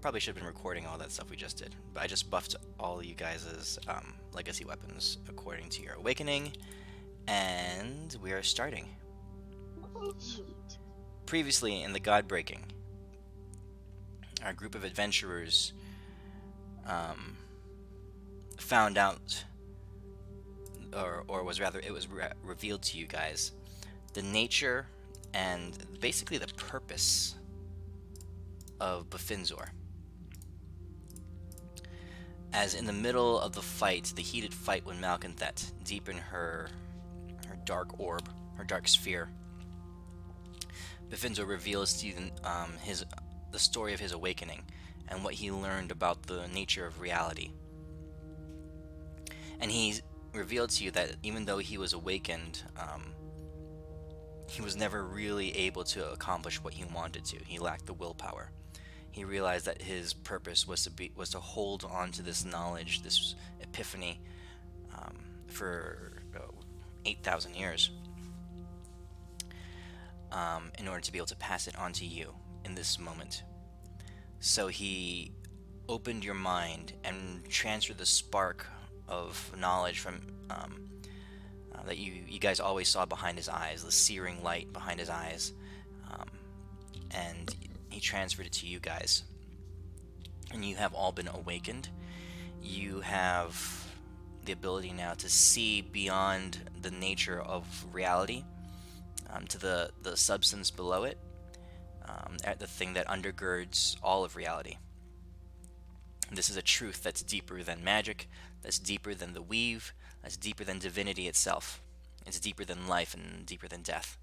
probably should have been recording all that stuff we just did, but I just buffed all you guys' legacy weapons according to your awakening, and we are starting. Oh, sweet. Previously in the GodBreaking, our group of adventurers found out, or was rather, it was revealed to you guys, the nature and basically the purpose of Bafinzor. As in the middle of the fight, the heated fight when Malcanthet, deep in her dark orb, her dark sphere, Bafinzor reveals to you the story of his awakening and what he learned about the nature of reality. And he revealed to you that even though he was awakened, he was never really able to accomplish what he wanted to. He lacked the willpower. He realized that his purpose was to hold on to this knowledge, this epiphany, for 8,000 years, in order to be able to pass it on to you in this moment. So he opened your mind and transferred the spark of knowledge from that you guys always saw behind his eyes, the searing light behind his eyes, and he transferred it to you guys. And you have all been awakened. You have the ability now to see beyond the nature of reality, to the substance below it, at the thing that undergirds all of reality. This is a truth that's deeper than magic, that's deeper than the weave, that's deeper than divinity itself. It's deeper than life and deeper than death.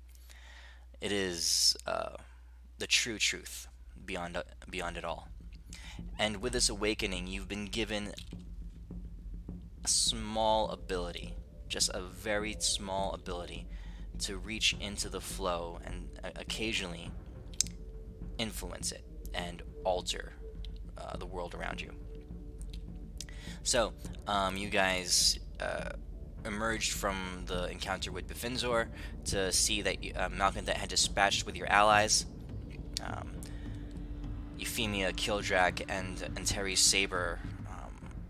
It is the true truth beyond it all. And with this awakening, you've been given a small ability, just a very small ability, to reach into the flow and occasionally influence it and alter the world around you. So, you guys emerged from the encounter with Bafinzor to see that Malcanthet had dispatched with your allies. Euphemia, Kildrak, and Terry's saber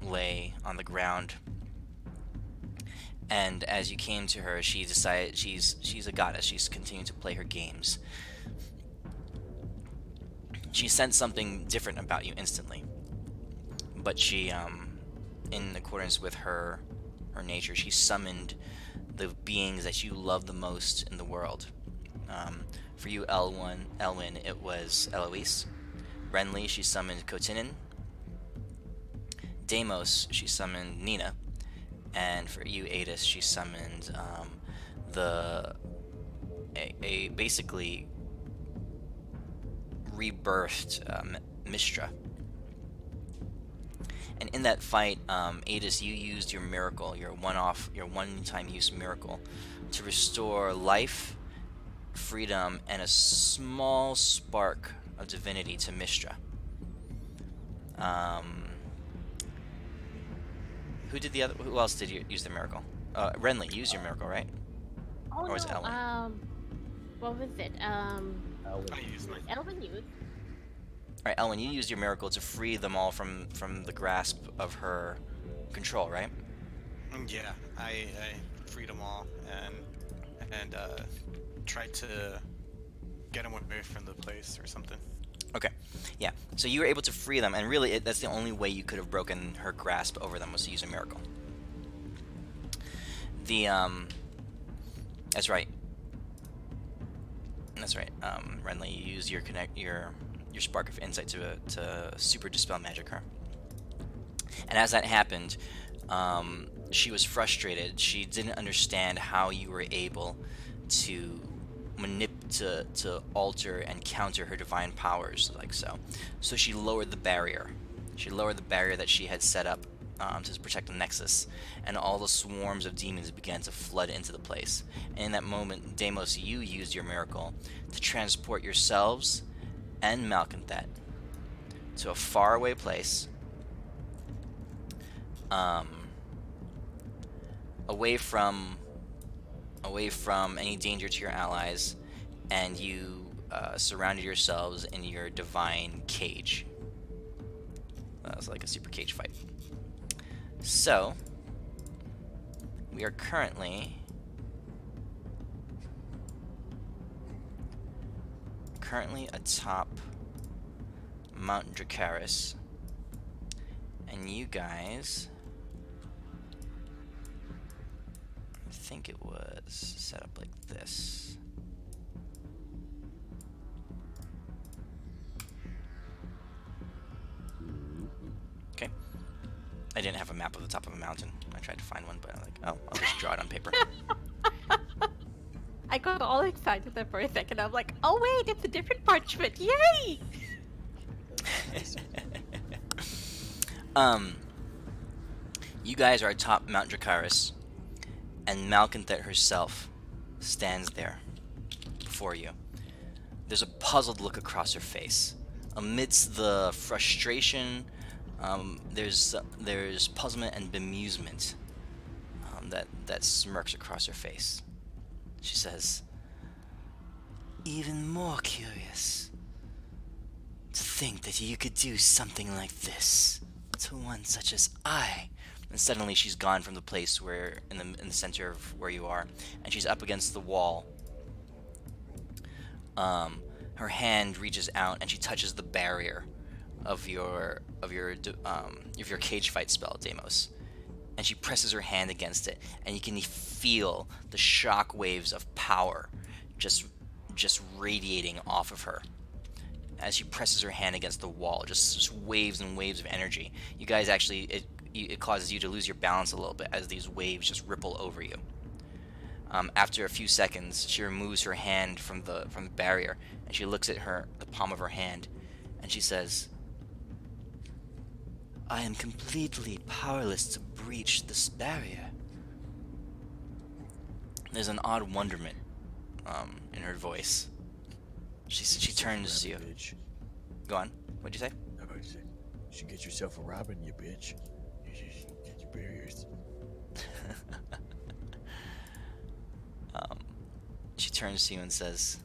lay on the ground. And as you came to her, she decided she's a goddess. She's continuing to play her games. She sensed something different about you instantly. But she, in accordance with her nature, she summoned the beings that you love the most in the world. For you, Elwyn, it was Eloise. Renly, she summoned Kotinin. Deimos, she summoned Nina. And for you, Adis, she summoned a basically rebirthed Mistra. And in that fight, Adis, you used your miracle, your one-time use miracle, to restore life, freedom, and a small spark of divinity to Mistra. Who else did you use the miracle? Renly, you used your miracle, right? Oh Or was it no. Ellen? What was it? I used mine. Elven youth. Alright, Ellen, you used your miracle to free them all from the grasp of her control, right? Yeah, I freed them all and tried to get them away from the place or something. Okay, yeah. So you were able to free them, and really, that's the only way you could have broken her grasp over them, was to use a miracle. That's right. That's right. Renly, you used your spark of insight to super dispel magic her. And as that happened, she was frustrated. She didn't understand how you were able to to alter and counter her divine powers like so. So she lowered the barrier. She lowered the barrier that she had set up to protect the Nexus, and all the swarms of demons began to flood into the place. And in that moment, Deimos, you used your miracle to transport yourselves and Malcanthet to a faraway place, away from any danger to your allies, and you surrounded yourselves in your divine cage. That was like a super cage fight. So, we are currently atop Mount Dracaris, and you guys, I think it was set up like this. Okay. I didn't have a map of the top of a mountain. I tried to find one, but I'm like, oh, I'll just draw it on paper. I got all excited there for a second. I'm like, oh wait, it's a different parchment. Yay! You guys are atop Mount Dracaris, and Malcanthet herself stands there before you. There's a puzzled look across her face. Amidst the frustration, there's puzzlement and bemusement that smirks across her face. She says, "Even more curious to think that you could do something like this to one such as I." And suddenly she's gone from the place where in the center of where you are, and she's up against the wall. Her hand reaches out and she touches the barrier of your cage fight spell, Deimos. And she presses her hand against it, and you can feel the shock waves of power just radiating off of her as she presses her hand against the wall. Just waves and waves of energy. You guys actually, it causes you to lose your balance a little bit as these waves just ripple over you. After a few seconds, she removes her hand from the barrier, and she looks at the palm of her hand, and she says, "I am completely powerless to breach this barrier." There's an odd wonderment in her voice. She turns to you. Bitch. Go on. What'd you say? How about you say, you should get yourself a robin, you bitch. You should get your barriers. She turns to you and says,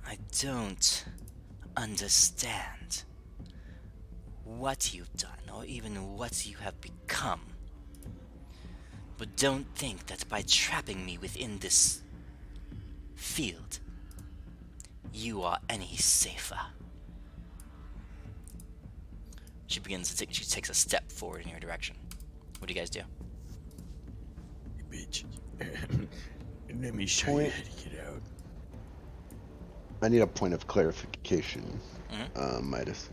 "I don't understand what you've done, or even what you have become. But don't think that by trapping me within this field, you are any safer." She takes a step forward in your direction. What do you guys do? You bitch. Let me show you how to get out. I need a point of clarification, Mm-hmm. Midas.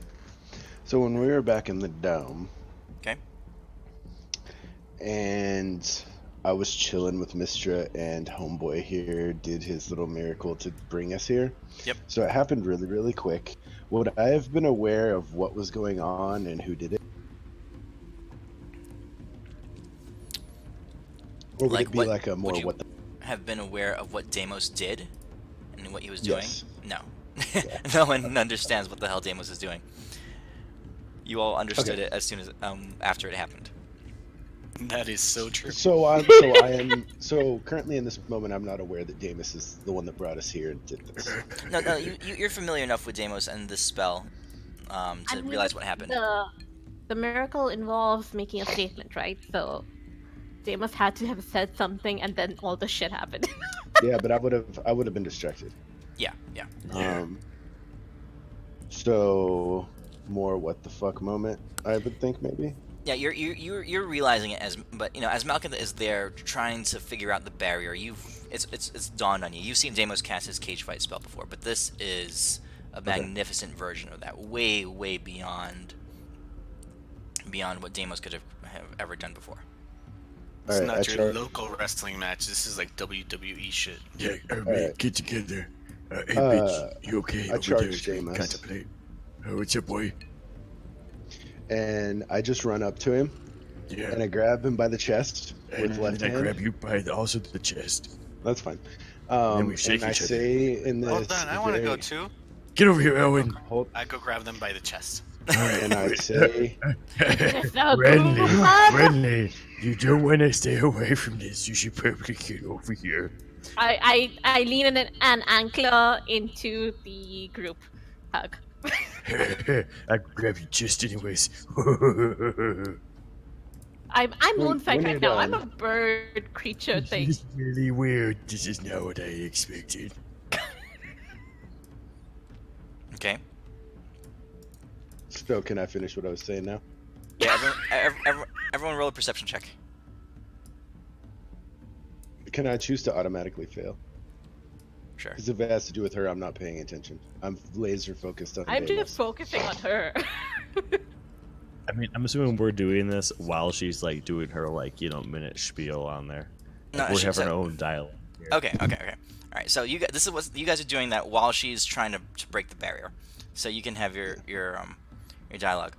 So when we were back in the dome, Okay. and I was chilling with Mistra, and Homeboy here did his little miracle to bring us here. Yep. So it happened really, really quick. Would I have been aware of what was going on and who did it? Or would Like it be what- like a more would you- what the... Have been aware of what Deimos did and what he was doing? Yes. No. No one understands what the hell Deimos is doing. You all understood Okay. it as soon as after it happened. That is so true. So currently in this moment, I'm not aware that Damus is the one that brought us here and did this. No, you're familiar enough with Deimos and this spell to I mean, realize what happened. The miracle involves making a statement, right? So Deimos had to have said something, and then all the shit happened. Yeah, but I would have been distracted. Yeah. Yeah. So more what the fuck moment, I would think maybe. Yeah, you're realizing it but as Malcanthet is there trying to figure out the barrier, it's dawned on you. You've seen Deimos cast his cage fight spell before, but this is a magnificent version of that, way beyond what Deimos could have ever done before. It's Alright, not I your char- local wrestling match. This is like WWE shit. Yeah, man, Alright. get together. Hey, bitch, you okay I over there? charged Jameis. Contemplate. What's up, boy? And I just run up to him Yeah. and I grab him by the chest with And left then I hand. grab you by also the chest. That's fine. Then we shake and I each other. say in this. Hold on, I want to go very- too. Get over here, Owen. Hold, I go grab them by the chest. and I say, So Renly, cool. Renly, you don't want to stay away from this. You should probably get over here. I lean in an ankler into the group hug. I grab your chest anyways. I'm When moonsight you're right now. I'm done, a bird creature This thing. is really weird. This is not what I expected. Okay. so can I finish what I was saying now? Yeah, everyone roll a perception check. Can I choose to automatically fail? Sure. Because if it has to do with her, I'm not paying attention. I'm laser focused on I'm Deimos. just focusing on her. I mean, I'm assuming we're doing this while she's like doing her like minute spiel on there. Like, No, we're she- having so- our own dialogue. Here. Okay. All right. So this is what you guys are doing that while she's trying to break the barrier, so you can have your dialogue.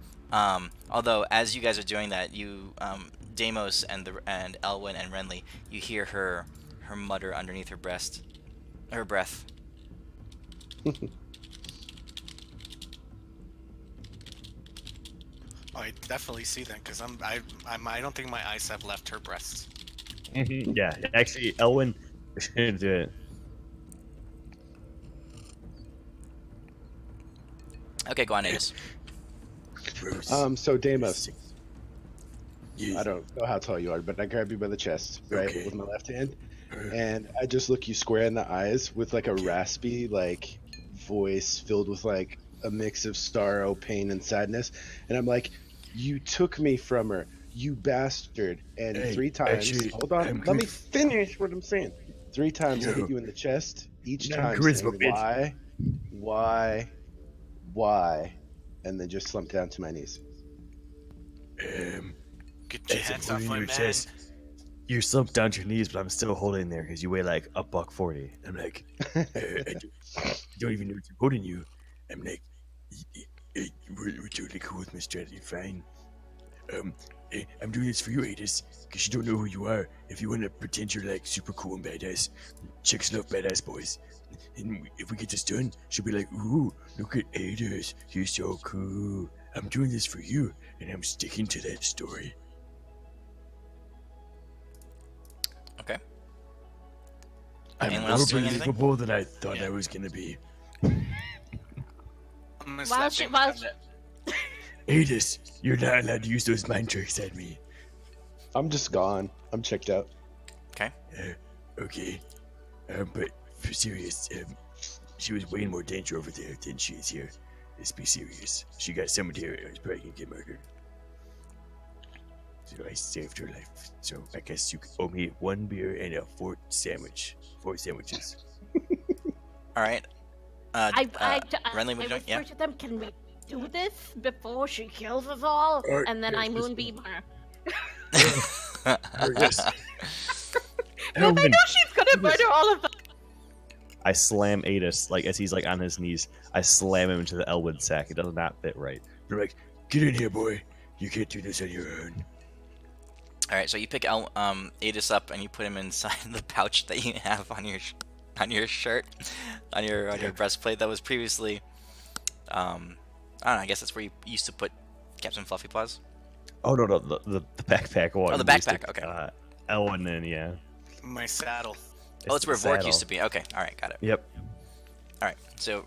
Although as you guys are doing that, you Deimos and Elwyn and Renly, you hear her mutter underneath her breath. I definitely see that because I don't think my eyes have left her breasts. Yeah, actually, Elwyn should do it. Okay, go on, Adis. Gross. So Deimos, Yes. I don't know how tall you are, but I grab you by the chest, right, Okay. with my left hand, and I just look you square in the eyes with like a raspy, like, voice filled with like a mix of sorrow, pain, and sadness, and I'm like, "You took me from her, you bastard!" And Hey, 3 times, actually, hold on, I'm let me good. finish what I'm saying. 3 times I No. hit you in the chest, each No, time charisma, saying bitch. why, and then just slump down to my knees. Get your As I'm hands off holding my your man. chest, you slump down to your knees, but I'm still holding there because you weigh like $140. I'm like, I don't even know what's holding you. I'm like, we're totally cool with my strategy, fine. I'm doing this for you, Adis, because you don't know who you are. If you want to pretend you're like super cool and badass, chicks love badass boys. And if we get this done, she'll be like, ooh, look at Adis, he's so cool. I'm doing this for you, and I'm sticking to that story. Okay. I'm Anyone more else doing anything? believable than I thought Yeah. I was gonna be. I'm gonna While slap she- him while on she- the- Adis, you're not allowed to use those mind tricks at me. I'm just gone. I'm checked out. Okay. But for serious, she was way more danger over there than she is here. Let's be serious. She got summoned here and was probably gonna get murdered. So I saved her life. So I guess you owe me 1 beer and a 4 sandwich. 4 sandwiches. All right. I Renly, what you doing? whisper Yeah. to them, can we do this before she kills us all? Alright, And then yes, I yes, moonbeam her. Yes. No, I Elwyn, know she's gonna murder all of them. I slam Adis like as he's like on his knees. I slam him into the Elwyn sack. It does not fit right. They're like, get in here, boy. You can't do this on your own. All right. So you pick Adis up and you put him inside the pouch that you have on your shirt, on your breastplate that was previously. I don't know. I guess that's where you used to put Captain Fluffy Paws. Oh no, the backpack one. Oh, the we used to- backpack, okay. Elwyn and yeah. my saddle. Oh, it's where the Vork saddle. used to be. Okay. All right. Got it. Yep. All right. So,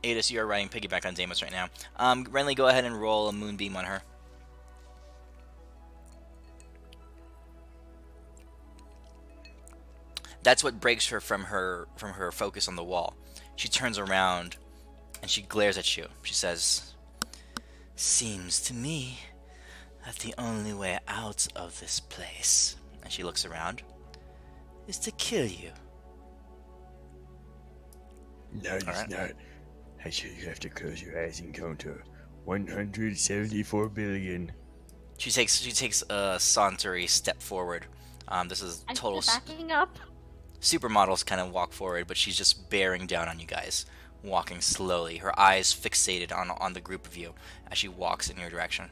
Adis, you are riding piggyback on Deimos right now. Renly, go ahead and roll a moonbeam on her. That's what breaks her from her focus on the wall. She turns around and she glares at you. She says, "Seems to me that the only way out of this place," and she looks around, "is to kill you." No, it's Alright. not. Actually, you have to close your eyes and count to 174 billion. She takes a sauntery step forward. This is I'm total still backing up. supermodels kind of walk forward, but she's just bearing down on you guys, walking slowly. Her eyes fixated on the group of you as she walks in your direction.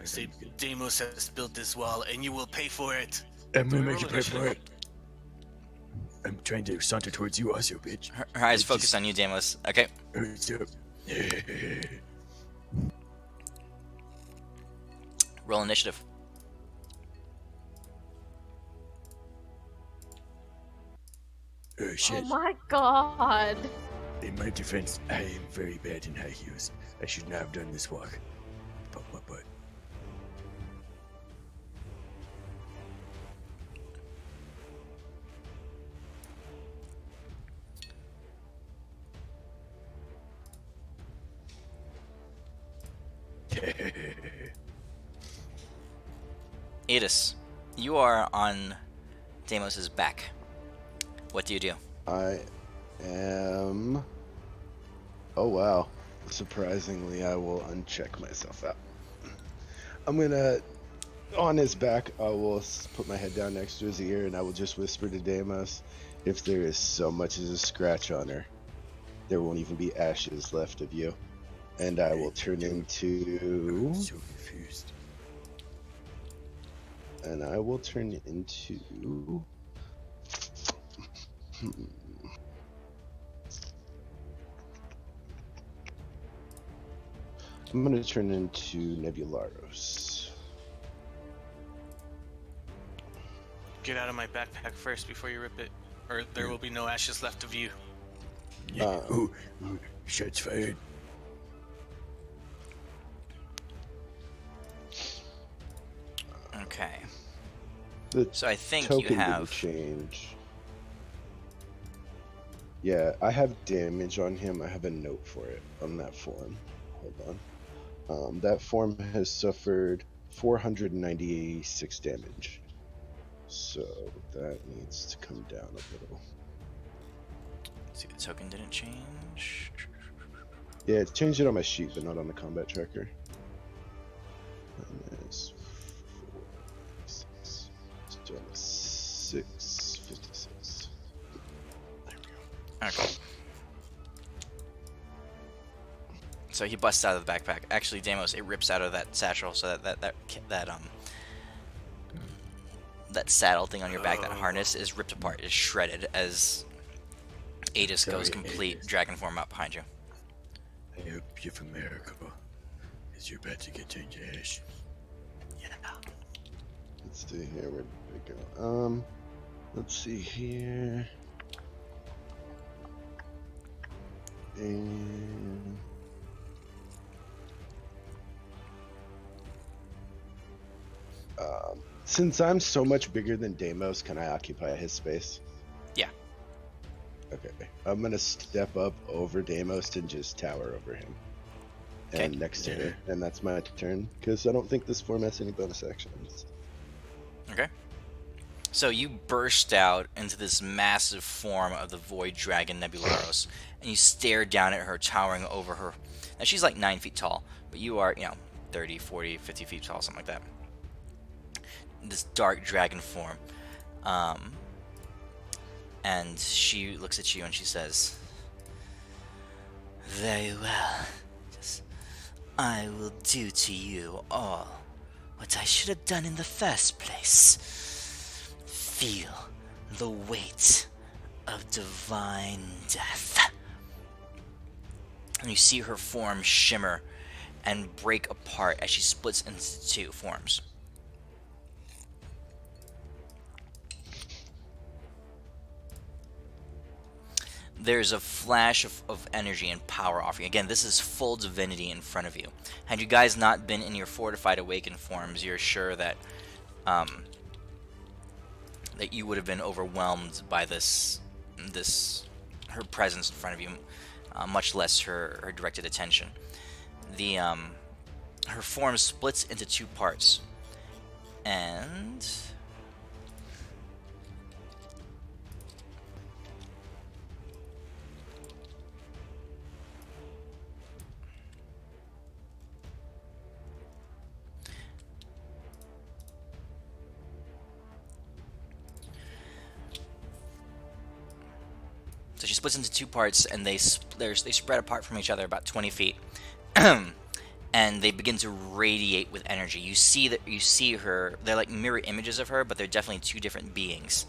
Say, Deimos has built this wall, and you will pay for it. I'm gonna Roll make you pay initiative. for it. I'm trying to saunter towards you also, bitch. Her eyes It's focus just- on you, Daimos. Okay, What's up? roll initiative. Oh shit. Oh my god. In my defense, I am very bad in high heels. I should not have done this walk. But. Adis, you are on Deimos's back. What do you do? I am. Oh wow! Surprisingly, I will uncheck myself out. I'm gonna, on his back, I will put my head down next to his ear, and I will just whisper to Deimos, "If there is so much as a scratch on her, there won't even be ashes left of you." And I will turn into. I'm so confused. And I will turn into. I'm gonna turn into Nebularos. Get out of my backpack first before you rip it, or there will be no ashes left of you. Yeah. Ooh, shots fired. Okay. The So I think token you have. didn't change. Yeah, I have damage on him. I have a note for it on that form. Hold on. That form has suffered 496 damage. So that needs to come down a little. See, the token didn't change. Yeah, it's changed it on my sheet, but not on the combat tracker. And it's 496. Still 656. Okay. So he busts out of the backpack. Actually, Deimos, it rips out of that satchel, so that saddle thing on your back, that harness, is ripped apart, is shredded as Adis goes Sorry, complete Adis. dragon form out behind you. I hope you're from America, because you're about to get turned to ash. Yeah. Let's see here. Where did it go? Let's see here. And since I'm so much bigger than Deimos, can I occupy his space? Yeah. Okay. I'm gonna step up over Deimos and just tower over him. Okay. And next to her. And that's my turn. Because I don't think this form has any bonus actions. Okay. So you burst out into this massive form of the Void Dragon Nebularos, and you stare down at her, towering over her. Now, she's like 9 feet tall, but you are, 30, 40, 50 feet tall, something like that. This dark dragon form. And she looks at you and she says, "Very well. I will do to you all what I should have done in the first place. Feel the weight of divine death." And you see her form shimmer and break apart as she splits into two forms. There's a flash of energy and power offering. Again, this is full divinity in front of you. Had you guys not been in your fortified awakened forms, you're sure that that you would have been overwhelmed by her presence in front of you, much less her directed attention. Her form splits into two parts, and so she splits into two parts, and they spread apart from each other about 20 feet, and they begin to radiate with energy. You see her. They're like mirror images of her, but they're definitely two different beings,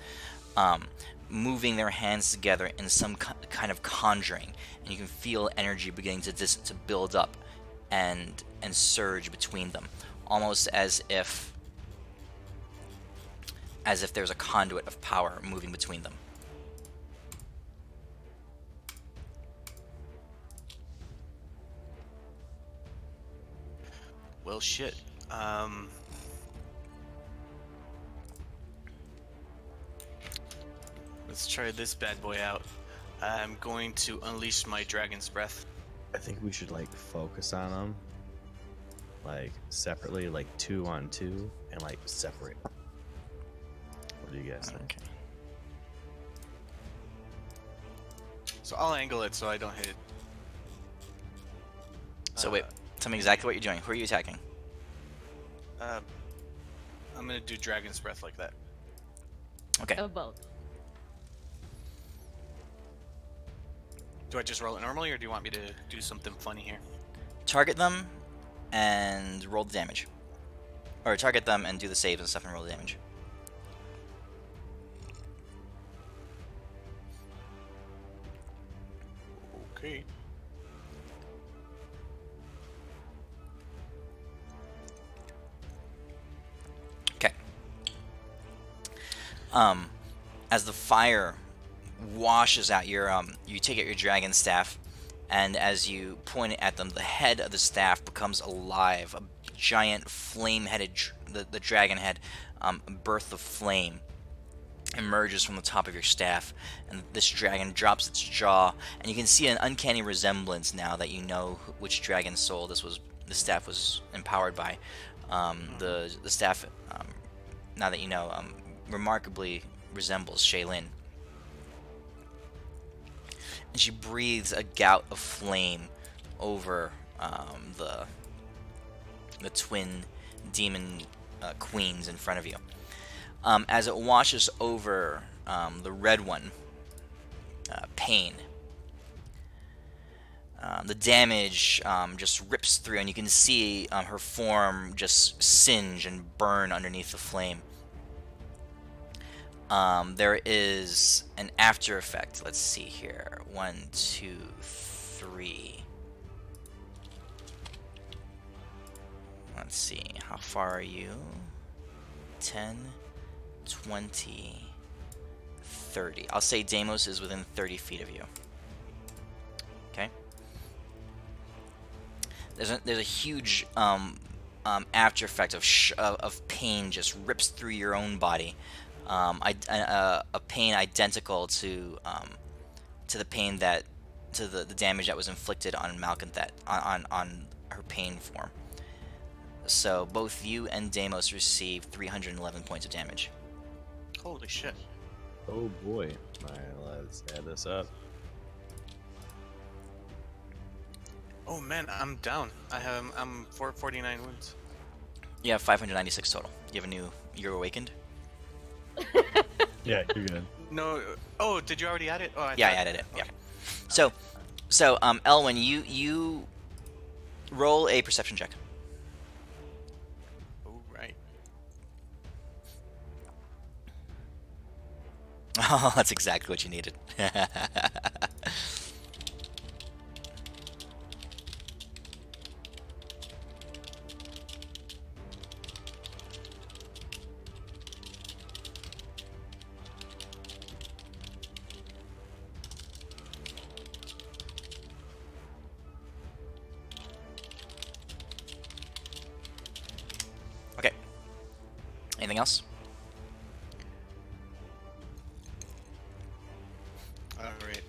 moving their hands together in some kind of conjuring, and you can feel energy beginning to build up and surge between them, almost as if there's a conduit of power moving between them. Well, shit. Let's try this bad boy out. I'm going to unleash my dragon's breath. I think we should like focus on them, like separately, like 2 on 2, and like separate. What do you guys think? Okay. So I'll angle it so I don't hit it. So wait, tell me exactly what you're doing. Who are you attacking? I'm gonna do dragon's breath like that. Okay. Both. Do I just roll it normally, or do you want me to do something funny here? Target them and roll the damage. Or target them and do the saves and stuff and roll the damage. Okay. Okay. As the fire washes out your you take out your dragon staff, and as you point it at them, the head of the staff becomes alive. A giant flame-headed, the dragon head, birth of flame, emerges from the top of your staff, and this dragon drops its jaw, and you can see an uncanny resemblance now that you know which dragon soul the staff was empowered by. The staff, now that you know, remarkably resembles Shaylin. And she breathes a gout of flame over the twin demon queens in front of you. As it washes over the red one, Pain, the damage just rips through, and you can see her form just singe and burn underneath the flame. There is an after effect. Let's see here. 1, 2, 3. Let's see. How far are you? 10, 20, 30. I'll say Deimos is within 30 feet of you. Okay? There's a huge after effect of pain just rips through your own body. A pain identical to the pain to the damage that was inflicted on Malcanthet, on her pain form. So both you and Deimos receive 311 points of damage. Holy shit. Oh boy. Alright, let's add this up. Oh man, I'm down. I'm 449 wounds. You have 596 total. You're awakened? Yeah, you're good. No. Oh, did you already add it? Oh, Yeah, I thought- added it. okay. Yeah. So, Elwyn, you roll a perception check. Oh, right. Oh, that's exactly what you needed. Okay. Anything else? All right.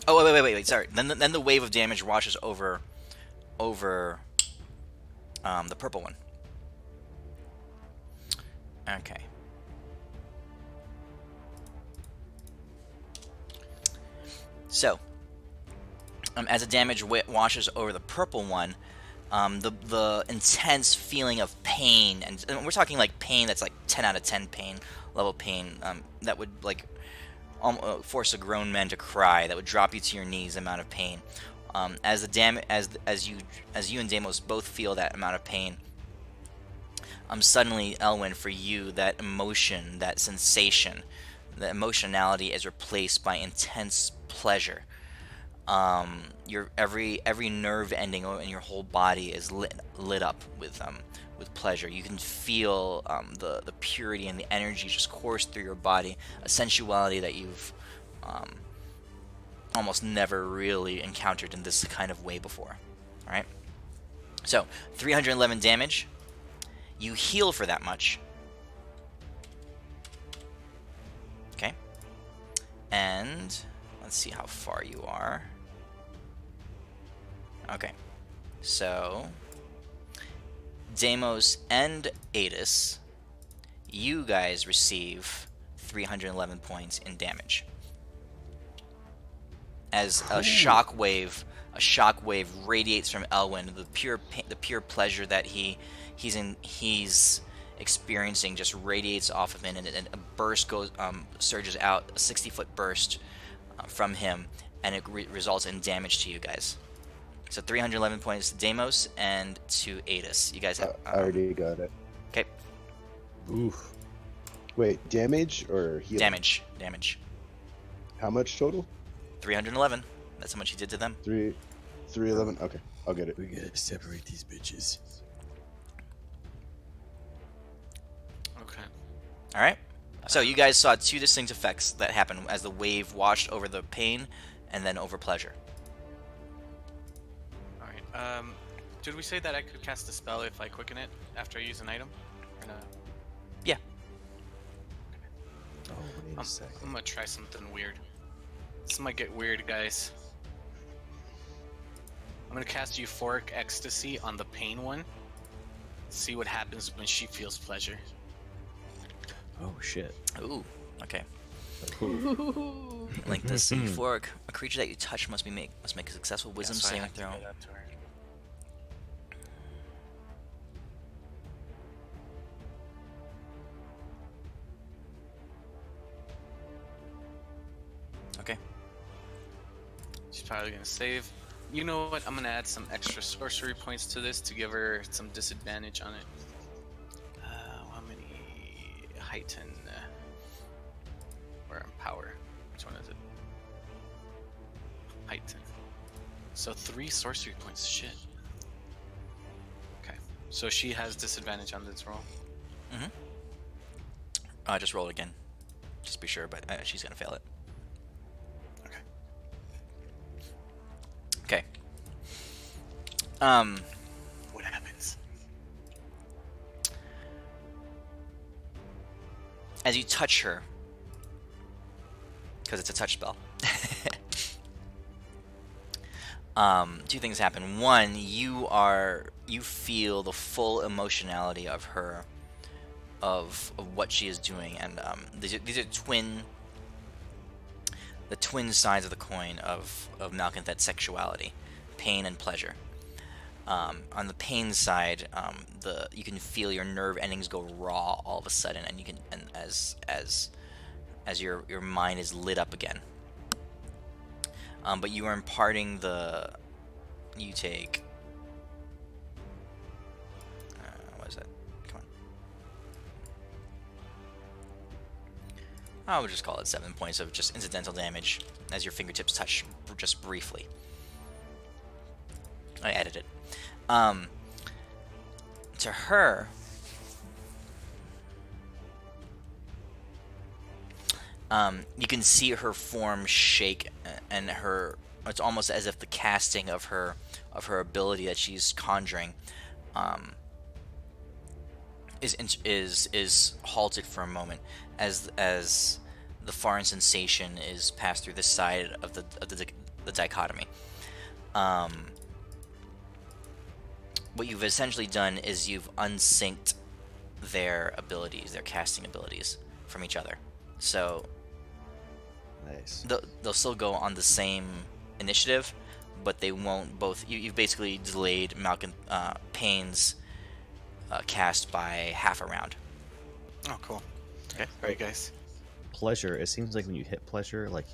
Oh, wait. Sorry. Then the wave of damage washes over the purple one. Okay. So, as the damage washes over the purple one, the intense feeling of pain, and we're talking like pain that's like 10 out of 10 pain level pain, that would like force a grown man to cry, that would drop you to your knees, amount of pain. As you and Deimos both feel that amount of pain, suddenly, Elwyn, for you, that emotion, that sensation, the emotionality is replaced by intense pleasure. Your every nerve ending in your whole body is lit up with pleasure. You can feel the purity and the energy just course through your body, a sensuality that you've almost never really encountered in this kind of way before. All right. So 311 damage. You heal for that much. Okay. And let's see how far you are. Okay. So Deimos and Adis, you guys receive 311 points in damage. As a shockwave radiates from Elwyn, the pure pleasure that he's experiencing just radiates off of him, and a burst surges out, a 60-foot burst from him, and it results in damage to you guys. So 311 points to Deimos and to Adis. You guys have. I already got it. Okay. Oof. Wait, damage or healing? Damage. How much total? 311. That's how much he did to them. 311. Okay, I'll get it. We gotta separate these bitches. Okay. All right. So you guys saw two distinct effects that happened as the wave washed over the pain and then over pleasure. All right. Did we say that I could cast a spell if I quicken it after I use an item? Or no? Yeah. Oh, wait a second. I'm gonna try something weird. This might get weird, guys. I'm gonna cast Euphoric Ecstasy on the pain one. See what happens when she feels pleasure. Oh shit. Ooh. Okay. Like this euphoric, a creature that you touch must make a successful wisdom so I saving have to throw. do that to her. Okay. She's probably gonna save. You know what? I'm gonna add some extra sorcery points to this to give her some disadvantage on it. How many? Heighten. Or empower. Which one is it? Heighten. So 3 sorcery points. Shit. Okay. So she has disadvantage on this roll. Just roll it again. Just be sure, but she's gonna fail it. Okay. Okay. What happens? As you touch her, because it's a touch spell. Two things happen. One, you feel the full emotionality of her, of what she is doing, and these are the twin sides of the coin of Malcanthet's sexuality, pain and pleasure. On the pain side, you can feel your nerve endings go raw all of a sudden, and as your mind is lit up again. But you are imparting you take. What is that? Come on. I would just call it 7 points of just incidental damage as your fingertips touch just briefly. I added it. To her, you can see her form shake, and it's almost as if the casting of her ability that she's conjuring is halted for a moment as the foreign sensation is passed through this side of the dichotomy. What you've essentially done is you've unsynced their abilities, their casting abilities, from each other. So Nice. they'll still go on the same initiative, but they won't both. You've basically delayed Payne's cast by half a round. Oh, cool. Okay. All right, guys. Pleasure. It seems like when you hit pleasure, like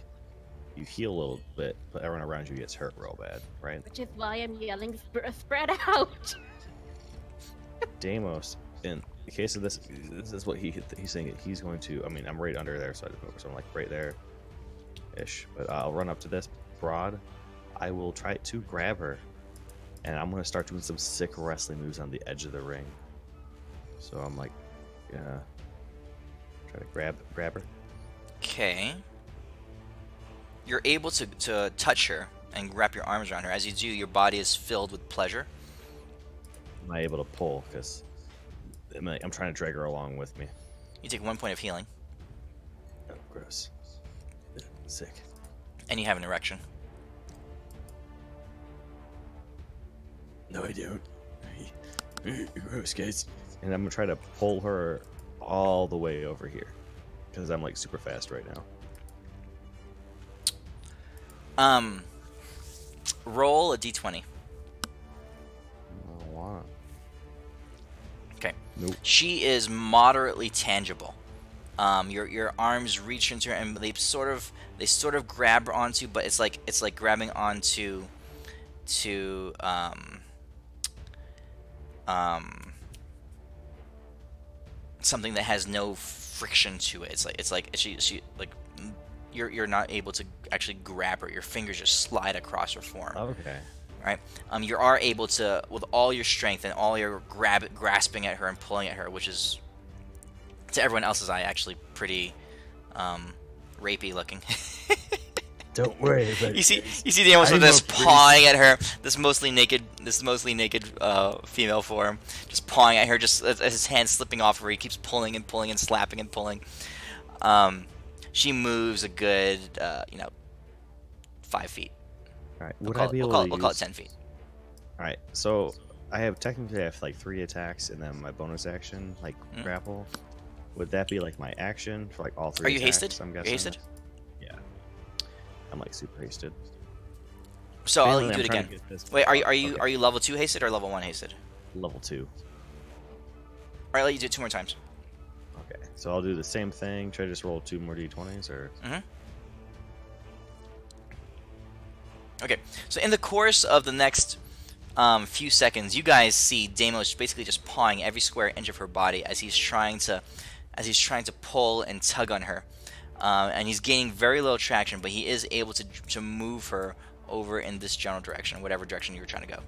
you heal a little bit, but everyone around you gets hurt real bad, right? Which is why I'm yelling, spread out. Deimos, in the case of this is what he's saying. He's going to. I mean, I'm right under there, so I'm like right there, ish. But I'll run up to this broad. I will try to grab her, and I'm gonna start doing some sick wrestling moves on the edge of the ring. So I'm like, yeah, try to grab her. Okay. You're able to touch her and wrap your arms around her. As you do, your body is filled with pleasure. am I able to pull? Because I'm trying to drag her along with me. You take 1 point of healing, Oh, gross. Sick. and you have an erection. No, I don't. Gross, guys. And I'm gonna try to pull her all the way over here because I'm like super fast right now. Roll a d20. I don't want. Okay. Nope. She is moderately tangible. Your arms reach into her, and they sort of grab onto, but it's like grabbing onto something that has no friction to it. It's like she like you're not able to actually grab her. Your fingers just slide across her form. Okay. Right? You are able to, with all your strength and all your grasping at her and pulling at her, which is to everyone else's eye actually pretty rapey looking. Don't worry about You see this. Damos with I'm this a priest. pawing at her, this mostly naked female form, just pawing at her, just as his hand slipping off her. He keeps pulling and pulling and slapping and pulling. She moves a good 5 feet. All right. We'll Would call I be it, able we'll to call it use... 10 feet. All right. So I have like 3 attacks and then my bonus action like grapple. Would that be like my action for like all 3? Are you attacks, hasted? I'm You're guessing? hasted? Yeah. I'm like super hasted. So I'll let you Basically, do it I'm trying again. to get this- Wait, are you Okay. are you level 2 hasted or level 1 hasted? Level 2. Alright, let you do it 2 more times. Okay. So I'll do the same thing. Try to just roll 2 more d20s or. Okay, so in the course of the next few seconds, you guys see Deimos basically just pawing every square inch of her body as he's trying to pull and tug on her, and he's gaining very little traction, but he is able to move her over in this general direction, whatever direction you were trying to go.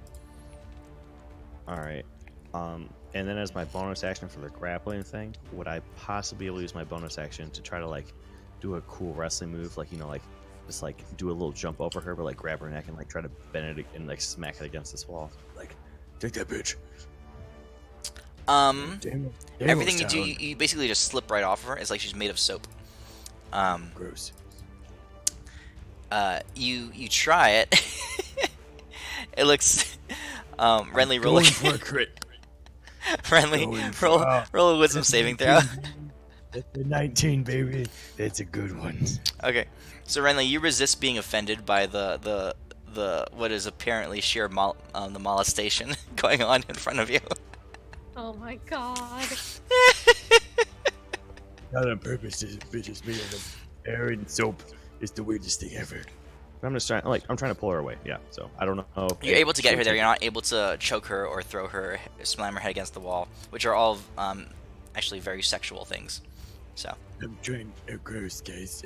All right. And then as my bonus action for the grappling thing, would I possibly be able to use my bonus action to try to like do a cool wrestling move, like like just like do a little jump over her, but like grab her neck and like try to bend it and like smack it against this wall? Like, take that bitch. Damn, Everything you do, you basically just slip right off of her. It's like she's made of soap. Gross. You try it. It looks Renly roll Going for a crit. Renly Going for- roll a wisdom saving throw. That's a 19, baby. It's a good one. Okay, so Renly, you resist being offended by the what is apparently sheer the molestation going on in front of you. Oh my god. Not on purpose, this bitch is made of air and soap. It's the weirdest thing ever. I'm just trying, I'm trying to pull her away. Yeah. So I don't know. If You're able to get her there. she'll You're not able to choke her or throw her, slam her head against the wall, which are all actually very sexual things. So. I'm trying. Oh, gross, guys.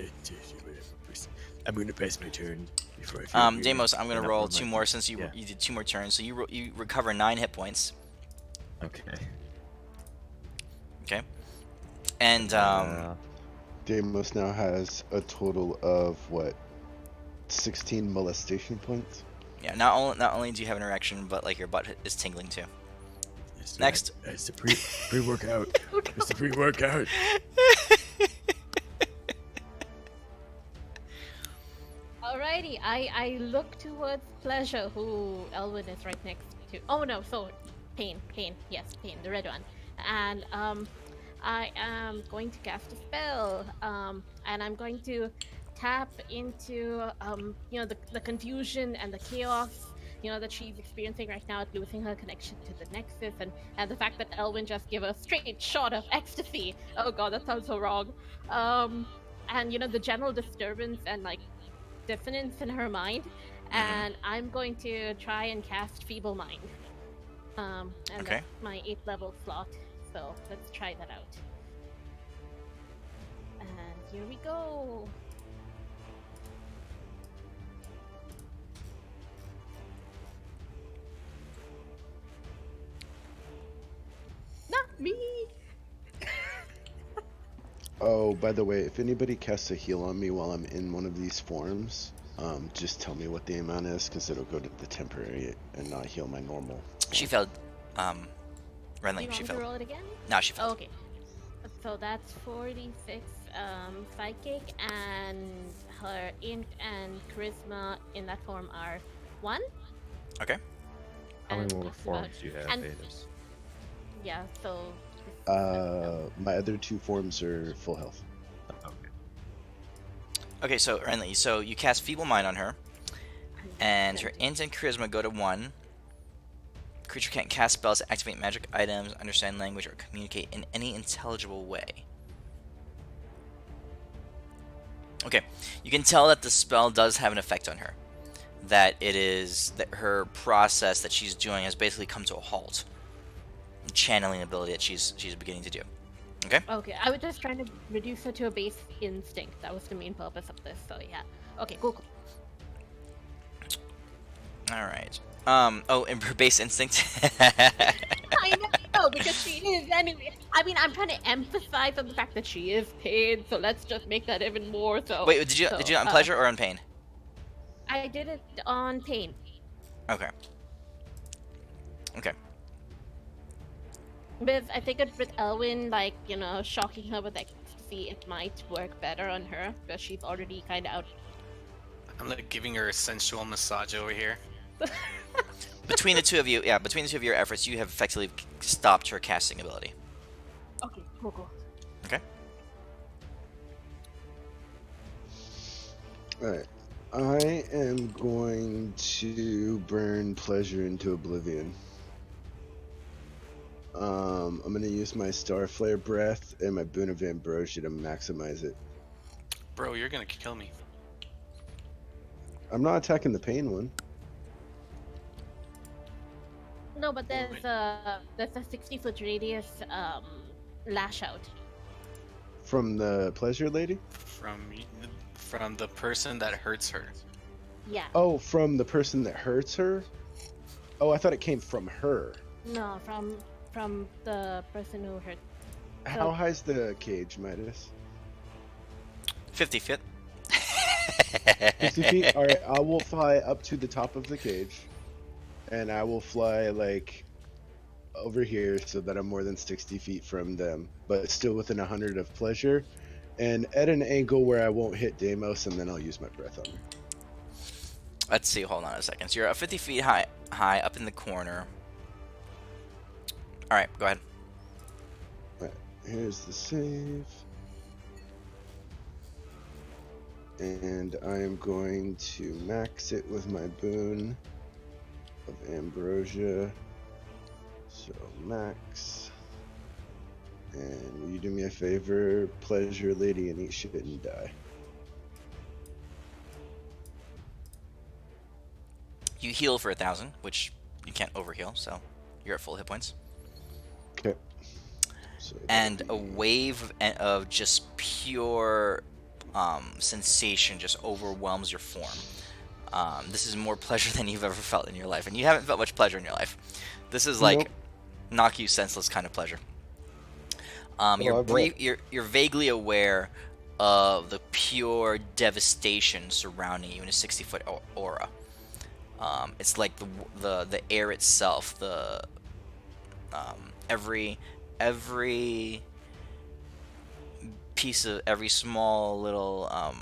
I'm gonna pass my turn before I feel weird. Deimos, I'm gonna Not roll for 2 my- more since you yeah. you did 2 more turns. So you recover 9 hit points. Okay. Okay. And Deimos now has a total of what? 16 molestation points. yeah, not only do you have an erection, but like your butt is tingling too. Yes, Next. It's the pre-workout. It's the pre-workout. Alrighty, I look towards Pleasure, who Elwyn is right next to. Oh no, so Pain, yes, Pain, the red one. And I am going to cast a spell, and I'm going to tap into the confusion and the chaos that she's experiencing right now at losing her connection to the Nexus, and the fact that Elwyn just gave a straight shot of ecstasy. Oh god, that sounds so wrong. And the general disturbance and like dissonance in her mind, and I'm going to try and cast Feeble Mind. And Okay. that's my 8th level slot, so let's try that out. And here we go. Not me! Oh, by the way, if anybody casts a heal on me while I'm in one of these forms, just tell me what the amount is, because it'll go to the temporary and not heal my normal. She failed Do Renly, you want she me to failed. roll it again? No, she failed. Okay. So that's 46 psychic, and her int and charisma in that form are 1. Okay. How many And more that's about- forms do you have, and- Hades? Yeah, so. My other 2 forms are full health. Okay. Okay, so Renly, so you cast Feeble Mind on her, and her Tempting. int and charisma go to 1. Creature can't cast spells, activate magic items, understand language, or communicate in any intelligible way. Okay, you can tell that the spell does have an effect on her. That it is that her process that she's doing has basically come to a halt. Channeling ability that she's beginning to do. Okay. Okay, I was just trying to reduce her to a base instinct. That was the main purpose of this. So yeah. Okay, cool. All right. Oh, and her base instinct. I know because she is anyway. I mean, I'm trying to emphasize on the fact that she is paid. So let's just make that even more. So Wait, did you do it on pleasure or on pain? I did it on pain. Okay. Okay. Because I figured with Elwyn, like, shocking her with ecstasy, it might work better on her because she's already kind of out. I'm like giving her a sensual massage over here. Between the two of you, your efforts, you have effectively stopped her casting ability. Okay, cool. Okay. Alright. I am going to burn pleasure into oblivion. I'm going to use my Starflare Breath and my Boon of Ambrosia to maximize it. Bro, you're gonna kill me. I'm not attacking the pain one. No, but there's a 60-foot radius lash out. From the pleasure lady? From the person that hurts her. Yeah. Oh, from the person that hurts her? Oh, I thought it came from her. No, from the person who hurt. How high's the cage, Midas? 50 feet. 50 feet? Alright, I will fly up to the top of the cage. And I will fly, like, over here so that I'm more than 60 feet from them. But still within 100 of pleasure. And at an angle where I won't hit Deimos, and then I'll use my breath on her. Let's see. Hold on a second. So you're 50 feet high, up in the corner. All right, go ahead. Alright, here's the save. And I am going to max it with my boon of ambrosia. So max. And will you do me a favor, pleasure lady, and eat shit and die? You heal for 1,000, which you can't overheal, so you're at full hit points. Okay. So And a wave of just pure sensation just overwhelms your form. This is more pleasure than you've ever felt in your life, and you haven't felt much pleasure in your life. This is like Nope. knock you senseless kind of pleasure. I bet. You're vaguely aware of the pure devastation surrounding you in a 60-foot aura. It's like the air itself, every piece of every small little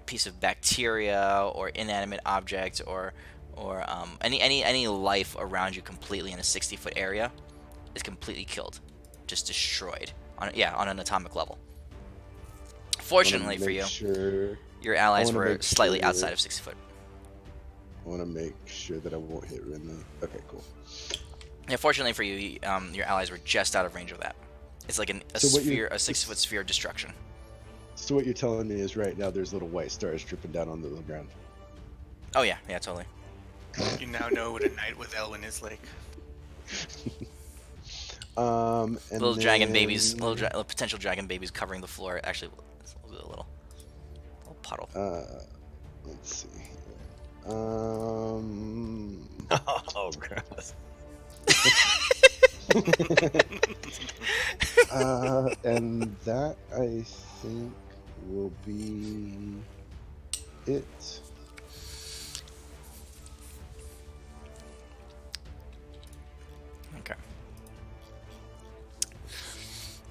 piece of bacteria or inanimate object or any life around you completely in a 60-foot area is completely killed, just destroyed on an atomic level. Fortunately for you, your allies were slightly outside of 60 foot. I want to make sure that I won't hit Renly. Okay, cool. Yeah, fortunately for you, your allies were just out of range of that. It's like a 60-foot sphere of destruction. So what you're telling me is right now there's little white stars dripping down onto the ground. Oh yeah, totally. You now know what a night with Elwyn is like. And Little dragon babies, little potential dragon babies covering the floor. Actually, it's a little puddle. Let's see. Oh, gross. And that I think will be it.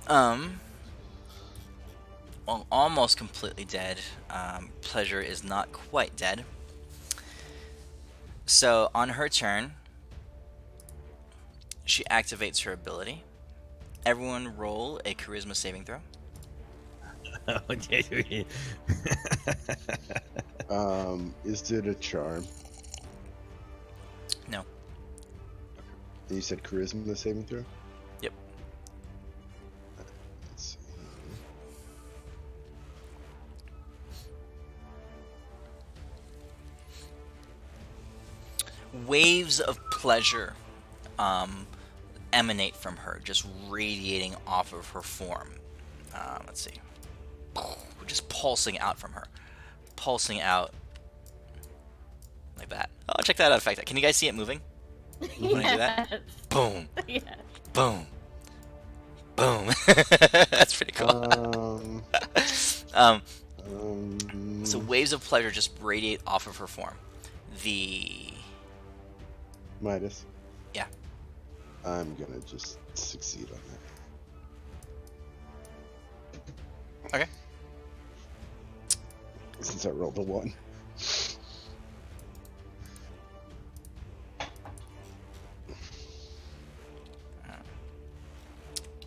Um, well, almost completely dead. Pleasure is not quite dead. So on her turn, she activates her ability. Everyone roll a charisma saving throw. Is it a charm? No. And you said charisma saving throw? Yep. Let's see. Waves of pleasure emanate from her, just radiating off of her form. Let's see. Just pulsing out from her. Pulsing out like that. Oh, check that out effect. Can you guys see it moving? When I do that? Yes. Boom. Yes. Boom. Boom. That's pretty cool. Um, So waves of pleasure just radiate off of her form. The Midas. Yeah. I'm gonna just succeed on that. Okay. Since I rolled a 1.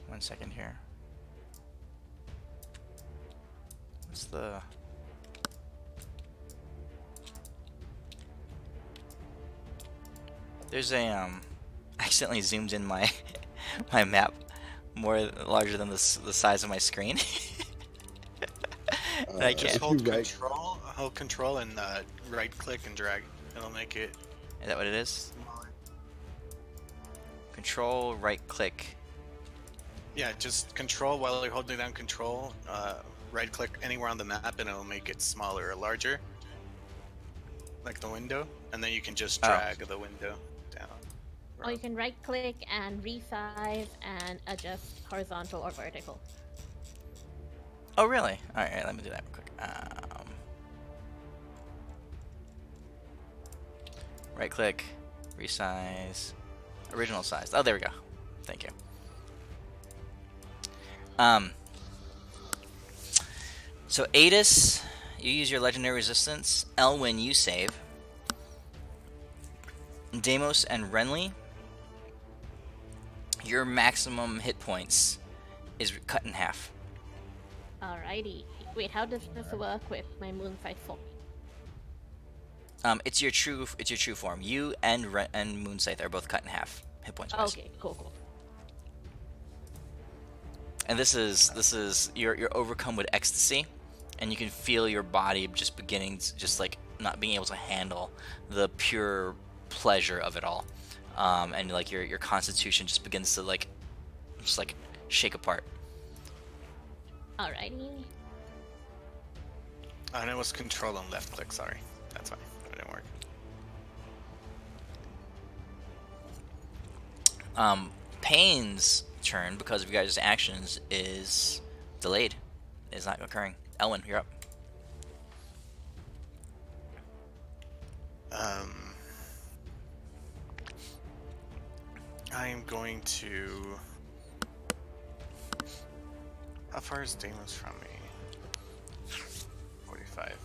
One second here. What's the There's a accidentally zoomed in my my map more larger than the size of my screen. And I Just can't. hold Right. control, and right click and drag. It'll make it Is that what it is? smaller. Control, right click. Yeah, just control while you're holding down control. Right click anywhere on the map, and it'll make it smaller or larger, like the window. And then you can just Oh. drag the window down. Or you can right click and resize and adjust horizontal or vertical. Oh, really? All right, let me do that real quick. Right click, resize, original size. Oh, there we go. Thank you. So Adis, you use your legendary resistance. Elwyn, you save. Deimos and Renly, your maximum hit points is cut in half. Alrighty. Wait, how does this work with my moonsight form? It's your true form. You and Moonscythe are both cut in half, hit points wise. Okay, cool. And this is you're overcome with ecstasy, and you can feel your body just beginning to just like not being able to handle the pure pleasure of it all, and like your constitution just begins to like shake apart. Alrighty. And it was control and left click. Sorry, that's why it didn't work. Pain's turn, because of you guys' actions, is delayed. Is not occurring. Elwyn, you're up. I am going to. How far is Deimos from me? 45.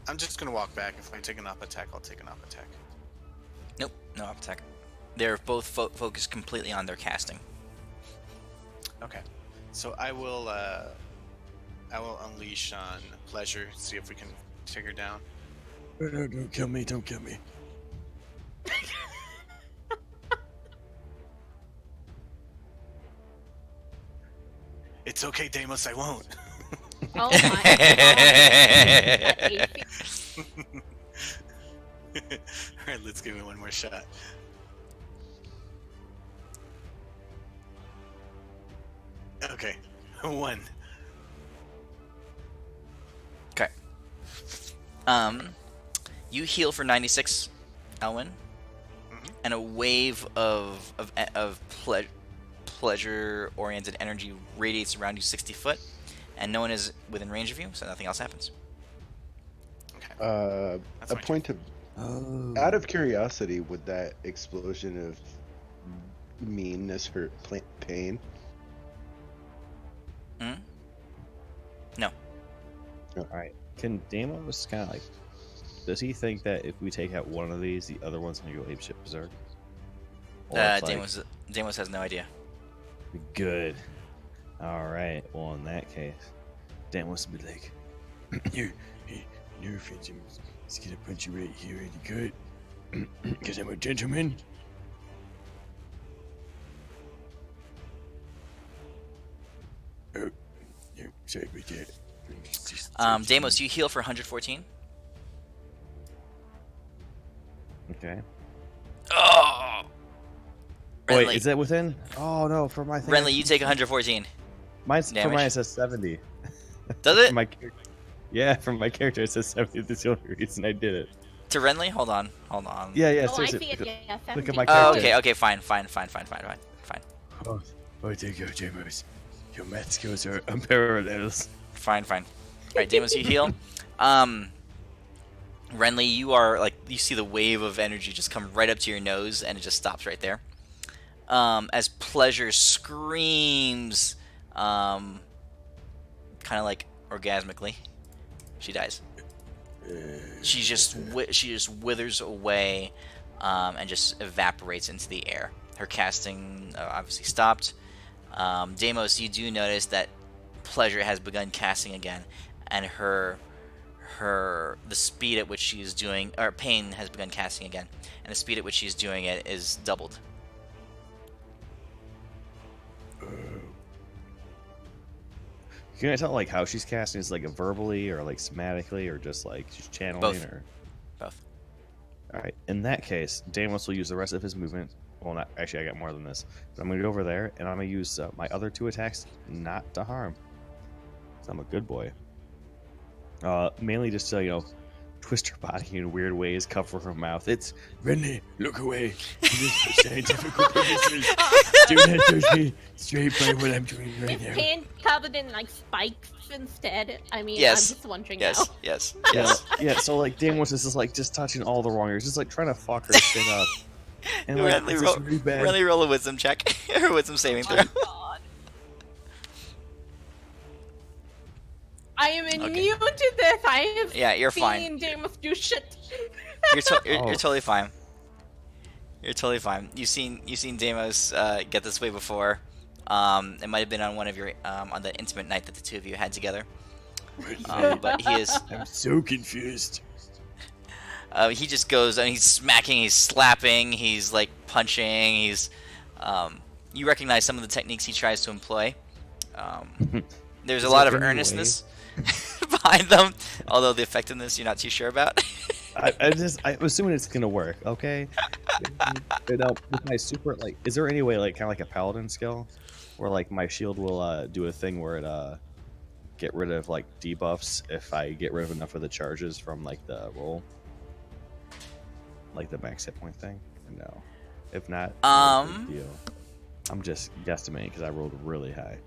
I'm just gonna walk back. If I take an up attack, I'll take an up attack. Nope, no up attack. They're both focused completely on their casting. Okay, so I will unleash on pleasure. See if we can take her down. No, don't kill me, don't kill me. It's okay, Deimos. I won't. Oh my god. All right, let's give it one more shot. Okay, 1. Okay. You heal for 96, Elwyn, and a wave of pleasure-oriented energy radiates around you 60 foot, and no one is within range of you, so nothing else happens. Okay. That's A my point of Oh. out of curiosity, would that explosion have mean as her pain? Hmm? No. All right. Can Deimos kind of like? Does he think that if we take out one of these, the other one's gonna go apeshit berserk? Or it's like, Deimos has no idea. good. All right. Well, in that case, Deimos would be like, You, no offense, I'm just gonna punch you right here in the gut. Because I'm a gentleman. Oh, yeah, sorry about that. Deimos, you heal for 114. okay. Oh! Wait, Renly, is that within? Oh no, for my thing. Renly, you take 114. Mine's for damage. mine it says 70. Does For it? my character. Yeah, from my character it says 70. That's the only reason I did it. To Renly? Hold on. Yeah, yeah. Oh, I seriously, see it. look, Yeah, look 70. at my Oh, character. okay, fine. Oh, there you go, James. Your math skills are unparalleled. Fine. Alright, Deimos, you heal. Renly, you are like, you see the wave of energy just come right up to your nose, and it just stops right there. As Pleasure screams, kind of like orgasmically, she dies. She just withers away, and just evaporates into the air. Her casting obviously stopped. Deimos, you do notice that Pleasure has begun casting again, and the speed at which she is doing, or Pain has begun casting again, and the speed at which she's doing it is doubled. Can I tell like how she's casting? Is like verbally or like somatically or just like she's channeling Both. or? Both. All right. In that case, Deimos will use the rest of his movement. Well, not actually. I got more than this, but I'm gonna go over there and I'm gonna use my other 2 attacks not to harm. 'Cause I'm a good boy. Mainly just to twist her body in weird ways, cover her mouth. It's Renly, look away. This is for scientific purposes. Do not touch me. Straight by what I'm doing right Is now. paint covered in like spikes instead? I mean, Yes. I'm just wondering Yes. now. Yes. yeah, Yes. yeah. So like Deimos is just like just touching all the wrong areas, just like trying to fuck her shit up. And like Renly, it's roll, just really bad. Renly, roll a wisdom check. Or wisdom saving throw. Oh God. I am immune to this. I have Yeah, you're seen fine. Deimos do shit. You're Oh. totally fine. You're totally fine. You've seen Deimos get this way before. It might have been on one of your on the intimate night that the two of you had together. But he is I'm so confused. he just goes and he's smacking, he's slapping, he's like punching, he's you recognize some of the techniques he tries to employ. There's a Is lot there of any earnestness behind them, although the effectiveness you're not too sure about. I'm assuming it's gonna work. Okay. With my super, like, is there any way, like, kind of like a paladin skill, where like my shield will do a thing where it get rid of like debuffs if I get rid of enough of the charges from like the roll, like the max hit point thing? No. If not, no big deal. I'm just guesstimating because I rolled really high.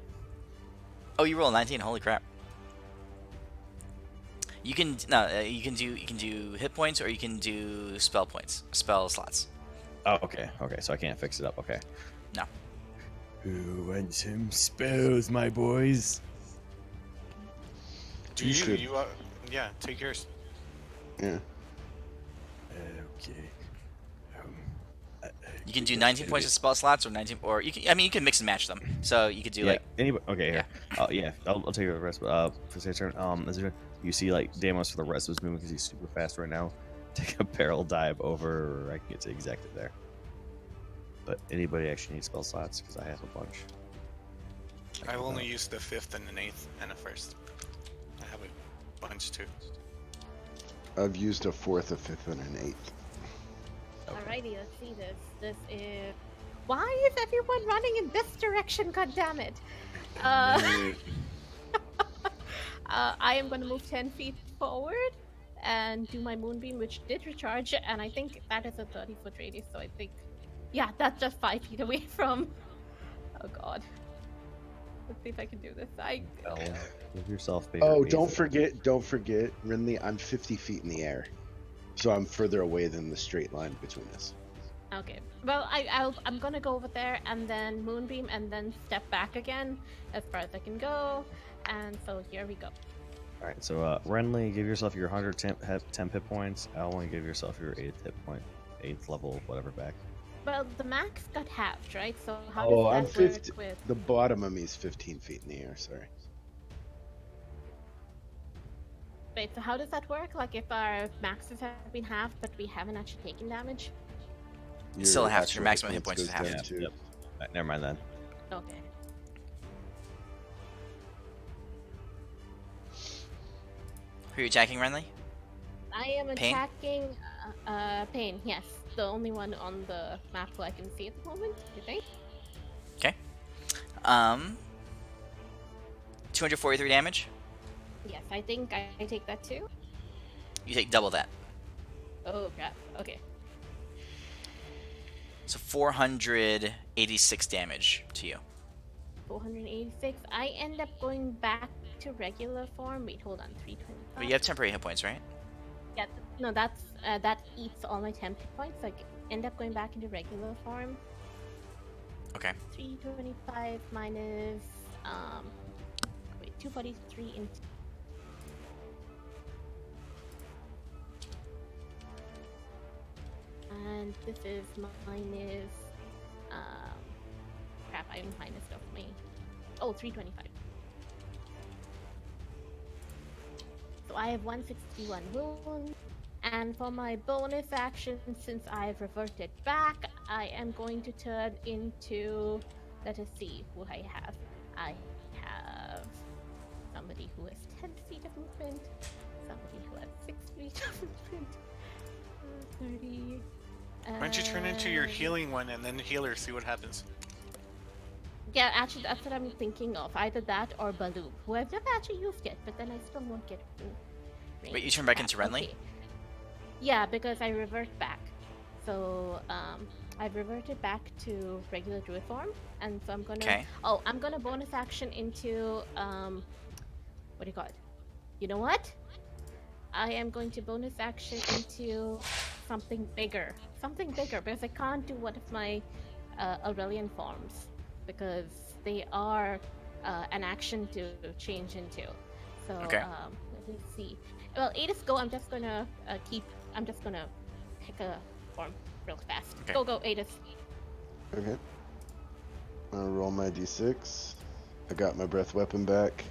Oh, you roll a 19. Holy crap! You can do hit points, or you can do spell points, spell slots. Oh, okay. Okay, so I can't fix it up. Okay. No. Who wants some spells, my boys? Do You you? should. Yeah, take yours. Yeah. Okay. You can do 19 points of spell slots, or 19, or you can. I mean, you can mix and match them. So you could do like anybody. Okay, here. Yeah, I'll take the rest. For say turn. You see like Deimos for the rest of his movement because he's super fast right now. Take a barrel dive over. I can get to exact it there. But anybody actually needs spell slots because I have a bunch. I've only used the 5th and an 8th and a 1st. I have a bunch too. I've used a 4th, a 5th, and an 8th. Alrighty, let's see this. This is. Why is everyone running in this direction? God damn it! I am going to move 10 feet forward and do my moonbeam, which did recharge, and I think that is a 30-foot radius. So I think, yeah, that's just 5 feet away from. Oh God. Let's see if I can do this. Give yourself. Oh, don't forget, Rinley, I'm 50 feet in the air. So I'm further away than the straight line between us. Okay. Well, I'm gonna go over there and then moonbeam and then step back again as far as I can go. And so here we go. All right, so Renly, give yourself your 100 temp hit points. Elwyn, give yourself your 8th hit point, 8th level, whatever back. Well, the max got halved, right? So how Oh, does I'm that work 50. with? The bottom of me is 15 feet in the air. Sorry. Wait, so how does that work? Like if our maxes have been halved, but we haven't actually taken damage? You still have actual your maximum hit points goes is half. down Yep, too. yep. Never mind then. Okay. Who are you attacking, Renly? I am Pain? attacking Pain, yes. The only one on the map who I can see at the moment, you think? Okay. 243 damage. Yes, I think I take that too. You take double that. Oh crap. Okay. So 486 damage to you. 486. I end up going back to regular form. Wait, hold on. 325. But you have temporary hit points, right? Yeah, no, that's that eats all my temp hit points. Like, end up going back into regular form. Okay. 325 minus wait, 243 into. And this is minus crap, I minus stuff me. Oh, 325. So I have 161 wounds. And for my bonus action, since I've reverted back, I am going to turn into, let us see who I have. I have somebody who has 10 feet of movement, somebody who has 6 feet of movement, 30. Why don't you turn into your and- healing one and then healer, see what happens? Yeah, actually, that's what I'm thinking of. Either that or Baloo, who I've never actually used yet, but then I still won't get. Wait, you turn back into Renly? Okay. Yeah, because I revert back. So, I've reverted back to regular druid form, and so I'm gonna. Okay. Oh, I'm gonna bonus action into what do you call it? You know what? I am going to bonus action into something bigger. Something bigger, because I can't do one of my Aurelian forms because they are an action to change into. So Okay. let me see. Well, Adis, go. I'm just gonna I'm just gonna pick a form real fast. Okay. Go, Adis. Okay. I'll roll my d6. I got my breath weapon back.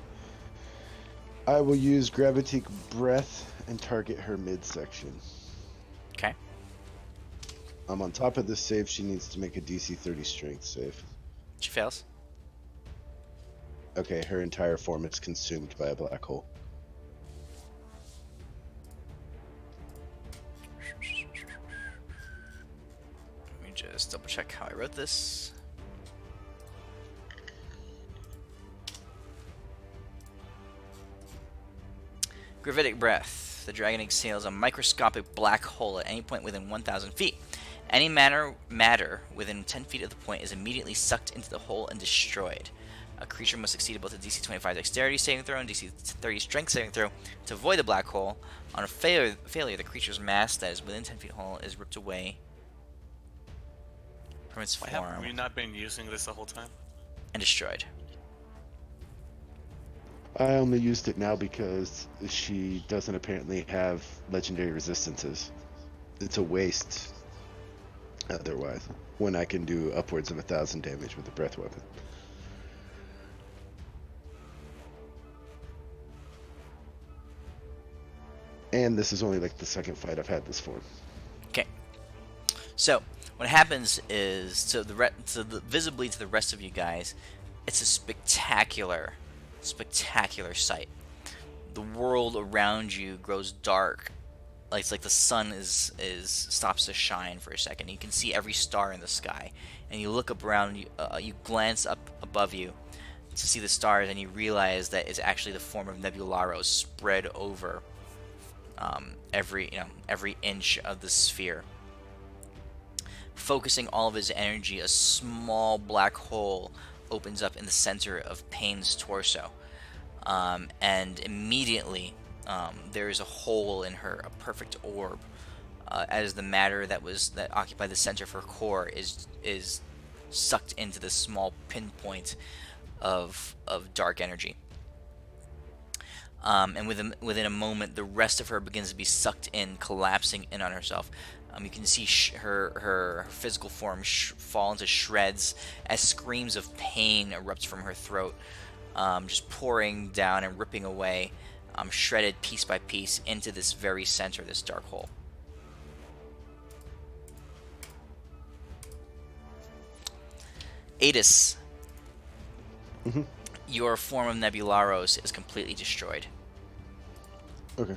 I will use Gravitic Breath and target her midsection. Okay. On top of this save, she needs to make a DC 30 strength save. She fails. Okay, her entire form is consumed by a black hole. Let me just double check how I wrote this. Gravitic breath. The dragon exhales a microscopic black hole at any point within 1,000 feet. Any matter within 10 feet of the point is immediately sucked into the hole and destroyed. A creature must succeed both a DC 25 dexterity saving throw and DC 30 strength saving throw to avoid the black hole. On a failure, the creature's mass that is within 10 feet of the hole is ripped away from its Why have form we not been using this the whole time? and destroyed. I only used it now because she doesn't apparently have legendary resistances. It's a waste otherwise, when I can do upwards of 1,000 damage with a breath weapon. And this is only like the second fight I've had this form. Okay. So what happens is visibly to the rest of you guys, it's a spectacular sight. The world around you grows dark. Like it's like the sun is stops to shine for a second. You can see every star in the sky, and you look up around. You glance up above you to see the stars, and you realize that it's actually the form of Nebularo spread over every inch of the sphere. Focusing all of his energy, a small black hole opens up in the center of Pain's torso, and immediately there is a hole in her, a perfect orb, as the matter that occupied the center of her core is sucked into this small pinpoint of dark energy. And within a moment, the rest of her begins to be sucked in, collapsing in on herself. You can see her physical form fall into shreds as screams of pain erupt from her throat, just pouring down and ripping away, shredded piece by piece into this very center, this dark hole. Adis, your form of Nebularos is completely destroyed. Okay.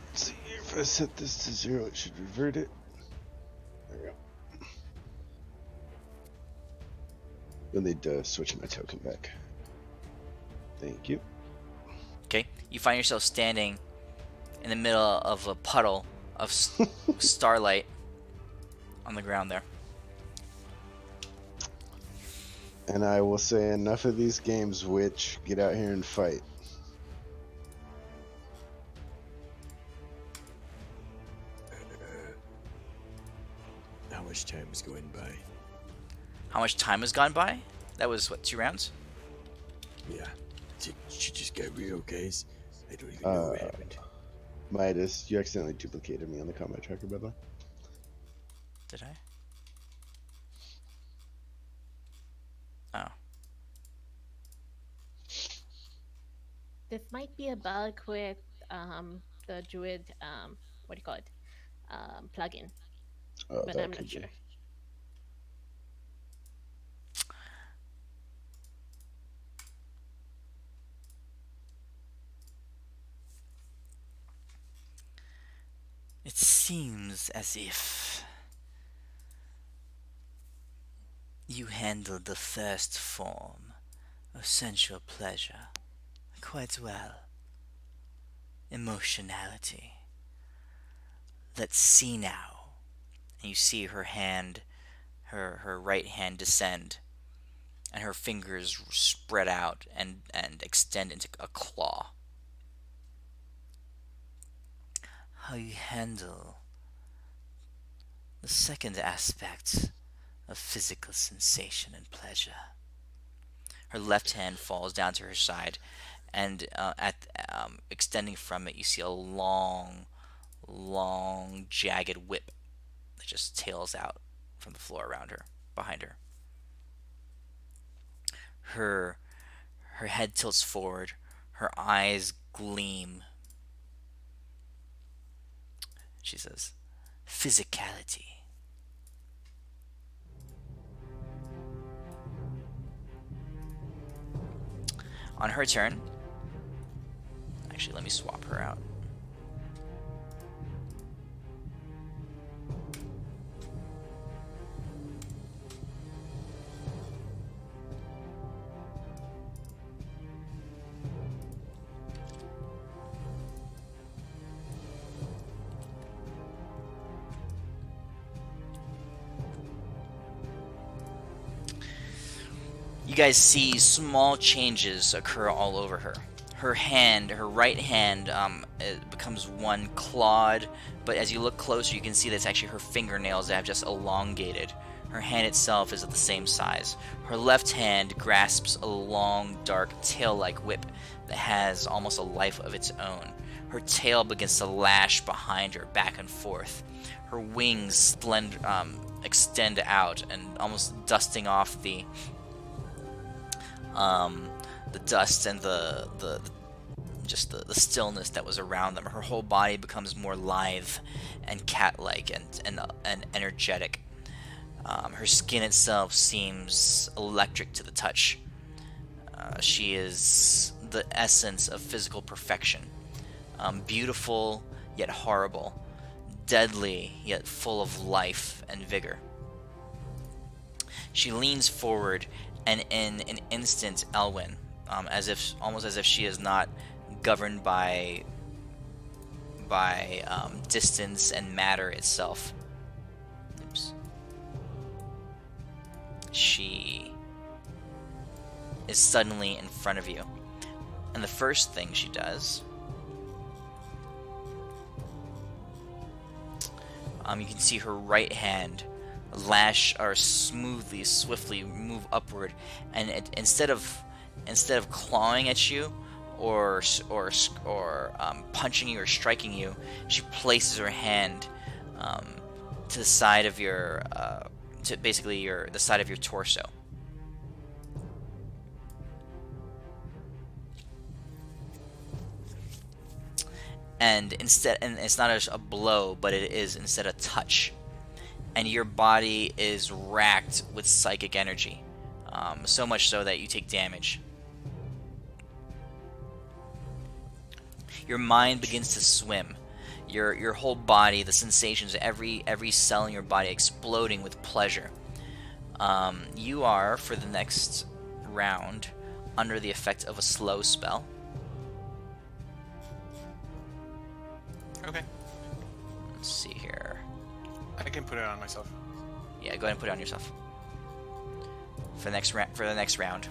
Let's see, if I set this to 0, it should revert it. There we go. You'll need to switch my token back. Thank you. Okay, you find yourself standing in the middle of a puddle of starlight on the ground there. And I will say, enough of these games, witch. Get out here and fight. How much time is going by? How much time has gone by? That was, what, 2 rounds? Yeah. She just got real, guys. I don't even know what happened. Midas, you accidentally duplicated me on the combat tracker, by the way. Did I? Oh. This might be a bug with the Druid, what do you call it? Plugin, Oh, but that I'm could not be. sure. It seems as if you handled the first form of sensual pleasure quite well. Emotionality. Let's see now. And you see her hand, her right hand descend, and her fingers spread out and extend into a claw. How you handle the second aspect of physical sensation and pleasure. Her left hand falls down to her side, and extending from it, you see a long, jagged whip that just tails out from the floor around her, behind her. Her head tilts forward, her eyes gleam. She says, "Physicality." On her turn, actually, let me swap her out. You guys see small changes occur all over her. Her hand, her right hand, it becomes one clawed, but as you look closer, you can see that it's actually her fingernails that have just elongated. Her hand itself is of the same size. Her left hand grasps a long, dark, tail-like whip that has almost a life of its own. Her tail begins to lash behind her, back and forth. Her wings extend out and almost dusting off the dust and the stillness that was around them. Her whole body becomes more lithe and cat-like and energetic. Her skin itself seems electric to the touch. She is the essence of physical perfection. Beautiful yet horrible. Deadly yet full of life and vigor. She leans forward, and in an instant, Elwyn, almost as if she is not governed by distance and matter itself. Oops. She is suddenly in front of you, and the first thing she does You can see her right hand lash or smoothly, swiftly move upward, and instead of clawing at you or punching you or striking you, she places her hand um, to the side of your to basically the side of your torso. And it's not a blow, but it is instead a touch, and your body is racked with psychic energy, so much so that you take damage. Your mind begins to swim. Your whole body, the sensations, every cell in your body exploding with pleasure. You are, for the next round, under the effect of a slow spell. Okay. Let's see here. I can put it on myself. Yeah, go ahead and put it on yourself. For the next round,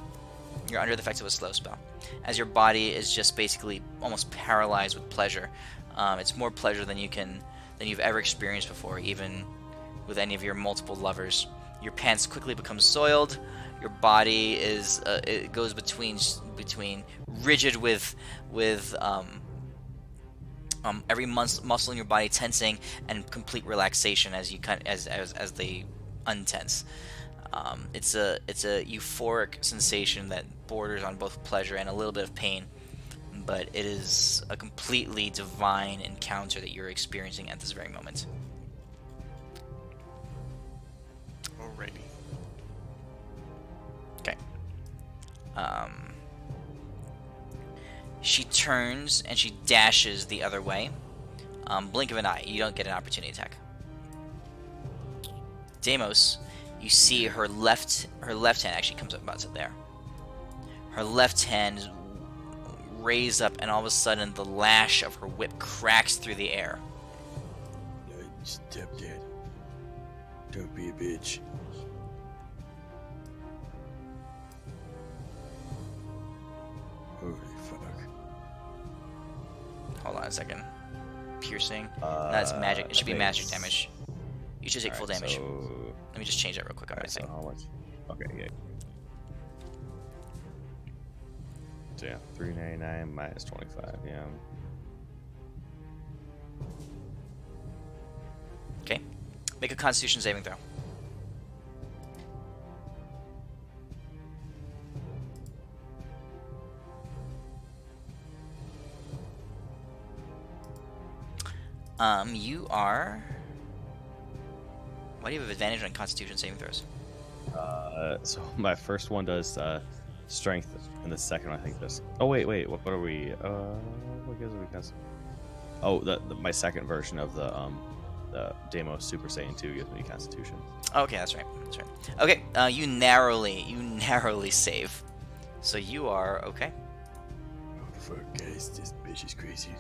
you're under the effects of a slow spell, as your body is just basically almost paralyzed with pleasure. It's more pleasure than you've ever experienced before, even with any of your multiple lovers. Your pants quickly become soiled. Your body is it goes between rigid with every muscle in your body tensing, and complete relaxation as they untense. It's a euphoric sensation that borders on both pleasure and a little bit of pain, but it is a completely divine encounter that you're experiencing at this very moment. Alrighty. Okay. She turns and she dashes the other way. Blink of an eye, you don't get an opportunity attack. Deimos, you see her left hand actually comes up about to there. Her left hand raised up, and all of a sudden the lash of her whip cracks through the air. Step dead. Don't be a bitch. Holy fuck. Hold on a second. Piercing. That's magic. It should be magic damage. You should take full damage. So, Let me just change that real quick on my so thing. how much? Okay, yeah. So yeah, 399 minus 25. Yeah. Okay. Make a Constitution saving throw. You are. Why do you have advantage on Constitution saving throws? So my first one does strength, and the second one I think does. Oh wait, what are we? What gives me cons? Oh, my second version of the Deimos Super Saiyan 2 gives me Constitution. Okay, that's right. That's right. Okay, you narrowly save, so you are okay. Oh fuck, guys, this bitch is crazy.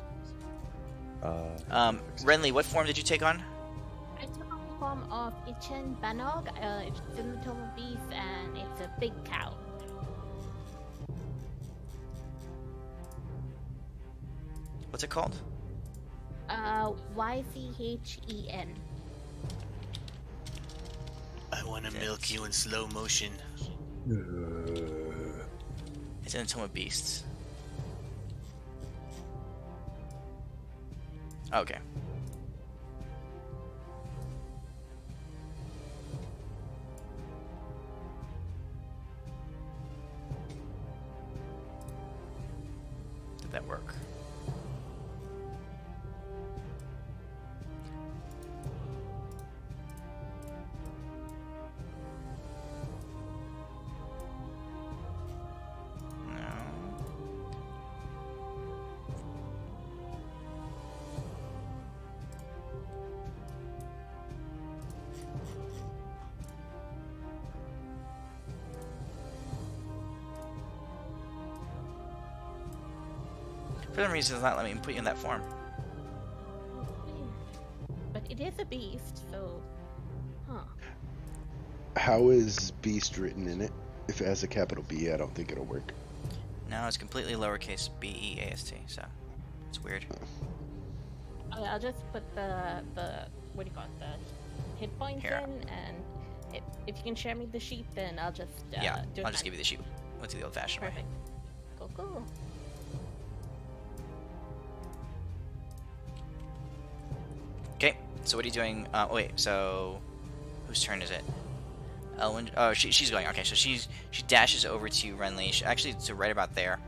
Renly, what form did you take on? I took on the form of Ichen Banog. It's in the Tome of Beasts, and it's a big cow. What's it called? YCHEN. I want to milk you in slow motion. It's in the Tome of Beasts. Okay. Did that work? For some reason, it's not letting me put you in that form. But it is a beast, so. Huh. How is beast written in it? If it has a capital B, I don't think it'll work. No, it's completely lowercase B-E-A-S-T, so it's weird. Okay, I'll just put the what do you call it, the hit points Here. in, and if you can share me the sheet, then I'll just Yeah, do it. I'll just give you the sheet. Let's do the old-fashioned way. Perfect. Cool, cool. Okay, so what are you doing? Wait, so whose turn is it? Elwyn. Oh, she's going. Okay, so she dashes over to you, Renly. Actually, to right about there.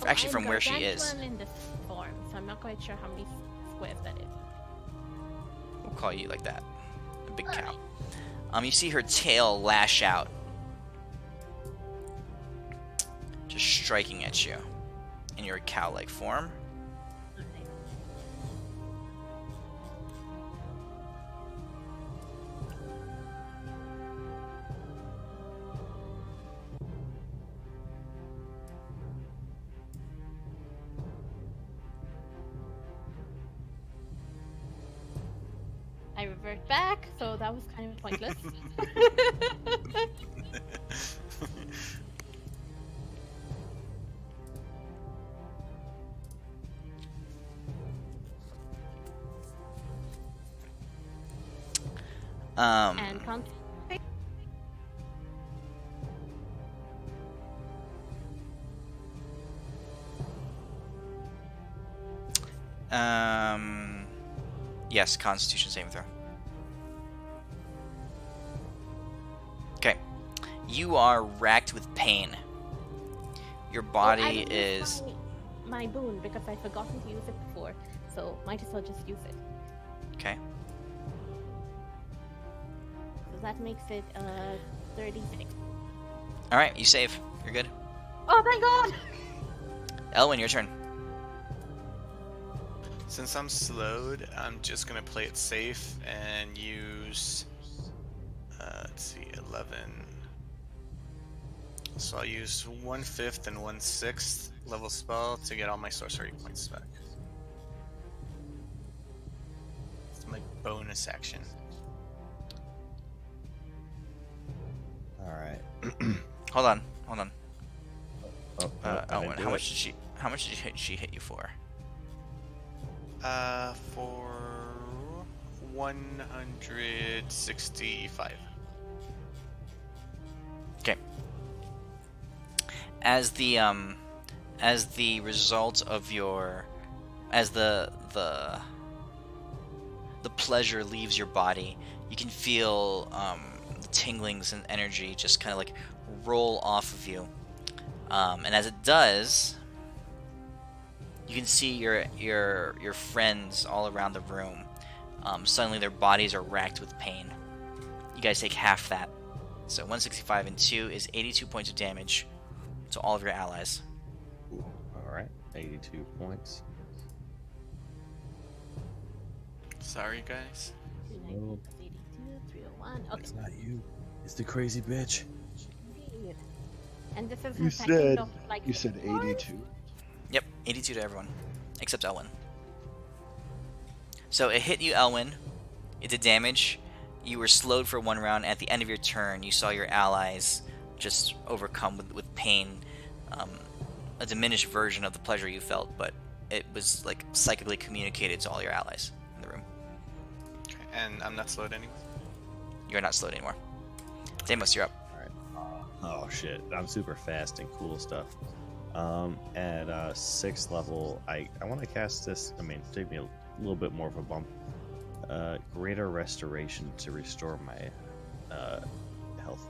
Oh, Actually, I'm from where she is. gargantuan in this form, so I'm not quite sure how many squares that is. We'll call you like that. A big cow. Alright. You see her tail lash out, just striking at you in your cow-like form. I revert back, so that was kind of pointless. And concentrate. Yes, Constitution saving throw. Okay, you are racked with pain. Your body I will is. use my boon because I've forgotten to use it before, so might as well just use it. Okay. So that makes it 36. All right, you save. You're good. Oh thank God! Elwyn, your turn. Since I'm slowed, I'm just gonna play it safe and use, let's see, 11. So I'll use 1/5 and 1/6 level spell to get all my sorcery points back. It's my bonus action. All right. Hold on. Oh, Elwyn, how much did she hit you for? For 165. Okay. As the result of your, as the pleasure leaves your body, you can feel the tinglings and energy just kind of like roll off of you, and as it does, you can see your friends all around the room. Suddenly their bodies are racked with pain. You guys take half that. So 165 and 2 is 82 points of damage to all of your allies. Ooh, all right, 82 points. Sorry, guys. 290 plus 82, 301. Okay. It's not you. It's the crazy bitch. Indeed. And this is You her second said of, like, you said four? 82. Yep, 82 to everyone, except Elwyn. So it hit you, Elwyn. It did damage. You were slowed for one round. At the end of your turn, you saw your allies just overcome with pain. A diminished version of the pleasure you felt, but it was like psychically communicated to all your allies in the room. Okay, and I'm not slowed anymore. You're not slowed anymore. Deimos, you're up. Oh shit, I'm super fast and cool stuff. At 6th level, I want to cast this. I mean, take me a little bit more of a bump. Greater restoration to restore my health.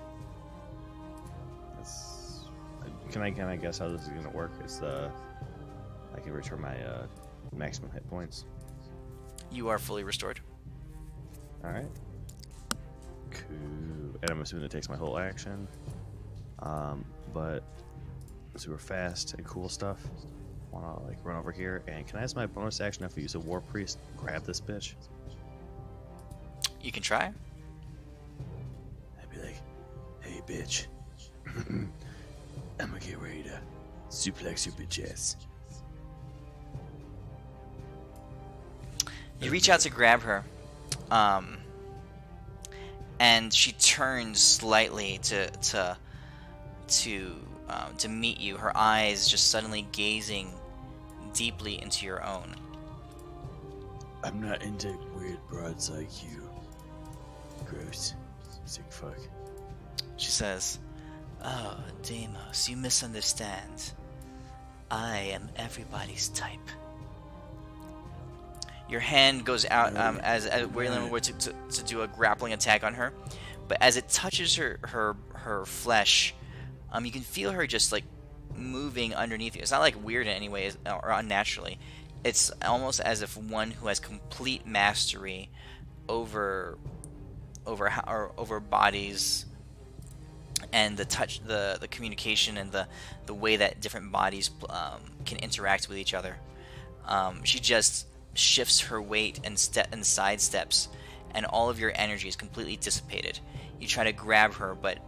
Can I guess how this is gonna work? I can return my maximum hit points. You are fully restored. All right. Cool. And I'm assuming it takes my whole action. But super fast and cool stuff. Wanna like run over here, and can I use my bonus action if I use a war priest? Grab this bitch. You can try. I'd be like, hey, bitch. I'm gonna get ready to suplex your bitch ass. You reach out to grab her, and she turns slightly to meet you. Her eyes just suddenly gazing deeply into your own. I'm not into weird broads like you. Gross. Sick fuck. She says, "Oh, Deimos, you misunderstand. I am everybody's type." Your hand goes out as Waylon were to do a grappling attack on her, but as it touches her flesh, you can feel her just like moving underneath you. It's not like weird in any way or unnaturally. It's almost as if one who has complete mastery over over bodies and the touch, the communication, and the way that different bodies can interact with each other. She just shifts her weight and side steps, and all of your energy is completely dissipated. You try to grab her, but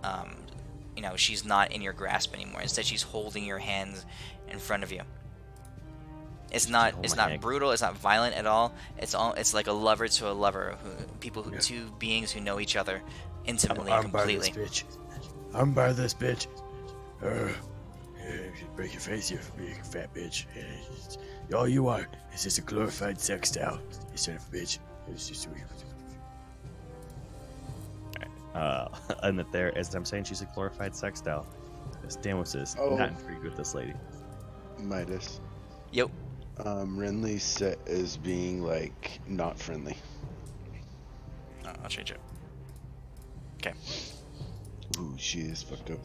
she's not in your grasp anymore. Instead, she's holding your hands in front of you. It's not brutal. It's not violent at all. It's like a lover to a lover, two beings who know each other intimately and completely. I'm by this bitch. You should break your face, you big fat bitch. All you are is just a glorified sex doll, you son of a bitch. It's just And that there, as I'm saying, she's a glorified sex doll. This Deimos is not intrigued with this lady. Midas. Yep. Renly set as being like not friendly. I'll change it. Okay. Ooh, she is fucked up.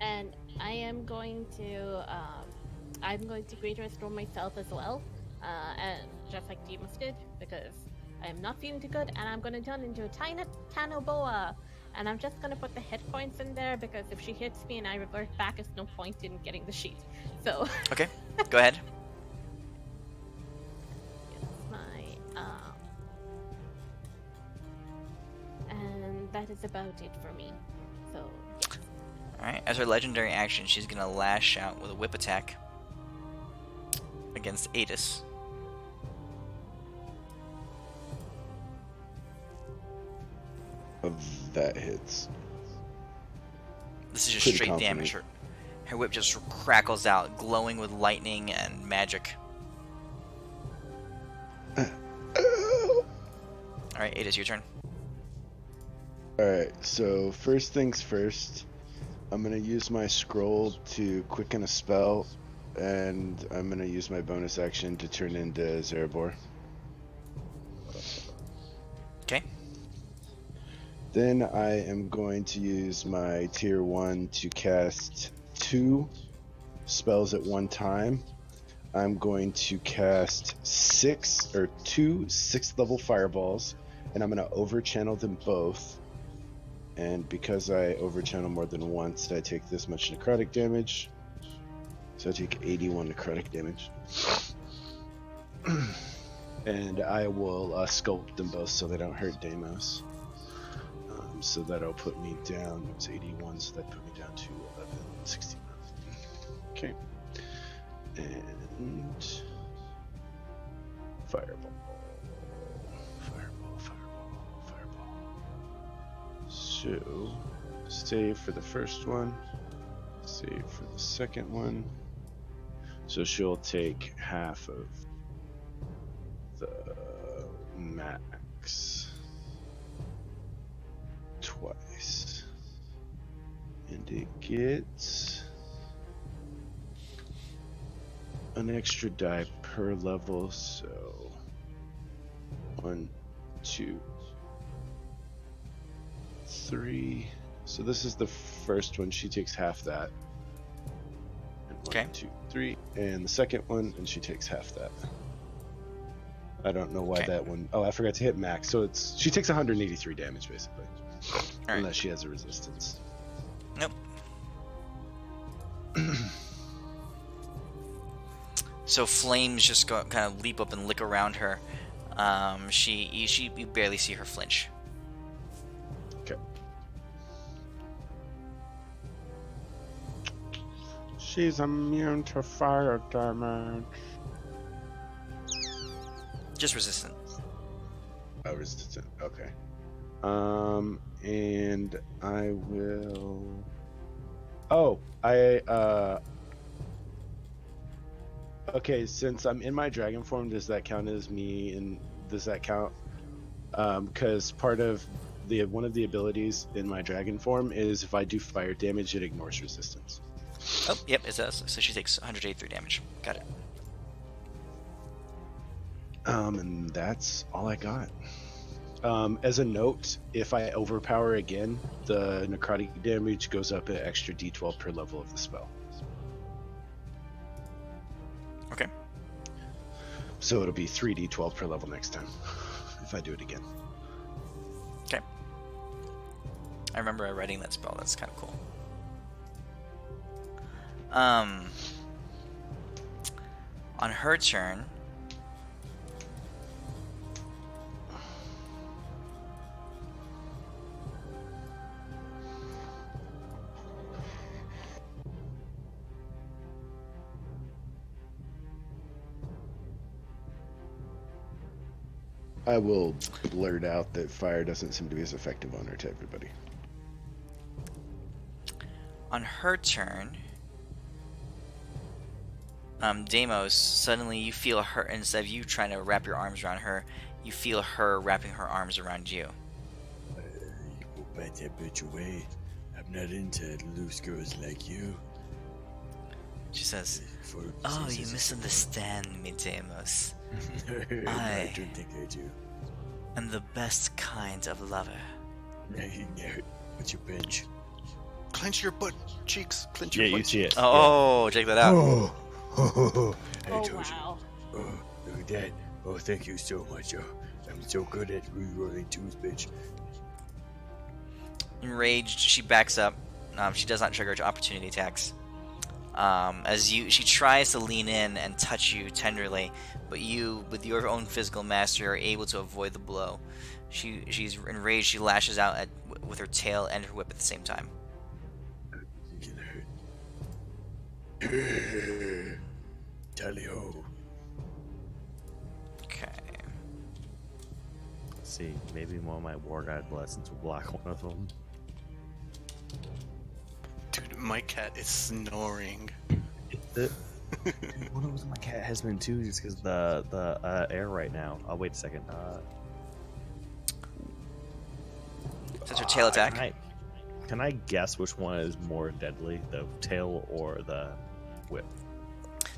And I am going to great restore myself as well, and just like Deimos did, because I am not feeling too good, and I'm going to turn into a tiny Tanoboa, and I'm just going to put the hit points in there, because if she hits me and I revert back, there's no point in getting the sheet. So. Okay. Go ahead. And that is about it for me. So. Yes. Alright, as her legendary action, she's gonna lash out with a whip attack against Adis. That hits. This is just Pretty straight confident. damage. Her whip just crackles out, glowing with lightning and magic. Alright, Adis, your turn. Alright, so first things first, I'm going to use my scroll to quicken a spell, and I'm going to use my bonus action to turn into Zerebor. Okay. Then I am going to use my tier 1 to cast 2 spells at one time. I'm going to cast 2 6th level fireballs, and I'm going to overchannel them both. And because I overchannel more than once, I take this much necrotic damage. So I take 81 necrotic damage. And I will sculpt them both so they don't hurt Deimos. So that'll put me down. It was 81, so that put me down to 1169. Okay. And fireball. So, save for the first one, save for the second one. So she'll take half of the max twice. And it gets an extra die per level, so 1, 2, 3. So this is the first one. She takes half that. And 1, Okay. 2, 3. And the second one, and she takes half that. I don't know why Okay. that one. Oh, I forgot to hit max. So she takes 183 damage basically, Alright. unless she has a resistance. Nope. So flames just kind of leap up and lick around her. You barely see her flinch. Okay. She's immune to fire damage. Just resistant. Oh, resistant. Okay. And I will. Oh, Okay, since I'm in my dragon form, does that count as me? And does that count? Because part of one of the abilities in my dragon form is if I do fire damage, it ignores resistance. Oh, yep, it does. So she takes 183 damage. Got it. And that's all I got. As a note, if I overpower again, the necrotic damage goes up an extra d12 per level of the spell. Okay. So it'll be 3d12 per level next time if I do it again. Okay. I remember writing that spell. That's kind of cool. On her turn, I will blurt out that fire doesn't seem to be as effective on her to everybody. on her turn, Deimos, suddenly you feel her, instead of you trying to wrap your arms around her, you feel her wrapping her arms around you. You go bat that bitch away. I'm not into loose girls like you. She says, "Oh, you misunderstand me, Deimos. I don't think I do. I'm the best kind of lover." What's your bench? Clench your butt cheeks. Clench Yeah, your butt you see cheeks. it. Oh, check that out. I Oh, told wow. you. Oh, look at that. Oh, thank you so much. I'm so good at rerolling twos, bitch. Enraged, she backs up. She does not trigger opportunity attacks. She tries to lean in and touch you tenderly, but you, with your own physical mastery, are able to avoid the blow. She's enraged. She lashes out with her tail and her whip at the same time. It's gonna hurt. Tally ho. Okay. See, maybe one of my War God blessings will block one of them. Dude, my cat is snoring. One of my cat has been too, just because the air right now. Oh, wait a second. That's her tail attack. Can I guess which one is more deadly, the tail or the whip?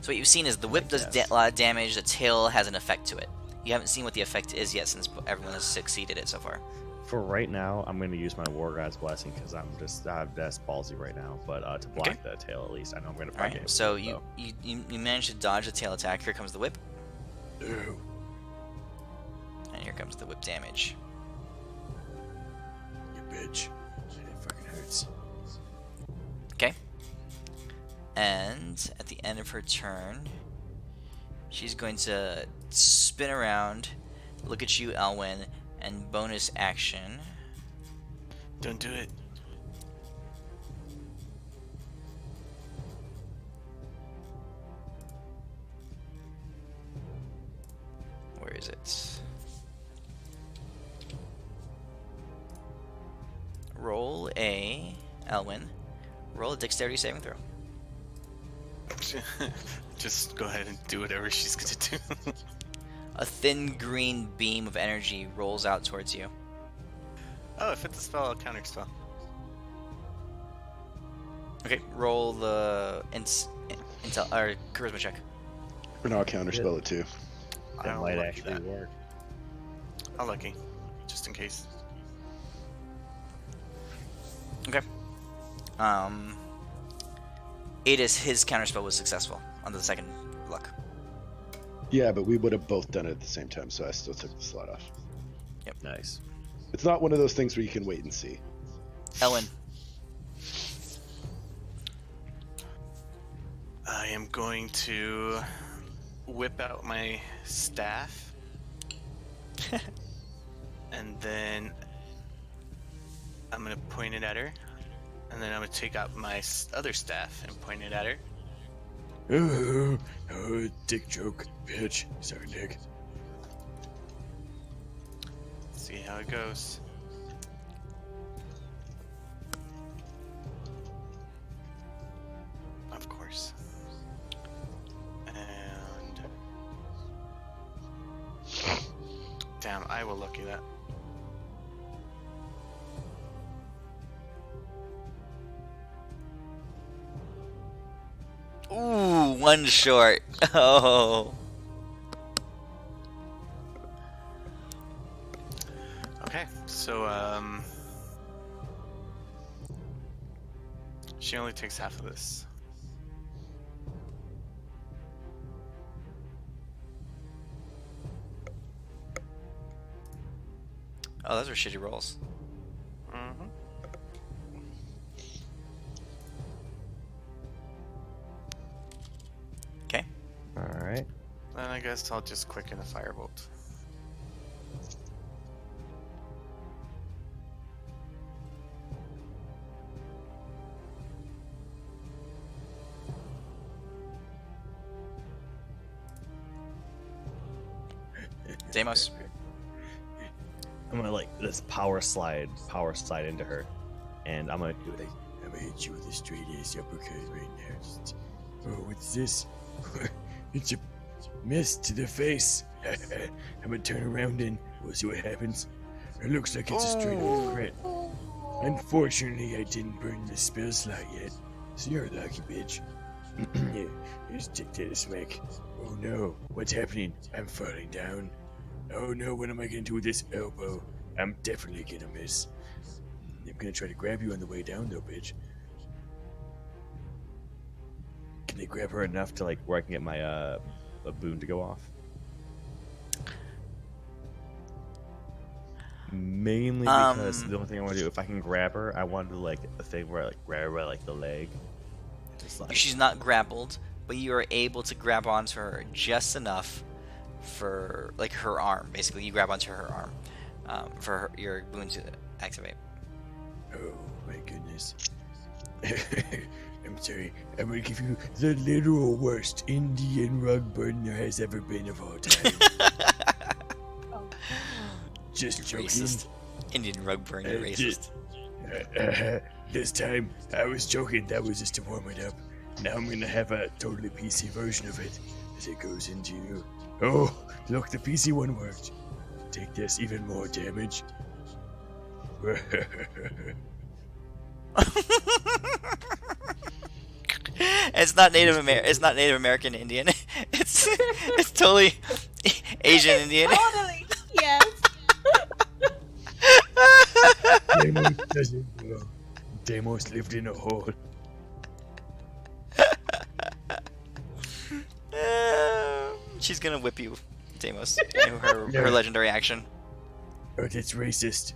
So what you've seen is the whip does a lot of damage. The tail has an effect to it. You haven't seen what the effect is yet, since everyone has succeeded it so far. For right now, I'm going to use my War God's blessing because I'm that's ballsy right now. But to block the tail, at least I know I'm going to. All right. So you managed to dodge the tail attack. Here comes the whip, Oh, and here comes the whip damage. you bitch. It fucking hurts. Okay. And at the end of her turn, she's going to spin around, look at you, Elwyn, and bonus action. Don't do it. Where is it? Elwyn, roll a dexterity saving throw. Just go ahead and do whatever she's gonna do. A thin green beam of energy rolls out towards you. Oh, if it's a spell, I'll counter spell. Okay, roll the intel or charisma check. And I'll counterspell it too. That I'll might lucky actually that. work. I'll lucky, just in case. Okay. Adis, his counterspell was successful on the second luck. Yeah, but we would have both done it at the same time, so I still took the slot off. Nice. It's not one of those things where you can wait and see. Elwyn. I am going to whip out my staff. And then I'm going to point it at her. And then I'm going to take out my other staff and point it at her. Oh, dick joke, bitch. Sorry, Nick. See how it goes. Of course. Damn, I will look at that. Ooh, one short. Oh. Okay, so she only takes half of this. Oh, those are shitty rolls. Mm-hmm. Okay. All right. Then I guess I'll just quicken a firebolt. Deimos. I'm gonna like this power slide into her, and I'm gonna hit you with a straight ace uppercut right now. Just, oh, what's this? It's a miss to the face. I'm gonna turn around and we'll see what happens. It looks like it's a straight up crit. Unfortunately, I didn't burn the spell slot yet, so you're a lucky bitch. Yeah, just take that a smack. Oh no, what's happening? I'm falling down. Oh no, what am I gonna do with this elbow? I'm definitely gonna miss. I'm gonna try to grab you on the way down though, bitch. Can I grab her enough to like where I can get my a boon to go off? Mainly because the only thing I want to do, if I can grab her, I want to do like a thing where I like grab her by like the leg. Just like, She's not grappled, but you are able to grab onto her just enough for like her arm. Basically, you grab onto her arm for your boon to activate. oh my goodness. I'm sorry. I'm gonna give you the literal worst Indian rug burn there has ever been of all time. Just joking. Racist. Indian rug burn, you're racist. This time, I was joking. That was just to warm it up. Now I'm gonna have a totally PC version of it as it goes into you. Oh, look, the PC one worked. Take this, even more damage. It's not It's not Native American Indian. It's totally Asian Indian. Totally. Yes. Deimos doesn't know. Deimos lived in a hole. She's gonna whip you, Deimos. Her legendary action. Oh, that's racist.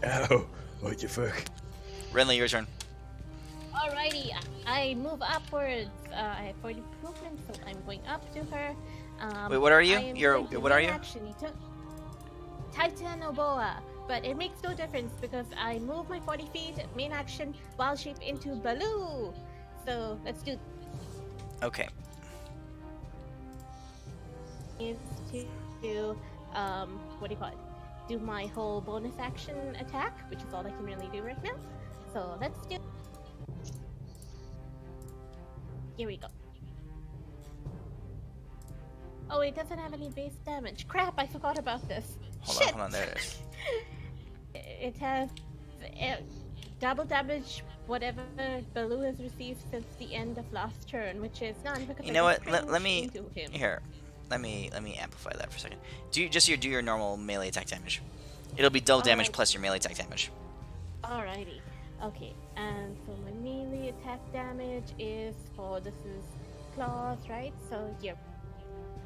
Ow, what the fuck? Renly, your turn. Alrighty, I move upwards. I have 40 movement, so I'm going up to her. Wait, what are you? I am You're going to what are main you? Action. He took Titanoboa, but it makes no difference because I move my 40 feet, main action, wild shape into Baloo. So let's do Okay. is to what do you call it? Do my whole bonus action attack, which is all I can really do right now. So let's do. Here we go. Oh, it doesn't have any base damage. Crap, I forgot about this. Shit. Hold on, there it is. It has double damage, whatever Baloo has received since the end of last turn, which is none because You I know just what? Let cringed me into him. here. Let me amplify that for a second. Do your normal melee attack damage. It'll be double damage Alright. plus your melee attack damage. Alrighty. Okay, and so my melee attack damage is for this is claws, right? So here.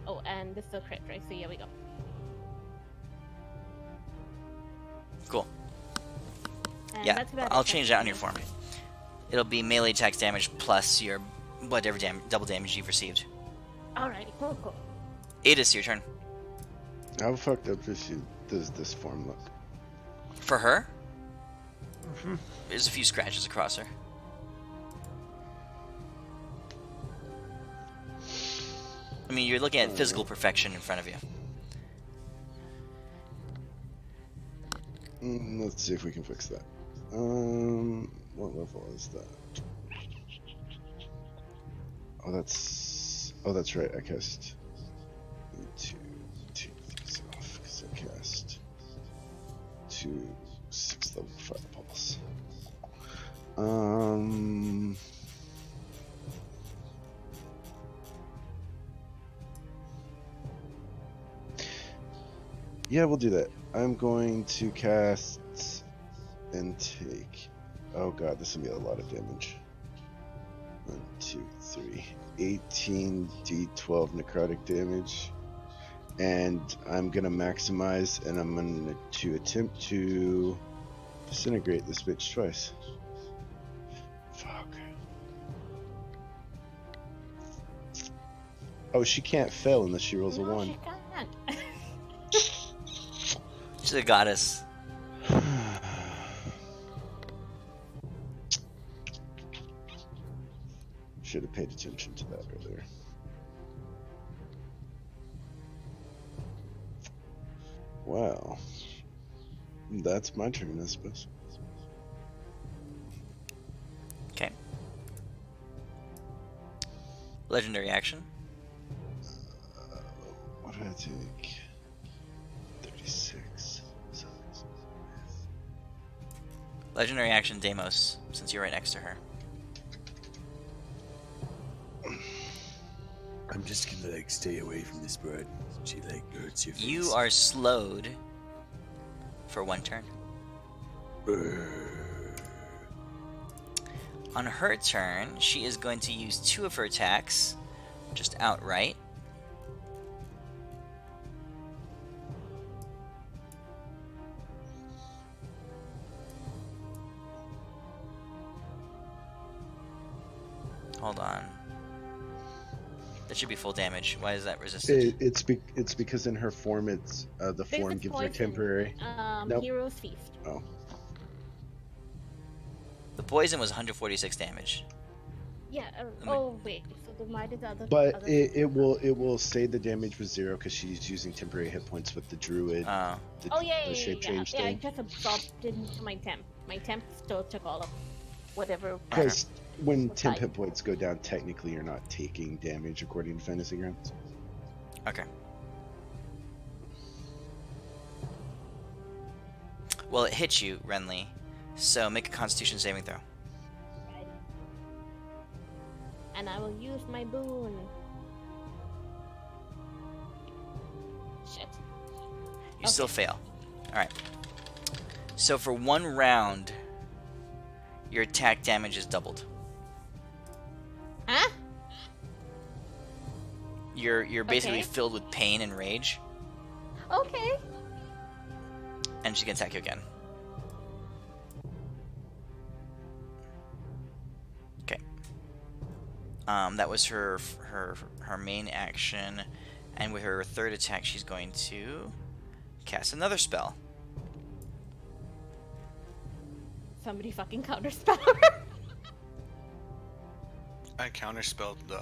Oh, and this is a crit, right? So here we go. Cool. And Yeah, that's about I'll it. change that on your form. It'll be melee attack damage plus your whatever double damage you've received. Alrighty, cool. Adis, your turn. How fucked up does this form look? For her, there's a few scratches across her. I mean, you're looking at physical perfection in front of you. Let's see if we can fix that. What level is that? Oh, that's Oh, that's right. I cast. Need to take these off because I cast 2 6th level fireballs. Yeah, we'll do that. I'm going to cast and take. Oh god, this will be a lot of damage. 1, 2, 3. 18 d12 necrotic damage. And I'm gonna maximize, and I'm going to attempt to disintegrate this bitch twice. Fuck. Oh, she can't fail unless she rolls a No, 1. she can't. She's a goddess. Should have paid attention to that earlier. Well, that's my turn, I suppose. Okay. Legendary action. What did I take? 36. Legendary action, Deimos, since you're right next to her. I'm just gonna like stay away from this bird. She like hurts your face. You are slowed for 1 turn. On her turn, she is going to use 2 of her attacks, just outright. Hold on. That should be full damage. Why is that resisted? It's because in her form, it's the Because form it's gives her poison. temporary. Nope. Hero's Feast. Oh, The poison was 146 damage. Yeah. Oh wait. So the might is other. but other it will say the damage was 0 because she's using temporary hit points with the druid. Oh. Oh yeah, the yeah, shape yeah. change Yeah, I thing. just absorbed it into my temp. My temp still took all of whatever. Because when Okay. temp hit points go down, technically you're not taking damage according to Fantasy Grounds. Okay. Well, it hit you, Renly. So make a Constitution saving throw. And I will use my boon. Shit. You still fail. Alright. So for 1 round, your attack damage is doubled. Huh? You're basically Okay. filled with pain and rage, Okay. and she can attack you again. Okay. That was her main action, and with her 3rd attack, she's going to cast another spell. Somebody fucking counterspell. I counterspelled the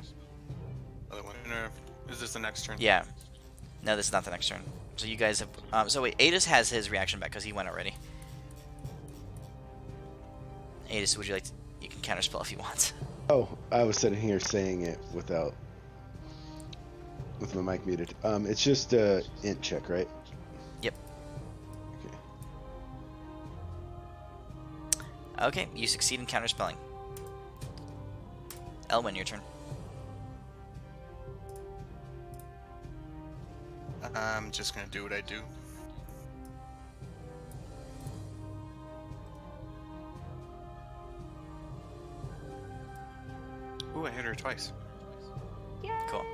other one. Or is this the next turn? Yeah. No, this is not the next turn. So you guys have. So wait, Adis has his reaction back because he went already. Adis, would you like to? You can counterspell if you want. Oh, I was sitting here saying it with my mic muted. It's just a int check, right? Yep. Okay. Okay, you succeed in counterspelling. Elwyn, your turn. I'm just gonna do what I do. Ooh, I hit her twice. Yay! Cool.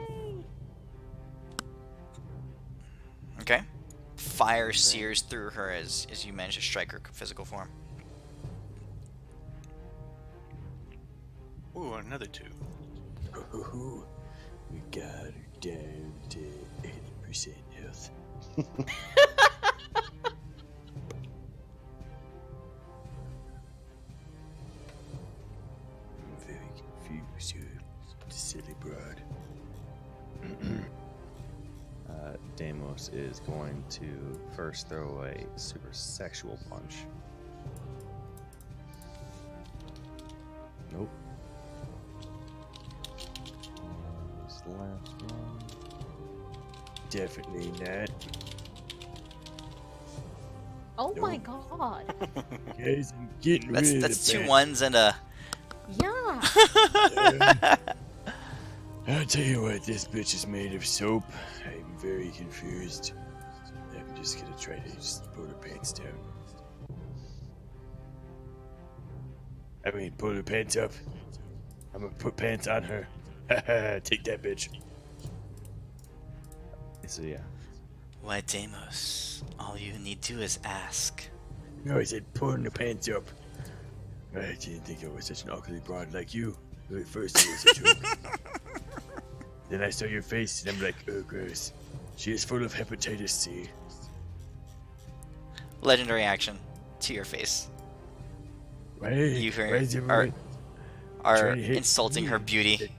Okay. Fire sears through her as you manage to strike her physical form. Ooh, another 2. Ooh, we got her down to 80% health. I'm very confused, you silly broad. Deimos is going to first throw a super sexual punch. Nope. Slap. definitely not. Oh my Nope. god. Guys, I'm getting That's rid of that's the two bat. ones and a. Yeah. I'll tell you what, this bitch is made of soap. I'm very confused. I'm just gonna try to just pull her pants down. I mean, pull her pants up. I'm gonna put pants on her. Haha, take that bitch. So yeah. Why, Deimos? All you need to do is ask. No, I said pulling the pants up. I didn't think I was such an ugly broad like you. At first it was a joke. Then I saw your face and I'm like, oh gross. She is full of hepatitis C. Legendary action to your face. Why? You Why is are everyone are trying to hit insulting me? her beauty.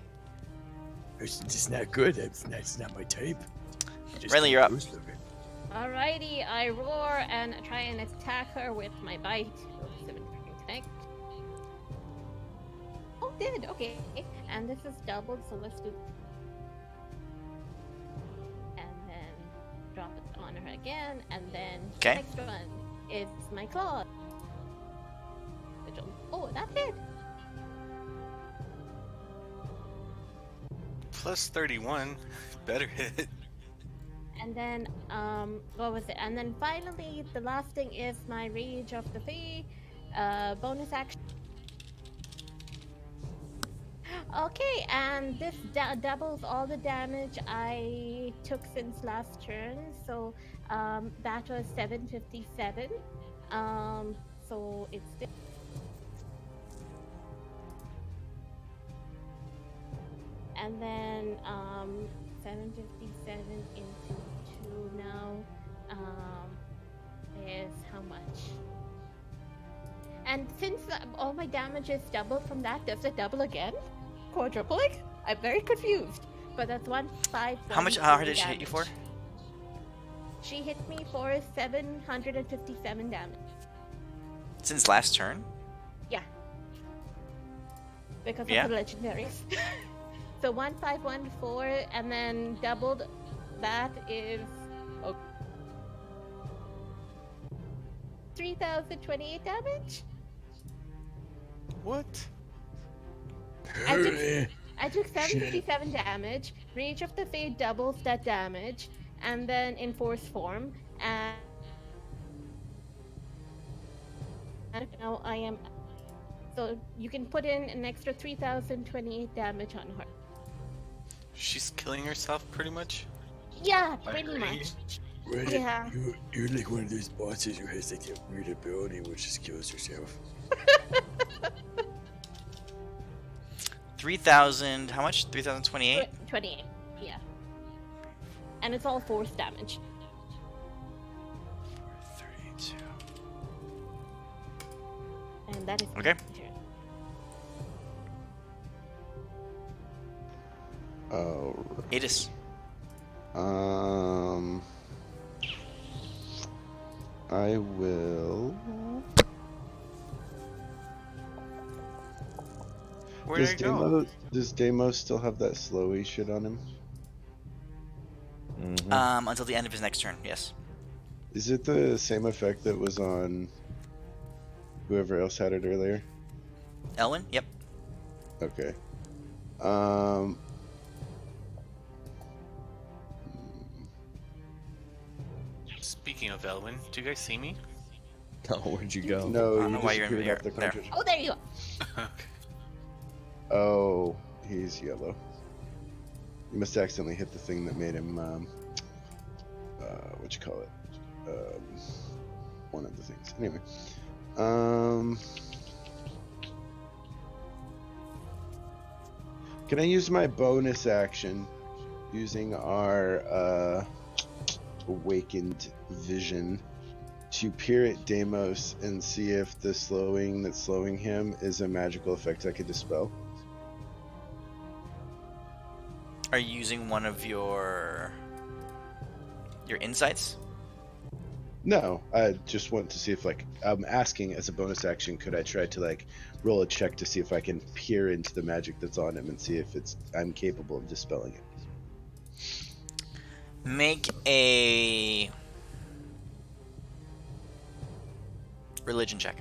It's just not good. That's not my type. Just Riley, you're up. gross looking. Alrighty, I roar and try and attack her with my bite. Oh, 7 freaking connect. Oh, did, okay. And this is doubled, so let's do. And then drop it on her again, and then Okay. next one is my claw. Oh, that hit. Plus 31. Better hit. And then, what was it? And then finally, the last thing is my Rage of the Fae, bonus action. Okay, and this doubles all the damage I took since last turn. So, that was 757. So it's still. And then, 757 into 2 now, is how much? And since all my damage is doubled from that, does it double again? Quadrupling? I'm very confused. But that's 151. How much? How hard did she hit you for? She hit me for 757 damage. Since last turn? Yeah. Because Yeah. of the legendaries. So 1514, and then doubled that is 3028 damage. What? I took 757 damage. Rage of the Fade doubles that damage, and then in force form, and now I am. So you can put in an extra 3028 damage on her. She's killing herself pretty much? Yeah, By pretty her much. age? Right, Yeah. you're like one of those bosses who has like that weird ability which just kills herself. 3,000. How much? 3,028? 28, yeah. And it's all force damage. 32. And that is my Okay. turn. Oh. Adis. I will. Where did I go? Does Deimos still have that slowy shit on him? Mm-hmm. Until the end of his next turn. Yes. Is it the same effect that was on whoever else had it earlier? Elwin. Yep. Okay. Speaking of Elwin, do you guys see me? Oh, where'd you go? No, I don't you know why you're disappeared in off the there. cartridge. Oh, there you go. Okay. Oh, he's yellow. You must accidentally hit the thing that made him, what you call it? One of the things. Anyway. Can I use my bonus action using our, awakened vision to peer at Deimos and see if the slowing that's slowing him is a magical effect I could dispel? Are you using one of your insights? No, I just want to see if, like, I'm asking as a bonus action, could I try to, like, roll a check to see if I can peer into the magic that's on him and see if I'm capable of dispelling it? Make a religion check.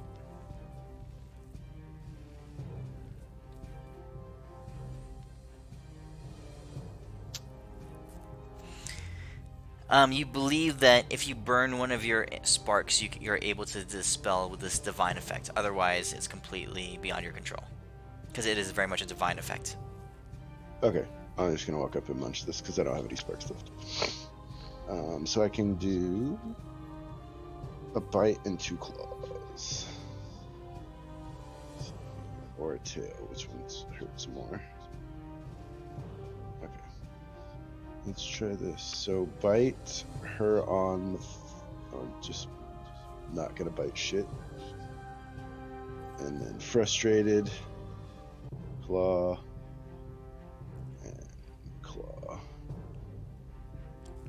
You believe that if you burn one of your sparks, you're able to dispel with this divine effect. Otherwise, it's completely beyond your control. Because it is very much a divine effect. Okay, I'm just gonna walk up and munch this because I don't have any sparks left. So I can do a bite and 2 claws, or a tail. Which one hurts more? Okay, let's try this. So bite her on the. I'm just not gonna bite shit. And then frustrated, claw.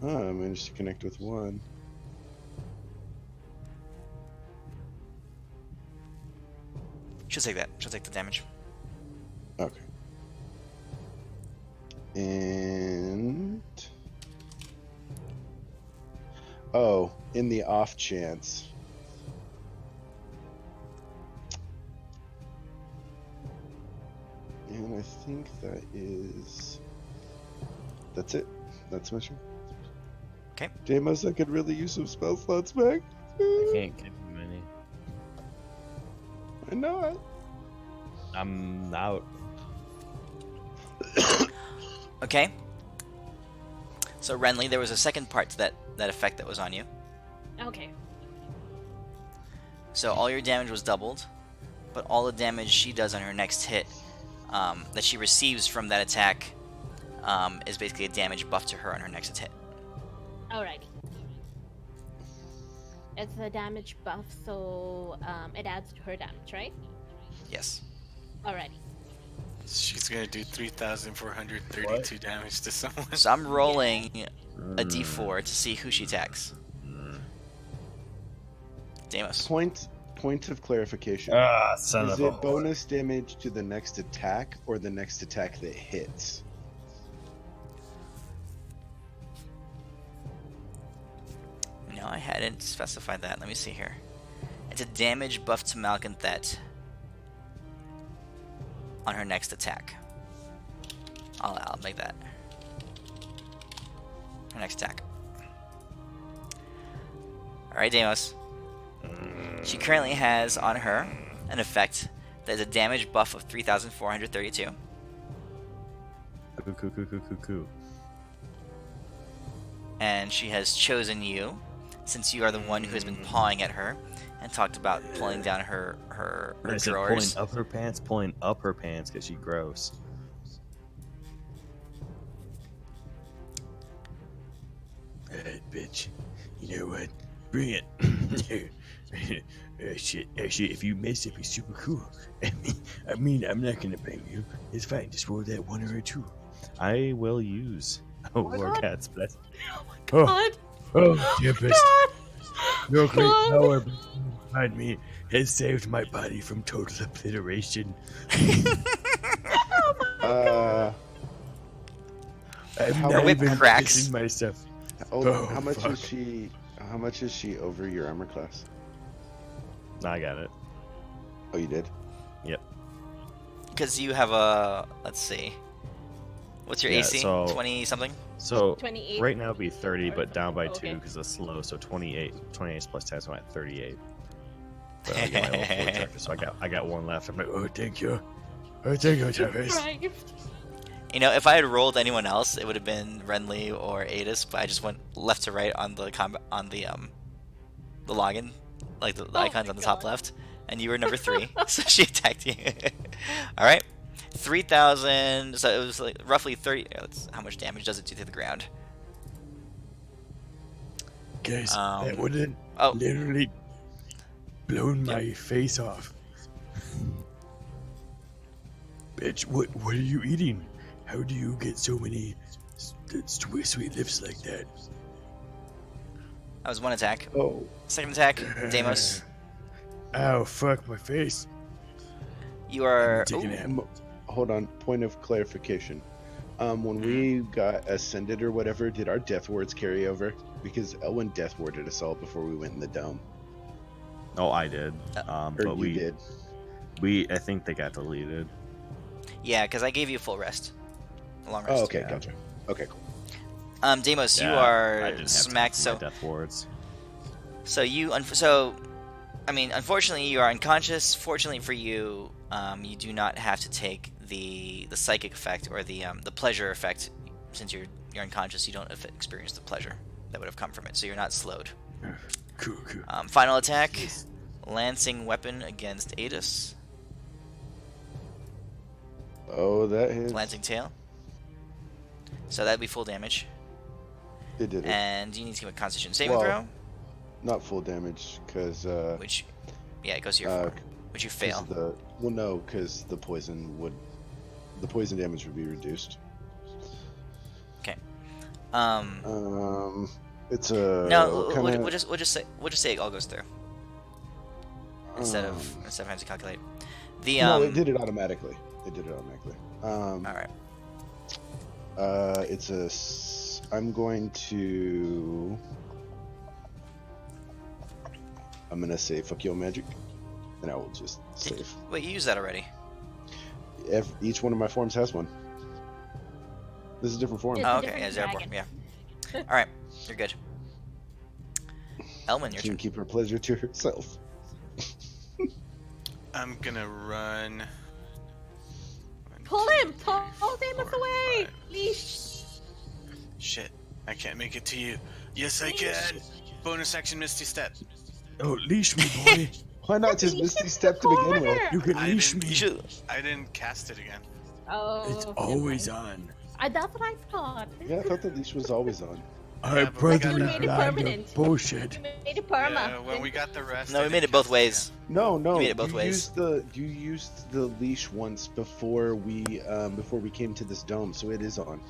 Oh, I managed to connect with 1. She'll take that. She'll take the damage. Okay. And... oh, in the off chance. And I think that is... that's it. That's my turn. Okay. Deimos, I could really use some spell slots back. I can't give him any. I know it. I'm out. Okay. So Renly, there was a second part to that effect that was on you. Okay. So all your damage was doubled, but all the damage she does on her next hit, that she receives from that attack, is basically a damage buff to her on her next hit. Alrighty. It's a damage buff, so it adds to her damage, right? Yes. Alrighty. She's gonna do 3,432 damage to someone. So I'm rolling a d4 to see who she attacks. Deimos. Point of clarification. Son Is of a it bonus damage to the next attack or the next attack that hits? No, I hadn't specified that. Let me see here. It's a damage buff to Malcanthet on her next attack. I'll make that her next attack. Alright, Deimos. She currently has on her an effect that is a damage buff of 3,432. Cool. And she has chosen you, since you are the one who has been pawing at her and talked about pulling down her I said drawers. pulling up her pants because she's gross. Alright, bitch. You know what? Bring it. Shit. Actually, if you miss, it'd be super cool. I mean, I'm not gonna blame you. It's fine. Just roll that 1 or a 2. I will use War God. Cat's Bless. God! Tempest. God! Your great God. power behind me has saved my body from total obliteration. I'm How not whip even cracks. kissing myself. Hold on. Oh, How much fuck. is she? How much is she over your armor class? I got it. Oh, you did. Because you have a... let's see. What's your Yeah, AC? so- 20 something? So 28. right now it'd be 30, but down by 2 Okay. because it's slow. So 28 plus 10, so I'm at 38. But I get my level 4 character, so I got 1 left. I'm like, Oh, thank you. Oh, thank you, Tempest. Right. You know, if I had rolled anyone else, it would have been Renly or Adis, but I just went left to right on the the login, like the icons my on the top God. left, and you were number 3, so she attacked you. All right, 3,000. So it was like roughly 30. How much damage does it do to the ground? Guys, Um, that would have oh. literally blown my face off. Bitch, what are you eating? How do you get so many sweet lips like that? That was 1 attack. Oh, Second attack, Deimos. Ow, fuck my face. You are. I'm taking ooh, a nap. hold on. Point of clarification. When we got ascended or whatever, did our death wards carry over? Because Elwin death warded us all before we went in the dome. Oh, I did. Or But you did. I think they got deleted. Yeah, because I gave you full rest. A long rest. Oh, okay, Yeah. gotcha. Okay, cool. Deimos, you Yeah, I are didn't have smacked. time for my death wards. I mean, unfortunately, you are unconscious. Fortunately for you, you do not have to take the psychic effect or the pleasure effect. Since you're unconscious, you don't experience the pleasure that would have come from it. So you're not slowed. Cool. Final attack, lancing weapon against Adis. Oh, that hits. Lancing tail. So that'd be full damage. It did it. And you need to give a Constitution saving Well, throw, Not full damage, because which, yeah, it goes to your 4, which you fail. because the poison damage would be reduced. Okay. It's a No, kinda, we'll just say it all goes through instead of having to calculate. The no, it did it automatically. All right. It's a. I'm going to. I'm gonna say fuck your magic, and I will just save. Wait, you used that already. Each one of my forms has one. This is a different form. It's Oh, a okay, different yeah, zero dragon. form, yeah. All right, you're good. Elwin, your She can turn. keep her pleasure to herself. I'm gonna run. Pull him! Pull Deimos away! Leash! Shit, I can't make it to you. Yes, I can. Bonus action, Misty Step. Oh, leash me, boy. Why not just Misty Step to begin with? You can I leash didn't- me. You should. I didn't cast it again. Oh, It's never always mind. on. That's what I thought. Yeah, I thought the leash was always on. Our but we got brotherly that. You made it line permanent. of bullshit. You made it perma. Yeah, when we got the rest. No, I we made didn't it both cast ways. No, You made it both ways. You used the leash once before we came to this dome, so it is on.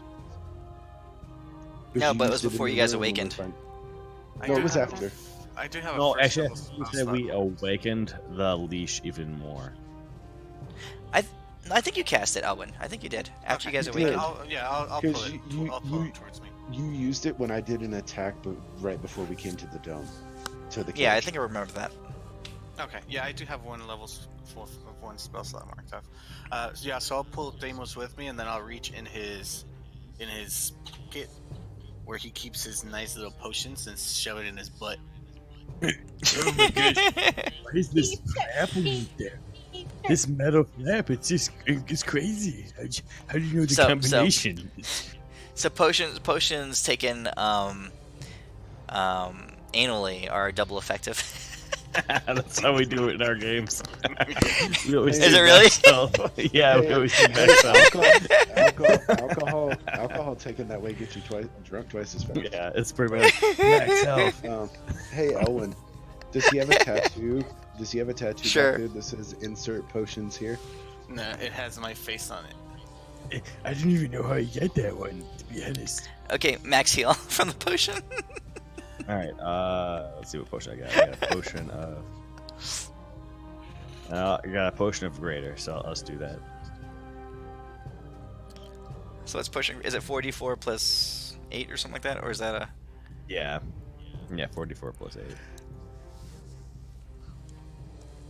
No, you but it used was in before the you guys room when we awakened. found- I No, do it was have- after. I do have a No, first actually, level you spell said we slot. awakened the leash even more. I think you cast it, Elwin. I think you did. After you guys You awakened. did. I'll 'Cause pull it. you- I'll pull it towards me. You used it when I did an attack, but right before we came to the dome, to the Yeah, I cage. think I remember that. Okay, yeah, I do have one one spell slot marked off. So I'll pull Deimos with me, and then I'll reach in his pocket where he keeps his nice little potions and shove it in his butt. Oh my gosh. What is this flap underneath there? This metal flap, it's crazy. How do you know the So- combination? So potions taken anally are double effective. That's how we do it in our games. We always Is do it really? max health. Yeah, we always do max health. alcohol taken that way gets you drunk twice as fast. Yeah, it's pretty much max health. Hey, Elwin, does he have a tattoo? Does he have a tattoo Sure. back there that says "Insert potions here"? No, it has my face on it. I didn't even know how you get that one, to be honest. Okay, max heal from the potion. All right, let's see what potion I got. I got a potion of. I got a potion of greater, so let's do that. So let's push. Is it 4d4 plus 8 or something like that, or is that a? Yeah, 44 plus 8.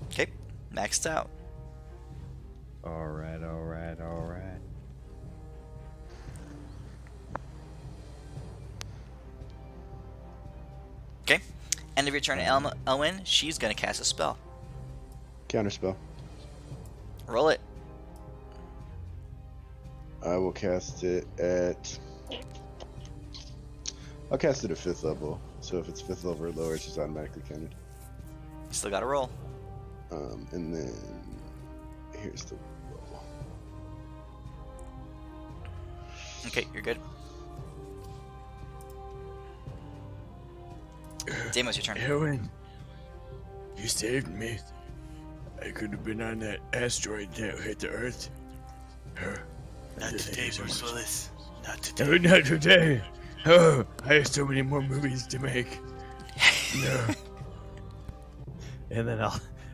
Okay, maxed out. All right. Okay, end of your turn, Elwin. She's gonna cast a spell. Counterspell. Roll it. I will cast it at. I'll cast it at 5th level. So if it's 5th level or lower, it's just automatically counted. Still got to roll. And then here's the roll. Okay, you're good. Deimos, your turn. Aaron, you saved me. I could have been on that asteroid that hit the Earth. Not today, Bruce Willis. Not No, today. not today. Oh, I have so many more movies to make. No. And then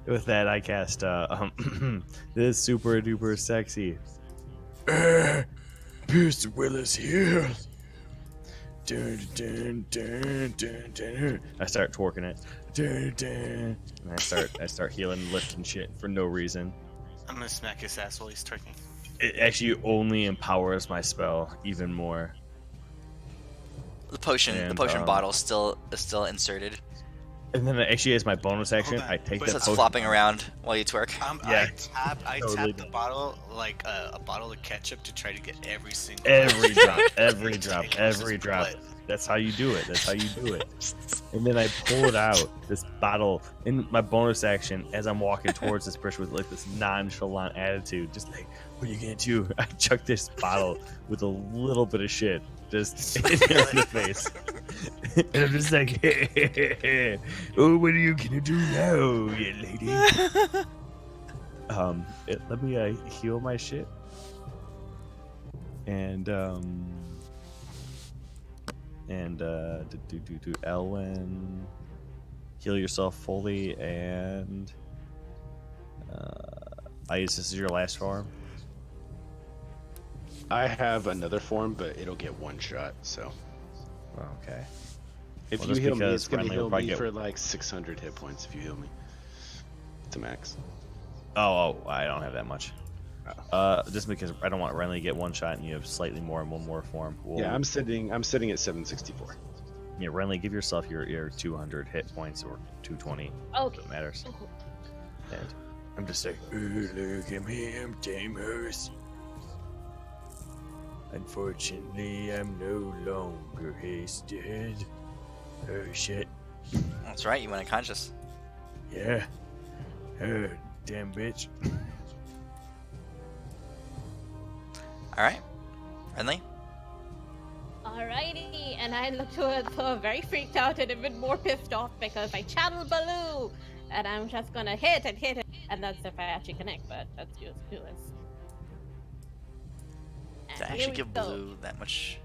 with that, I cast this super duper sexy. Pierce Willis here. Dun, dun, dun, dun, dun. I start twerking it. Dun, dun. And I start healing, lifting shit for no reason. I'm gonna smack his ass while he's twerking. It actually only empowers my spell even more. The potion And, bottle is still inserted. And then actually, as my bonus action, Hold on. I take Wait, that So it's potion. flopping around while you twerk. Yeah. I Totally tap the done. bottle like a bottle of ketchup to try to get every single Every drop, every Take drop, it every just drop. blood. That's how you do it. That's how you do it. And then I pull it out, this bottle, in my bonus action as I'm walking towards this person with like this nonchalant attitude. Just like, what are you gonna do? I chuck this bottle with a little bit of shit just in the face. And I'm just like, oh, what are you gonna do now, you lady? Let me heal my shit. And do Elwyn, heal yourself fully, and Ice, this is your last form. I have another form, but it'll get one shot. So Okay. if Well, you just heal me, because it's gonna Renly will heal probably me get- for like 600 hit points. If you heal me to max. Oh, I don't have that much. Just because I don't want Renly to get one shot, and you have slightly more in one more form. Yeah, I'm sitting at 764. Yeah, Renly, give yourself your 200 hit points or 220. Okay. If it matters. And I'm just like, oh, look at me, I'm Tamers. Unfortunately, I'm no longer hasted. Oh shit. That's right, you went unconscious. Yeah. Oh, damn bitch. Alright. Renly? Alrighty, and I look towards her very freaked out and a bit more pissed off because I channeled Baloo, and I'm just gonna hit and hit it, and that's if I actually connect, but let's just do this. Did I And here actually we give go. Blue that much?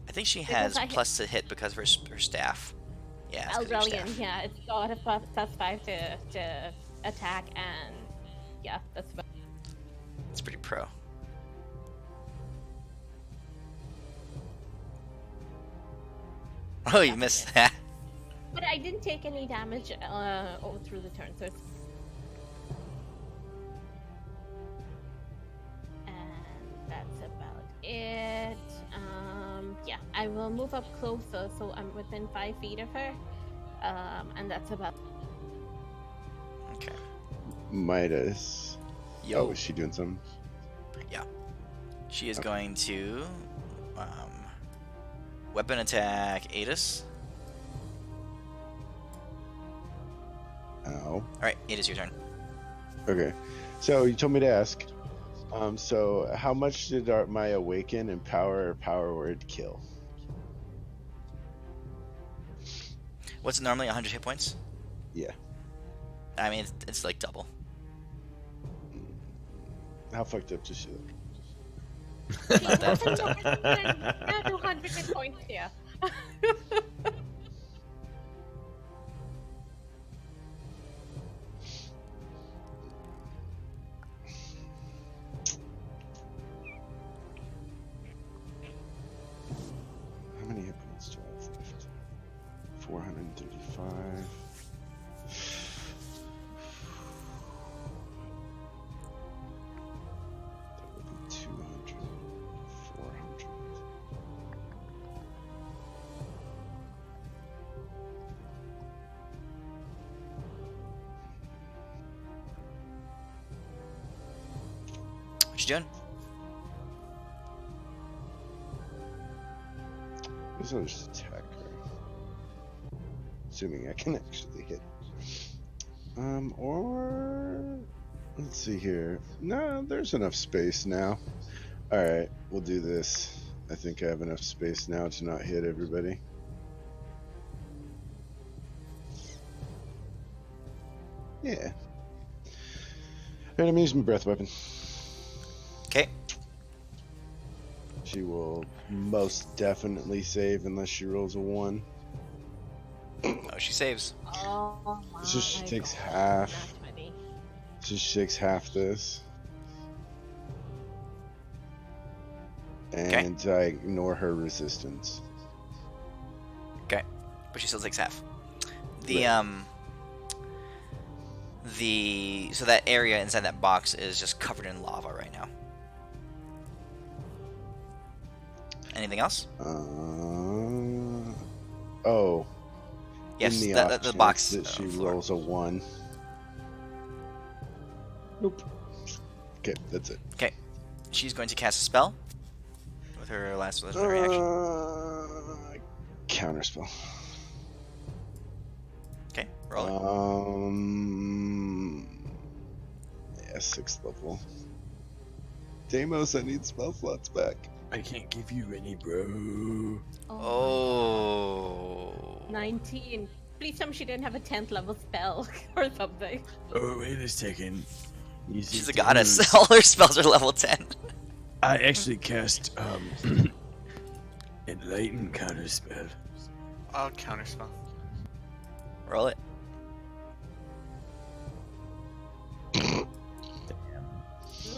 I think she Because has I hit- plus to hit because of her staff. Yeah, it's 'cause of her Brilliant, staff. yeah, it's got a +5 to attack, and yeah, that's about. It's pretty pro. Oh, you missed that. But I didn't take any damage all through the turn, so it's. And that's about it. Yeah, I will move up closer, so I'm within 5 feet of her. And that's about. Okay. Midas. Yo. Oh, is she doing something? Yeah. She is going to weapon attack Adis. Ow. Alright, Adis, your turn. Okay. So you told me to ask. So how much did my awaken and power word kill? What's it normally 100 hit points? Yeah. I mean, it's like double. How fucked up does she look? Not that fucked up. 200 hit points here. How many hit points do I have left? 435. That would be 200. 400. What you doing? This will just attack her. Assuming I can actually hit. Or let's see here. No, there's enough space now. Alright, we'll do this. I think I have enough space now to not hit everybody. Yeah. Alright, I'm using my breath weapon. Okay. She will most definitely save unless she rolls a 1. Oh, she saves. Oh my So she takes God, half. not 20. So she takes half this. and I ignore her resistance. Okay, but she still takes half. So that area inside that box is just covered in lava right now. Anything else? Oh. Yes, in the the off box chance that she floor. rolls a 1. Nope. Okay, that's it. Okay, she's going to cast a spell with her last legendary action. Counterspell. Okay, roll it. Yeah, 6th level. Deimos, I need spell slots back. I can't give you any, bro. Oh. 19. Please tell me she didn't have a 10th level spell or something. Oh, wait a second. She's a goddess. All her spells are level 10. I actually cast Enlighten counterspell. I'll counterspell. Roll it.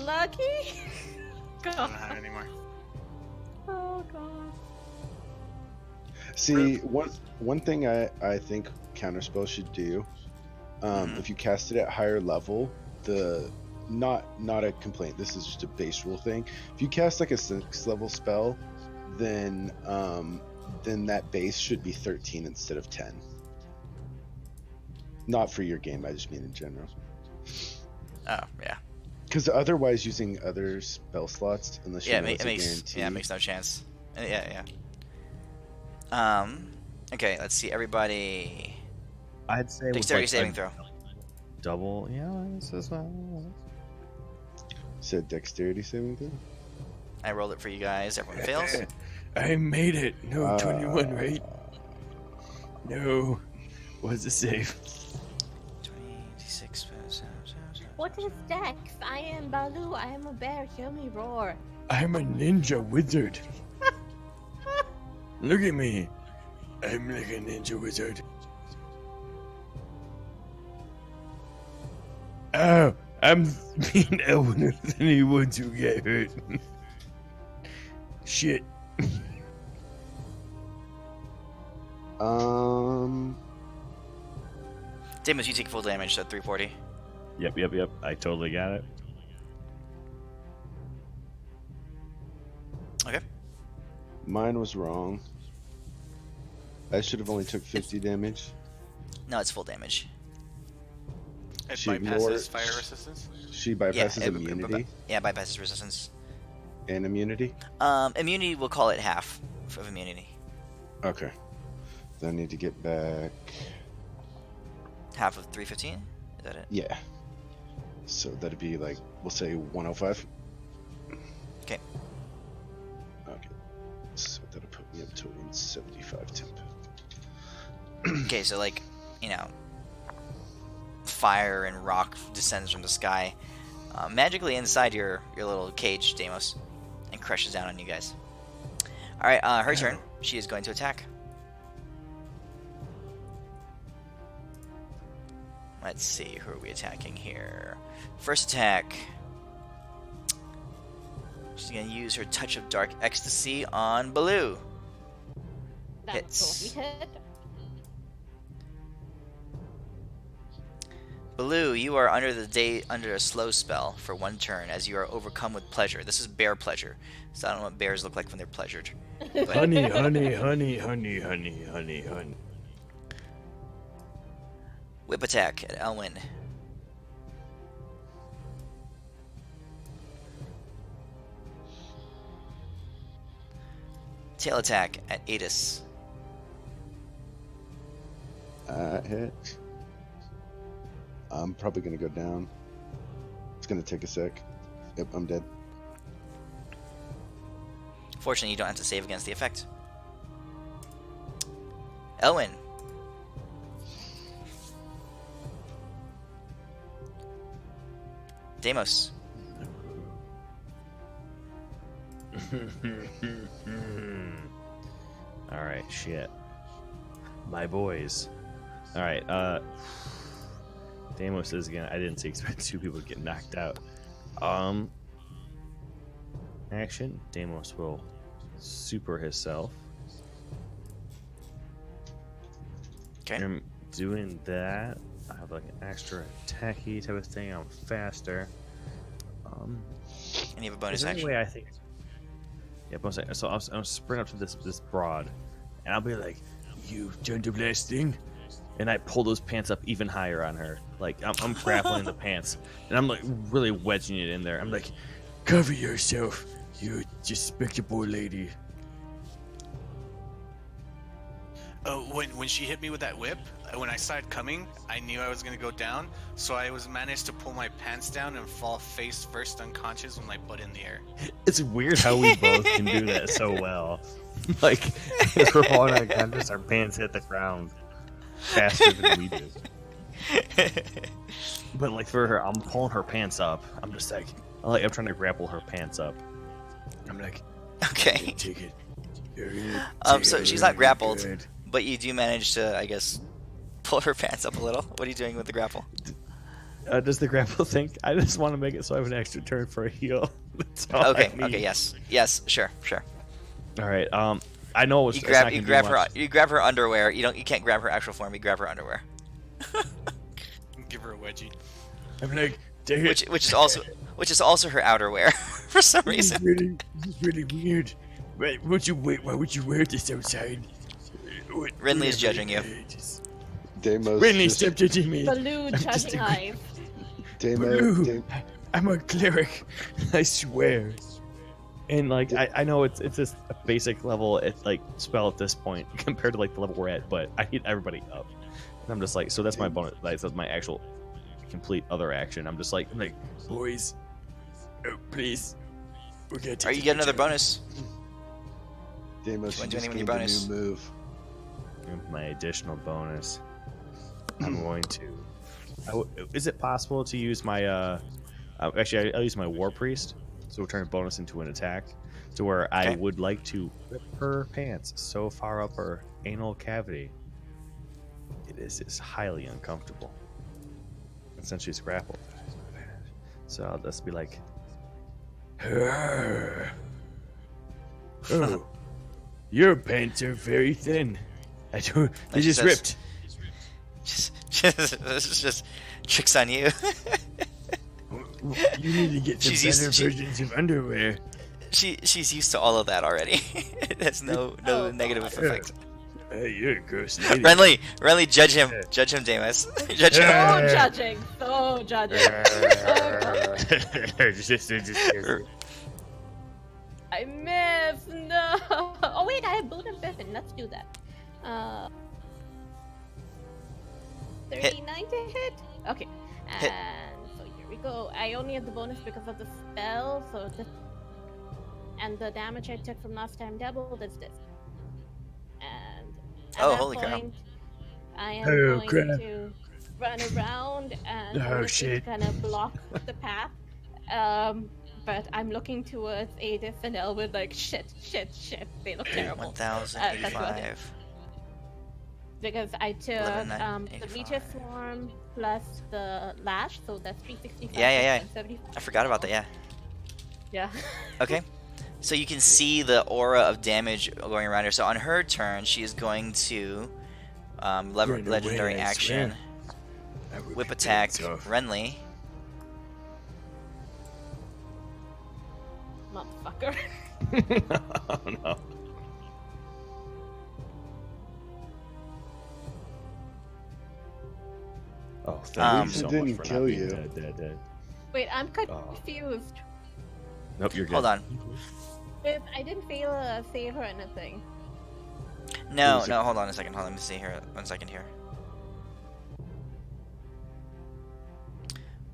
Lucky? I don't God. have it anymore. Oh, God. See, one thing I think Counterspell should do, if you cast it at higher level, not a complaint, this is just a base rule thing. If you cast like a 6th level spell, then that base should be 13 instead of 10. Not for your game, I just mean in general. Oh, yeah. Because otherwise, using other spell slots, unless you Yeah, know it's it a makes guarantee. yeah, it makes no chance. Yeah. Okay, let's see. Everybody, I'd say with dexterity like saving a throw. double. Yeah, this is Said dexterity saving throw. I rolled it for you guys. Everyone fails. I made it. No, 21, Uh, right? No. What's the save? 26. What is Dex? I am Baloo. I am a bear. Hear me roar. I'm a ninja wizard. Look at me. I'm like a ninja wizard. Oh, I'm being Elwin with anyone to get hurt. Shit. Deimos, you take full damage, so 340. Yep. I totally got it. Okay. Mine was wrong. I should have only took 50 damage. No, it's full damage. It She bypasses ignores- fire resistance. She bypasses it- immunity Yeah, bypasses resistance. and immunity. Immunity, we'll call it half of immunity. Okay. Then I need to get back. Half of 315? Is that it? Yeah. So that'd be like, we'll say 105. Okay. Okay. So that'll put me up to 175 temp. Okay, so like, fire and rock descends from the sky, magically inside your little cage, Deimos, and crushes down on you guys. All right, her turn. She is going to attack. Let's see, who are we attacking here? First attack. She's going to use her Touch of Dark Ecstasy on Baloo. That Hits. was totally hit. Baloo, you are under a slow spell for 1 turn as you are overcome with pleasure. This is bear pleasure, so I don't know what bears look like when they're pleasured. But Honey, honey, honey, honey, honey, honey, honey. whip attack at Elwyn. Tail attack at Adis. Hit. I'm probably gonna go down. It's gonna take a sec. Yep, I'm dead. Fortunately, you don't have to save against the effect. Elwyn. Deimos. All right, shit. My boys. All right, Deimos is again. I didn't expect 2 people to get knocked out. action, Deimos will super himself. Okay. And I'm doing that. I have like an extra attacky type of thing. I'm faster. And you have a Is bonus there any action. way I think? Yeah, bonus action. So I'll sprint up to this broad, and I'll be like, "You done the last thing," and I pull those pants up even higher on her. Like I'm grappling the pants, and I'm like really wedging it in there. I'm like, "Cover yourself, you despicable lady." When she hit me with that whip, when I started coming, I knew I was gonna go down, so I managed to pull my pants down and fall face first unconscious with my butt in the air. It's weird how we both can do that so well. Like, as we're falling unconscious, our pants hit the ground faster than we do. But like for her, I'm pulling her pants up. I'm just like I'm trying to grapple her pants up. I'm like, Okay. Take it. You're gonna So take she's it not grappled, good. but you do manage to, I guess, pull her pants up a little. What are you doing with the grapple? does the grapple think? I just want to make it so I have an extra turn for a heal. That's all Okay. I need. Okay. Yes. Sure. All right. I know it's You it's not grab gonna do her. much. You grab her underwear. You can't grab her actual form. You grab her underwear, Give her a wedgie. I'm like, take it. which is also her outerwear for some reason. This is really weird. Why would you wear this outside? Renly is judging you. Deimos. Renly, just- stop judging me. Baloo I'm just judging a- eyes. Deimos. Blue. I'm a cleric. I swear. And like I know it's just a basic level like spell at this point compared to like the level we're at, but I hit everybody up. And I'm just like, so that's my bonus. Like, that's my actual complete other action. I'm like, Boys, oh, please. We're gonna take Are you this getting another picture. bonus? Deimos, You you wanna do just anything with gained your a bonus? new move. my additional bonus. I'm going to. Is it possible to use my? Actually, I'll use my War Priest. So we'll turn a bonus into an attack, to where I Okay. would like to rip her pants so far up her anal cavity. It is highly uncomfortable. And since she's grappled, so I'll just be like, Oh, your pants are very thin. They she just says- ripped. This is just tricks on you. You need to get some She's used better to- versions of underwear. She's used to all of that already. It has no Oh, negative God. effect. You're a gross lady. Renly, judge him, Damus. Judge him. So judging. So judging. Oh, God. Just- I missed. No. Oh wait, I have Boot and Biffin. Let's do that. 39 to hit. Okay. Hit. And so here we go. I only have the bonus because of the spell, so this and the damage I took from last time doubled is this. And at Oh, that holy crap. point, I am Oh, going crap. to run around and Oh, honestly shit. kind of block the path. But I'm looking towards Adith and Elwood like shit. They look terrible. 1085. Because I took 11,985. the Leech's Swarm plus the Lash, so that's 365. Yeah. plus 175. I forgot about that. Yeah. Yeah. Okay. So you can see the aura of damage going around her. So on her turn, she is going to Run away, legendary I action, swear. I will whip rip attack pants off. Renly. Motherfucker. oh no. Oh, thank Um, you so It didn't much for kill not being you. dead. Wait, I'm Oh. confused. Nope, you're good. Hold on. I didn't fail a save or anything. No, was it? hold on a second. Hold on, let me see here. 1 second here.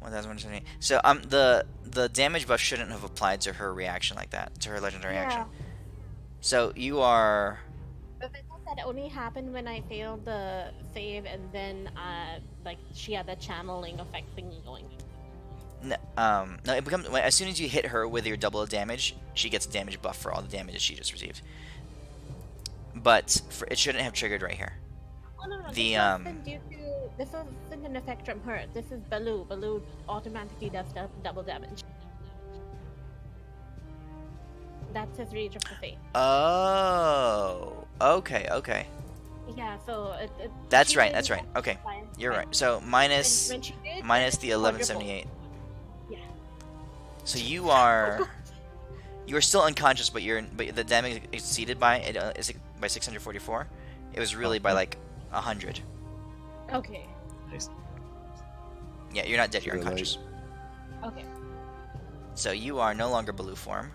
1178. So the damage buff shouldn't have applied to her reaction like that, to her legendary action. So you are But I thought that only happened when I failed the save, and then like she had that channeling effect thing going. no, it becomes as soon as you hit her with your double damage, she gets a damage buff for all the damage she just received. But it shouldn't have triggered right here. Oh no, The, this wasn't an effect from her. This is Baloo. Baloo automatically does double damage. That's his rage of the faith. Oh, okay. Yeah, so That's she right. didn't That's right. have Okay, time, you're right? right. So And minus when she did, minus it the quadrupled. 1178. Yeah. So you are still unconscious, but the damage exceeded by it is by 644. It was really by yeah. like 100. Okay. Nice. Yeah, you're not dead. You're So, like- unconscious. Okay. So you are no longer blue form.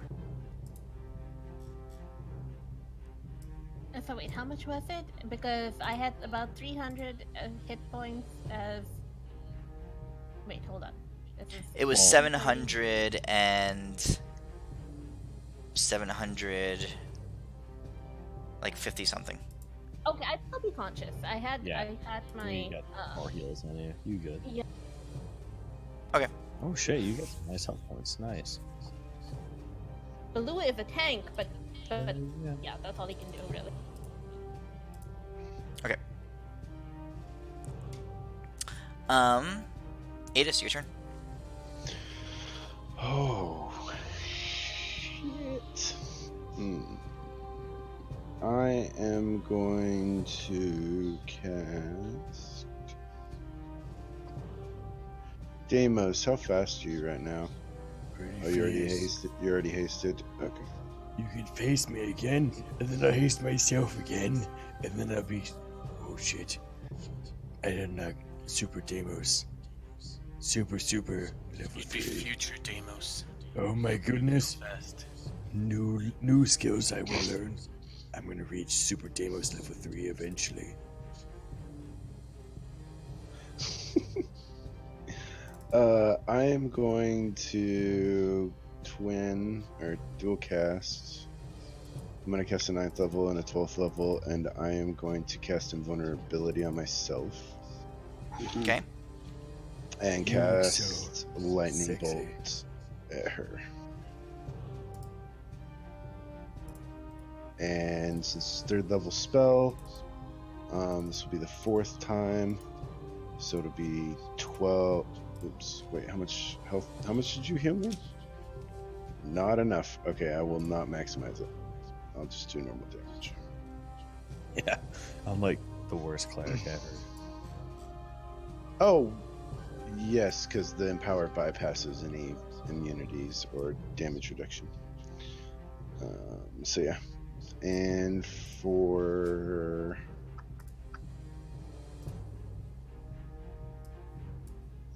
So wait, how much was it? Because I had about 300 hit points as. Wait, hold on. This is It was Well- 700 and 700, like 50 something. Okay, I'd still be conscious. I had my. You got more heals on you. You good? Yeah. Okay. Oh shit, you got some nice health points. Nice. Baloo is a tank, but Yeah. yeah, that's all he can do really. Okay. Adis, your turn. Oh, shit. I am going to cast. Deimos, how fast are you right now? Oh, you already hasted. You're already hasted. Okay. You can face me again, and then I haste myself again, and then I'll be. Oh shit. I unlock Super Deimos. Super level You'd be 3. future Deimos. Oh my goodness. Fast. New skills I will learn. I'm gonna reach Super Deimos level 3 eventually. I am going to twin or dual cast. I'm going to cast a 9th level and a 12th level, and I am going to cast Invulnerability on myself. Okay. And You look cast so Lightning sexy. Bolt at her. And since it's 3rd level spell, this will be the 4th time, so it'll be 12. Oops, wait, how much health? How much did you heal me? Not enough. Okay, I will not maximize it. I'll just do normal damage. Yeah. I'm like the worst cleric ever. Oh, yes, because the Empower bypasses any immunities or damage reduction. So yeah. And for...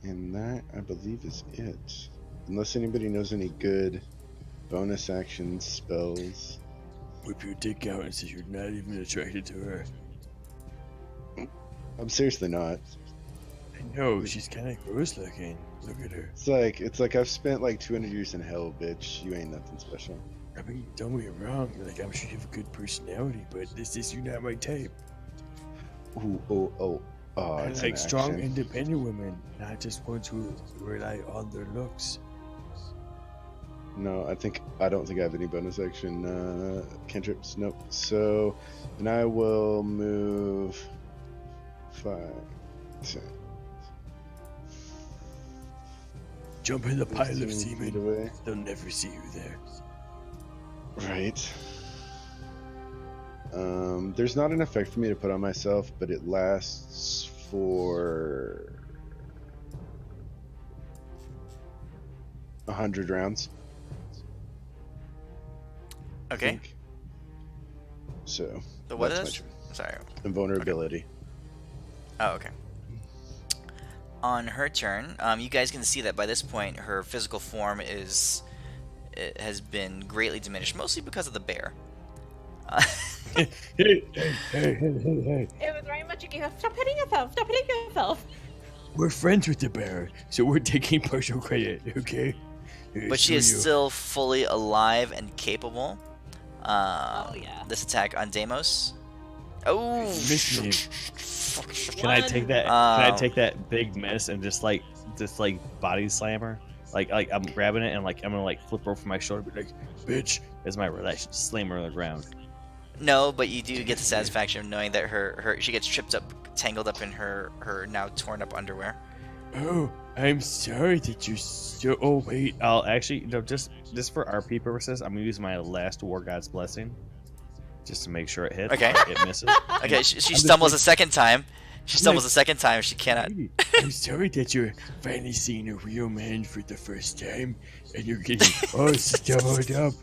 And that, I believe, is it. Unless anybody knows any good bonus action spells. Whip your dick out and say you're not even attracted to her. I'm seriously not. I know, she's kind of gross looking. Look at her. It's like I've spent like 200 years in hell, bitch. You ain't nothing special. I mean, don't get me wrong. Like, I'm sure you have a good personality, but you're not my type. Oh, I it's like an strong, action. independent women, not just ones who rely on their looks. No, I don't think I have any bonus action cantrips. Nope. So, and I will move 5, 10, Jump in the pile of 15 feet semen. away. They'll never see you there. Right. There's not an effect for me to put on myself, but it lasts for 100 rounds. I Okay. think. So The what that's my is? turn. Sorry. Invulnerability. Oh, okay. On her turn, you guys can see that by this point her physical form has been greatly diminished, mostly because of the bear. Hey. It was very much a case of stop hitting yourself, stop hitting yourself. We're friends with the bear, so we're taking partial credit, okay? But she is still fully alive and capable. Oh, yeah. This attack on Deimos. Oh, Miss me. Can I take that? Can I Um, take that big miss and just like body slam her? Like I'm grabbing it and like I'm gonna like flip her over my shoulder, be like, "Bitch!" As my relation, slam her on the ground. No, but you do get the satisfaction of knowing that she gets tripped up, tangled up in her now torn up underwear. Oh, I'm sorry that you're so. Oh wait, I'll actually no. Just for RP purposes, I'm gonna use my last War God's Blessing, just to make sure it hits. Okay. It misses. Okay, she I'm just stumbles like, a second time. She I'm like, stumbles a second time. She cannot. lady, I'm sorry that you're finally seeing a real man for the first time, and you're getting all stumbled up.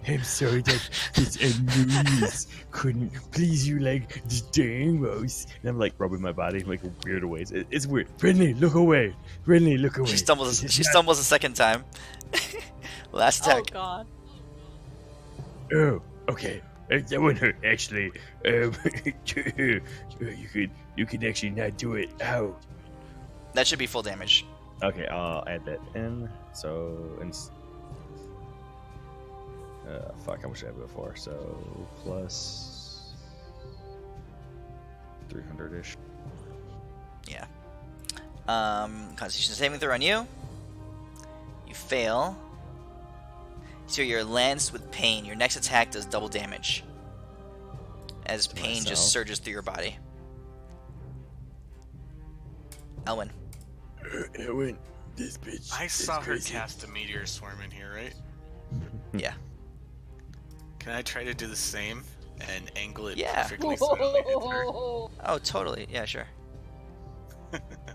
I'm sorry that this news couldn't please you like the damos. And I'm like rubbing my body like weird ways. It's weird. Friendly, look away. Friendly, look away. She stumbles. This is She not- stumbles a second time. Last Oh attack. god. Oh, okay. That one hurt actually. You could actually not do it. Ow. That should be full damage. Okay, I'll add that in. So, fuck, how much did I have before? So, plus 300-ish. Yeah. Constitution saving throw on you. You fail. So you're lanced with pain. Your next attack does double damage. As To pain myself. just surges through your body. Elwin. Owen, this bitch. I is saw her crazy. cast a meteor swarm in here, right? Yeah. Can I try to do the same and angle it Yeah. perfectly so it only hits her? Oh, totally. Yeah, sure.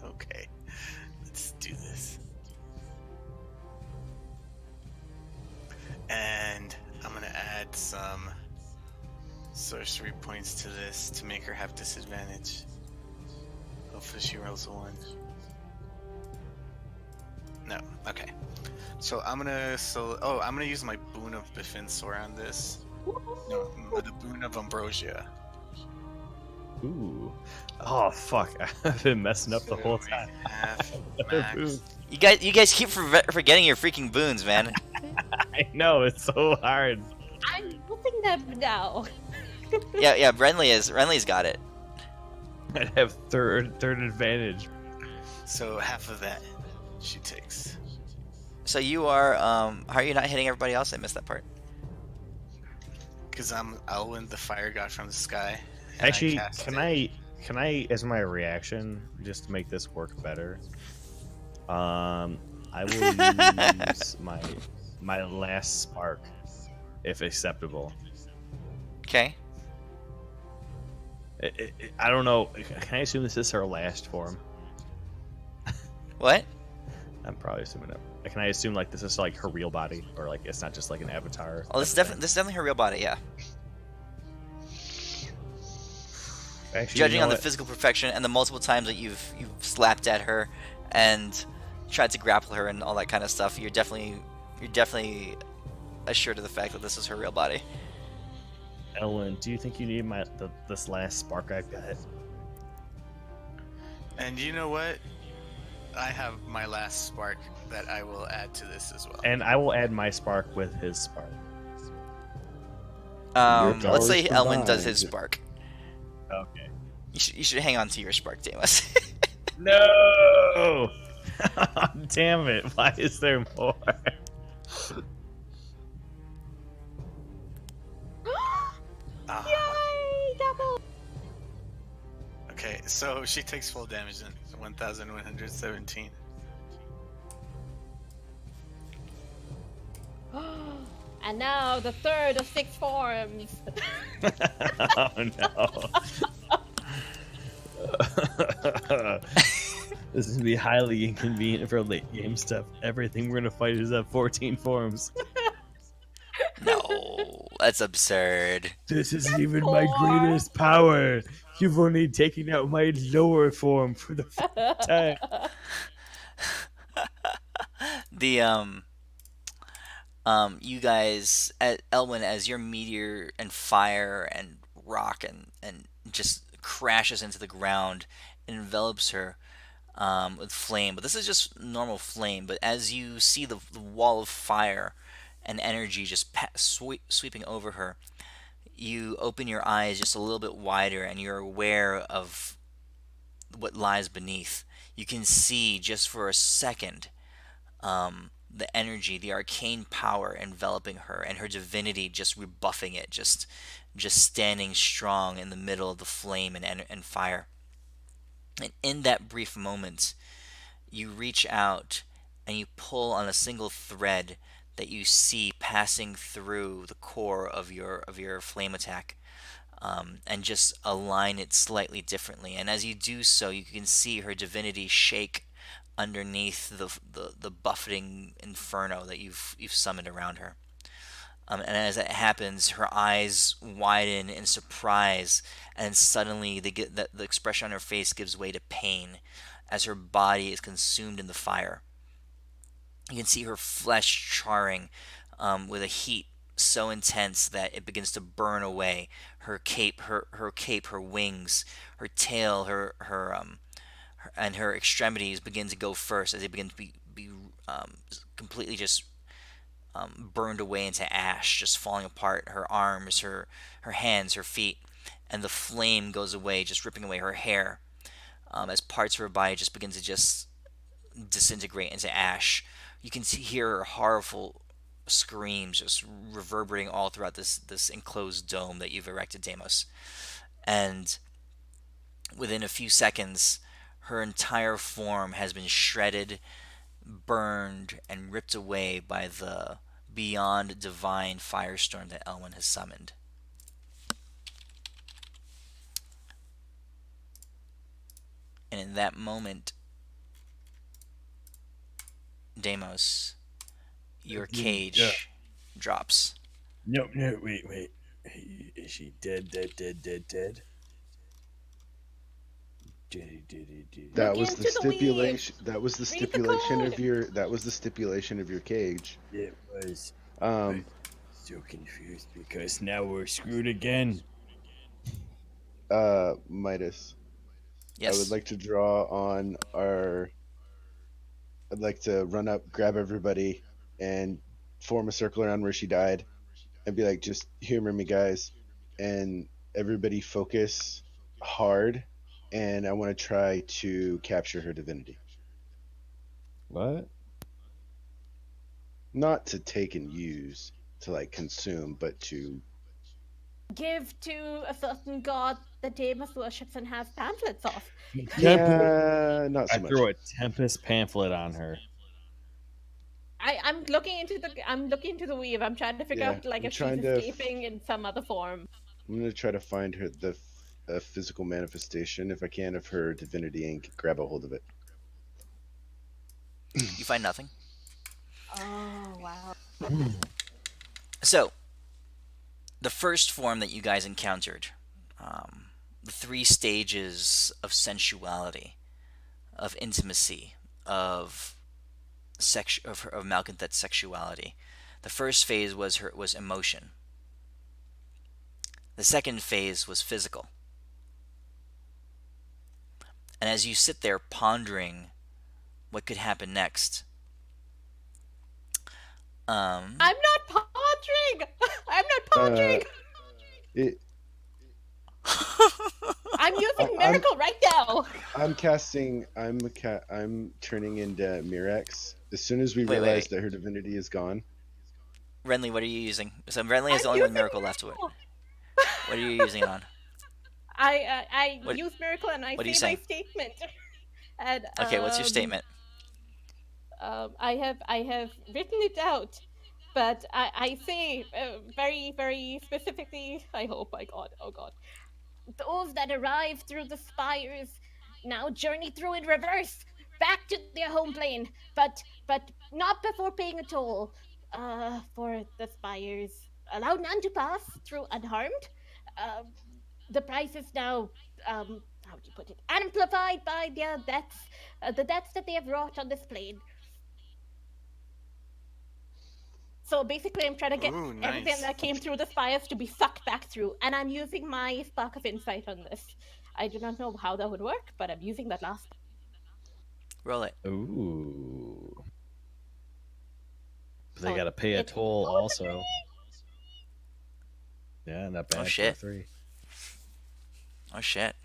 Okay, let's do this. And I'm gonna add some sorcery points to this to make her have disadvantage. Hopefully she rolls a 1. No, okay. So I'm gonna use my boon of Befensor on this. No, the boon of Ambrosia. Ooh. Oh, fuck. I've been messing up the whole So we time. have max. You guys keep forgetting your freaking boons, man. I know, it's so hard. I'm using them now. Yeah, Renly's got it. I'd have third advantage. So half of that she takes. So you are, how are you not hitting everybody else? I missed that part. Because I'm Elwyn, the fire god from the sky. and Actually, cast can it. I, as my reaction, just to make this work better, I will use my last spark, if acceptable. Okay. I don't know. Can I assume this is her last form? What? I'm probably assuming it. Can I assume like this is like her real body, or like it's not just like an avatar? Oh, this is definitely her real body. Yeah. Actually, Judging you know on the what? physical perfection and the multiple times that you've slapped at her and tried to grapple her and all that kind of stuff, you're definitely assured of the fact that this is her real body. Ellen, do you think you need this last spark I've got? And you know what? I have my last spark that I will add to this as well. And I will add my spark with his spark. Let's say powers Elwin does his combined. spark. Okay. You should hang on to your spark, Damus. No! Damn it! Why is there more? Ah, Yay! Double. okay, so she takes full damage then. 1,117. And now the third of 6 forms. Oh no. This is gonna be highly inconvenient for late game stuff. Everything we're gonna fight is at 14 forms. No, that's absurd. This isn't even my greatest power. You've only taken out my lower form for the first time. The you guys, Elwin, as your meteor and fire and rock and just crashes into the ground, envelops her with flame. But this is just normal flame. But as you see the wall of fire and energy just sweeping over her, you open your eyes just a little bit wider and you're aware of what lies beneath. You can see just for a second the energy, the arcane power enveloping her, and her divinity just rebuffing it, just standing strong in the middle of the flame and fire. And in that brief moment, You reach out and you pull on a single thread that you see passing through the core of your flame attack, and just align it slightly differently. And as you do so, you can see her divinity shake underneath the buffeting inferno that you've summoned around her. And as that happens, her eyes widen in surprise, and suddenly the expression on her face gives way to pain as her body is consumed in the fire. You can see her flesh charring, with a heat so intense that it begins to burn away her cape, her wings, her tail, and her extremities begin to go first as they begin to be completely just burned away into ash, just falling apart. Her arms, her hands, her feet, and the flame goes away, just ripping away her hair, as parts of her body just begin to just disintegrate into ash. You can hear her horrible screams just reverberating all throughout this enclosed dome that you've erected, Deimos. And within a few seconds, her entire form has been shredded, burned, and ripped away by the beyond divine firestorm that Elwyn has summoned. And in that moment, Deimos, your Yeah. cage drops. No, no, wait. Is she dead? Dead? Dead. That Look was the into the weave. stipulation. That was the Read the stipulation of code. your. That was the stipulation of your cage. It was. Um, So confused because now we're screwed again. Midas. I would Yes. like to draw on our. I'd like to run up, grab everybody, and form a circle around where she died, and be like, "Just humor me, guys," and everybody focus hard, and I want to try to capture her divinity, What? not to take and use, to like consume, but to. Give to a certain god that Deimos worships and has pamphlets of. Yeah, not I so much. throw a Tempest pamphlet on her. I'm looking into the weave. I'm trying to figure Yeah, out like I'm if she's trying to. escaping in some other form. I'm gonna try to find her a physical manifestation, if I can, of her divinity and grab a hold of it. You find nothing. Oh wow. So, the first form that you guys encountered, the three stages of sensuality, of intimacy, of Malcanthet's sexuality. The first phase was emotion. The second phase was physical. And as you sit there pondering what could happen next, I'm not pondering. I'm not Uh, pondering. it, I'm using I'm miracle right now. I'm casting. I'm turning into Mirex. As soon as we wait, realize that her divinity is gone, Renly, what are you using? So Renly is I'm the only one using miracle left. What miracle. are you using it on? I What use miracle and I What are you say my saying? statement. And Okay, what's your statement? I have written it out, but I say very very specifically. I hope. My God. Oh God. Those that arrive through the spires now journey through in reverse back to their home plane, but not before paying a toll. For the spires, allow none to pass through unharmed. Uh, the price is now how do you put it, amplified by their deaths, the deaths that they have wrought on this plane. So basically, I'm trying to get Ooh, everything nice. that came through the spires to be sucked back through, and I'm using my spark of insight on this. I do not know how that would work, but I'm using that last. Roll it. Ooh. But they Oh, gotta pay a it's toll oh, it's a also. Yeah, not bad Oh for a shit. 3. Oh shit.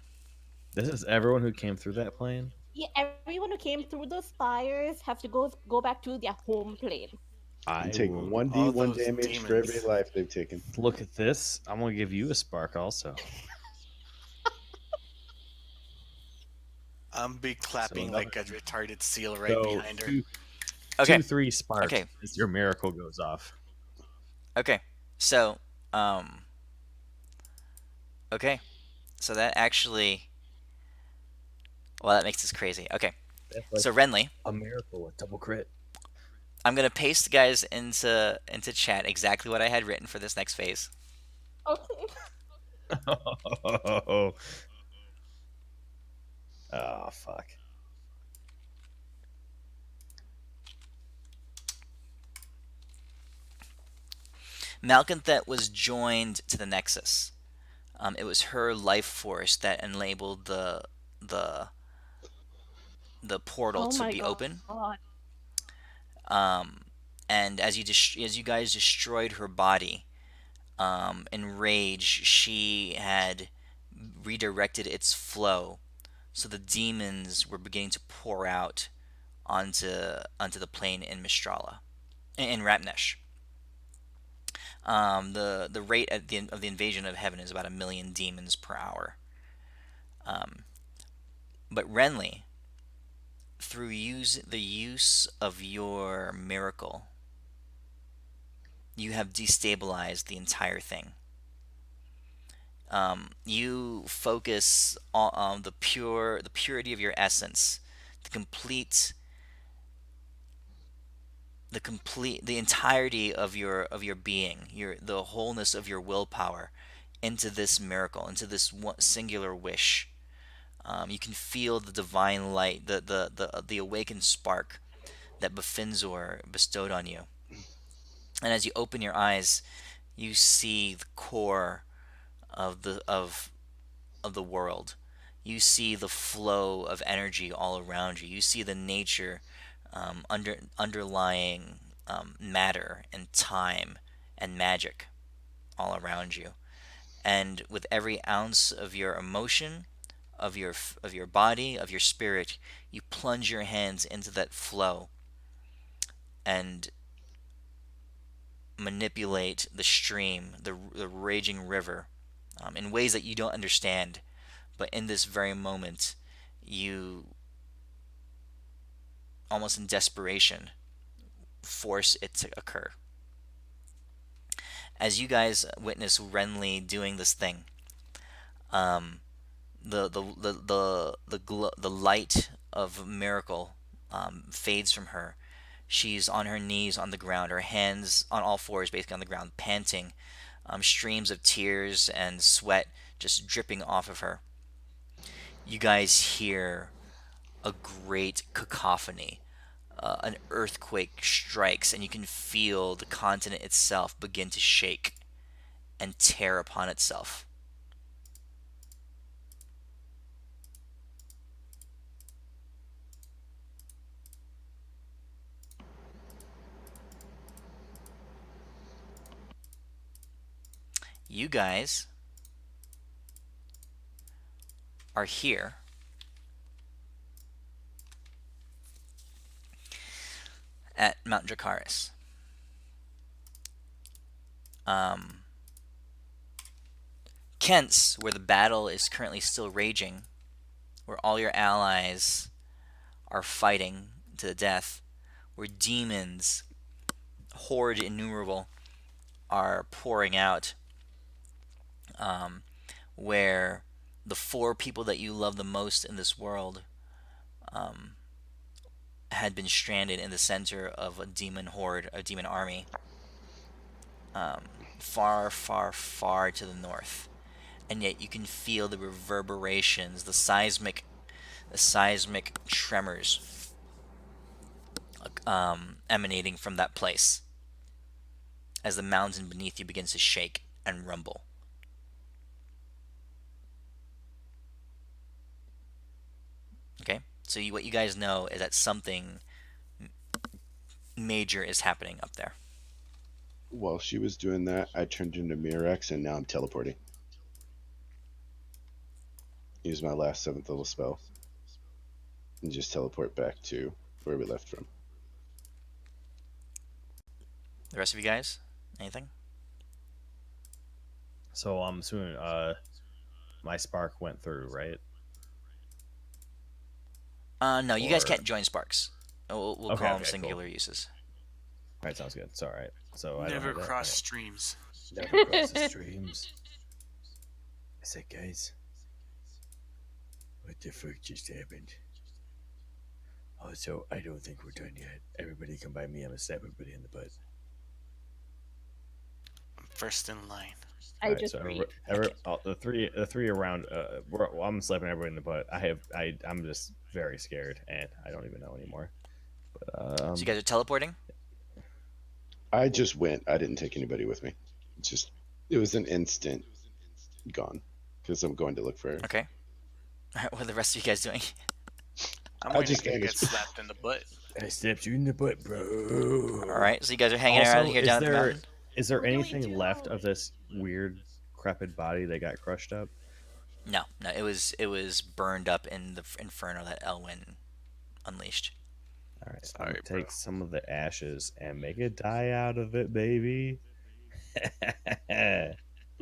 This is everyone who came through that plane? yeah, everyone who came through the spires have to go back to their home plane. I and take will 1d1 those damage for every demons. life they've taken. look at this. I'm gonna give you a spark also. I'm be So clapping another, like a retarded seal right so behind her. two, Okay. 3 sparks Okay. as your miracle goes off. Okay. So, um, okay. So that actually, well, that makes this crazy. Okay. That's like So Renly, a miracle, a double crit. I'm gonna paste guys into chat exactly what I had written for this next phase. Okay. Oh, fuck. Malcanthet was joined to the Nexus. It was her life force that enabled the the portal Oh to my be god. open. Um, and as you guys destroyed her body, in rage, she had redirected its flow, so the demons were beginning to pour out onto the plane in Mistrala, in Rapnesh. The rate of the invasion of heaven is about 1,000,000 demons per hour. Um, but Renly, through the use of your miracle, you have destabilized the entire thing. You focus on the purity of your essence, the complete the entirety of your being, the wholeness of your willpower into this miracle, into this one singular wish. You can feel the divine light, the awakened spark that Bafinzor bestowed on you. And as you open your eyes, you see the core of the world. You see the flow of energy all around you. You see the nature, underlying matter and time and magic all around you. And with every ounce of your emotion, of your body, of your spirit, you plunge your hands into that flow and manipulate the stream, the raging river, in ways that you don't understand. But in this very moment, you, almost in desperation, force it to occur. As you guys witness Renly doing this thing, um, the light of miracle fades from her. She's on her knees on the ground, her hands on all fours, basically on the ground, panting, streams of tears and sweat just dripping off of her. You guys hear a great cacophony. An earthquake strikes, and you can feel the continent itself begin to shake and tear upon itself. You guys are here at Mount Dracaris. Um, Kent's, where the battle is currently still raging, where all your allies are fighting to the death, where demons, horde innumerable, are pouring out, um, where the four people that you love the most in this world um, had been stranded in the center of a demon horde, a demon army, far, far, far to the north. And yet you can feel the reverberations, the seismic tremors emanating from that place as the mountain beneath you begins to shake and rumble. Okay, so what you guys know is that something major is happening up there. While she was doing that, I turned into Mirex and now I'm teleporting. Use my last 7th level spell and just teleport back to where we left from. The rest of you guys, anything? So I'm assuming my spark went through, right? No, you guys Or can't join sparks. We'll okay, call them okay, cool. singular uses. All right, sounds good. So all right, so I don't Never have that. cross All streams. Never cross the streams. I said, guys, what the fuck just happened? Also, I don't think we're done yet. Everybody come by me. I'm gonna stab everybody in the butt. I'm first in line. I right, just so breathe. the three around. Well, I'm slapping everybody in the butt. I'm just very scared, and I don't even know anymore. But So you guys are teleporting. I just went. I didn't take anybody with me. It was an instant gone because I'm going to look for her. Okay. What are the rest of you guys doing? I'm I waiting just to get vanished. slapped in the butt. I stabbed you in the butt, bro. All right. So you guys are hanging around also, here down at the mountain. is there What do we anything left do? of this weird crepid body that got crushed up? No, no. It was burned up in the inferno that Elwyn unleashed. All right, I'm Sorry, gonna bro. take some of the ashes and make a dye out of it, baby.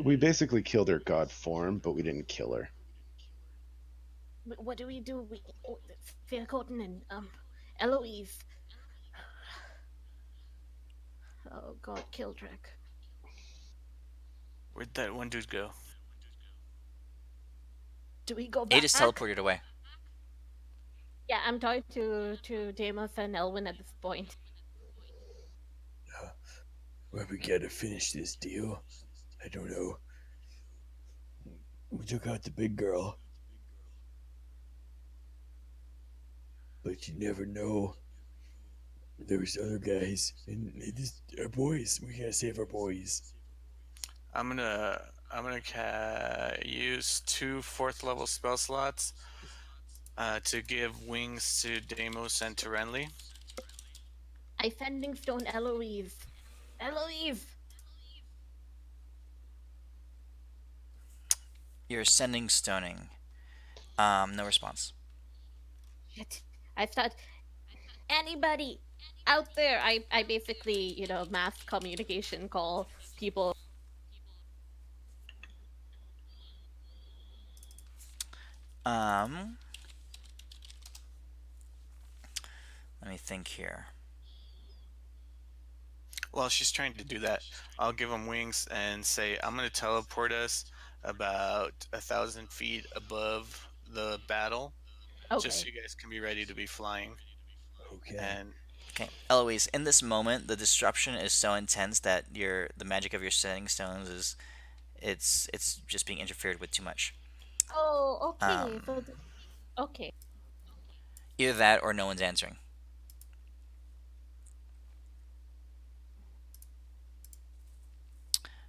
We basically killed her god form, but we didn't kill her. What do we do? Faircoten and Eloise. Oh God, Kildrick. Where'd that one dude go? Do we go It back? just teleported away. Yeah, I'm talking to Deimos and Elwyn at this point. Well, we gotta finish this deal. I don't know. We took out the big girl. But you never know. There was other guys, and our boys. We gotta save our boys. I'm gonna use 2 fourth level spell slots to give wings to Deimos and to Renly. I sending stone Eloise. Eloise. You're sending stoning. No response. Shit. I thought anybody out there. I basically mass communication call people. Um. Let me think here. While she's trying to do that, I'll give them wings and say I'm gonna teleport us about 1,000 feet above the battle, just so Okay. you guys can be ready to be flying. Okay. And Okay, Eloise. In this moment, the disruption is so intense that the magic of your sending stones is it's just being interfered with too much. Oh, okay. Um, So okay. Either that or no one's answering.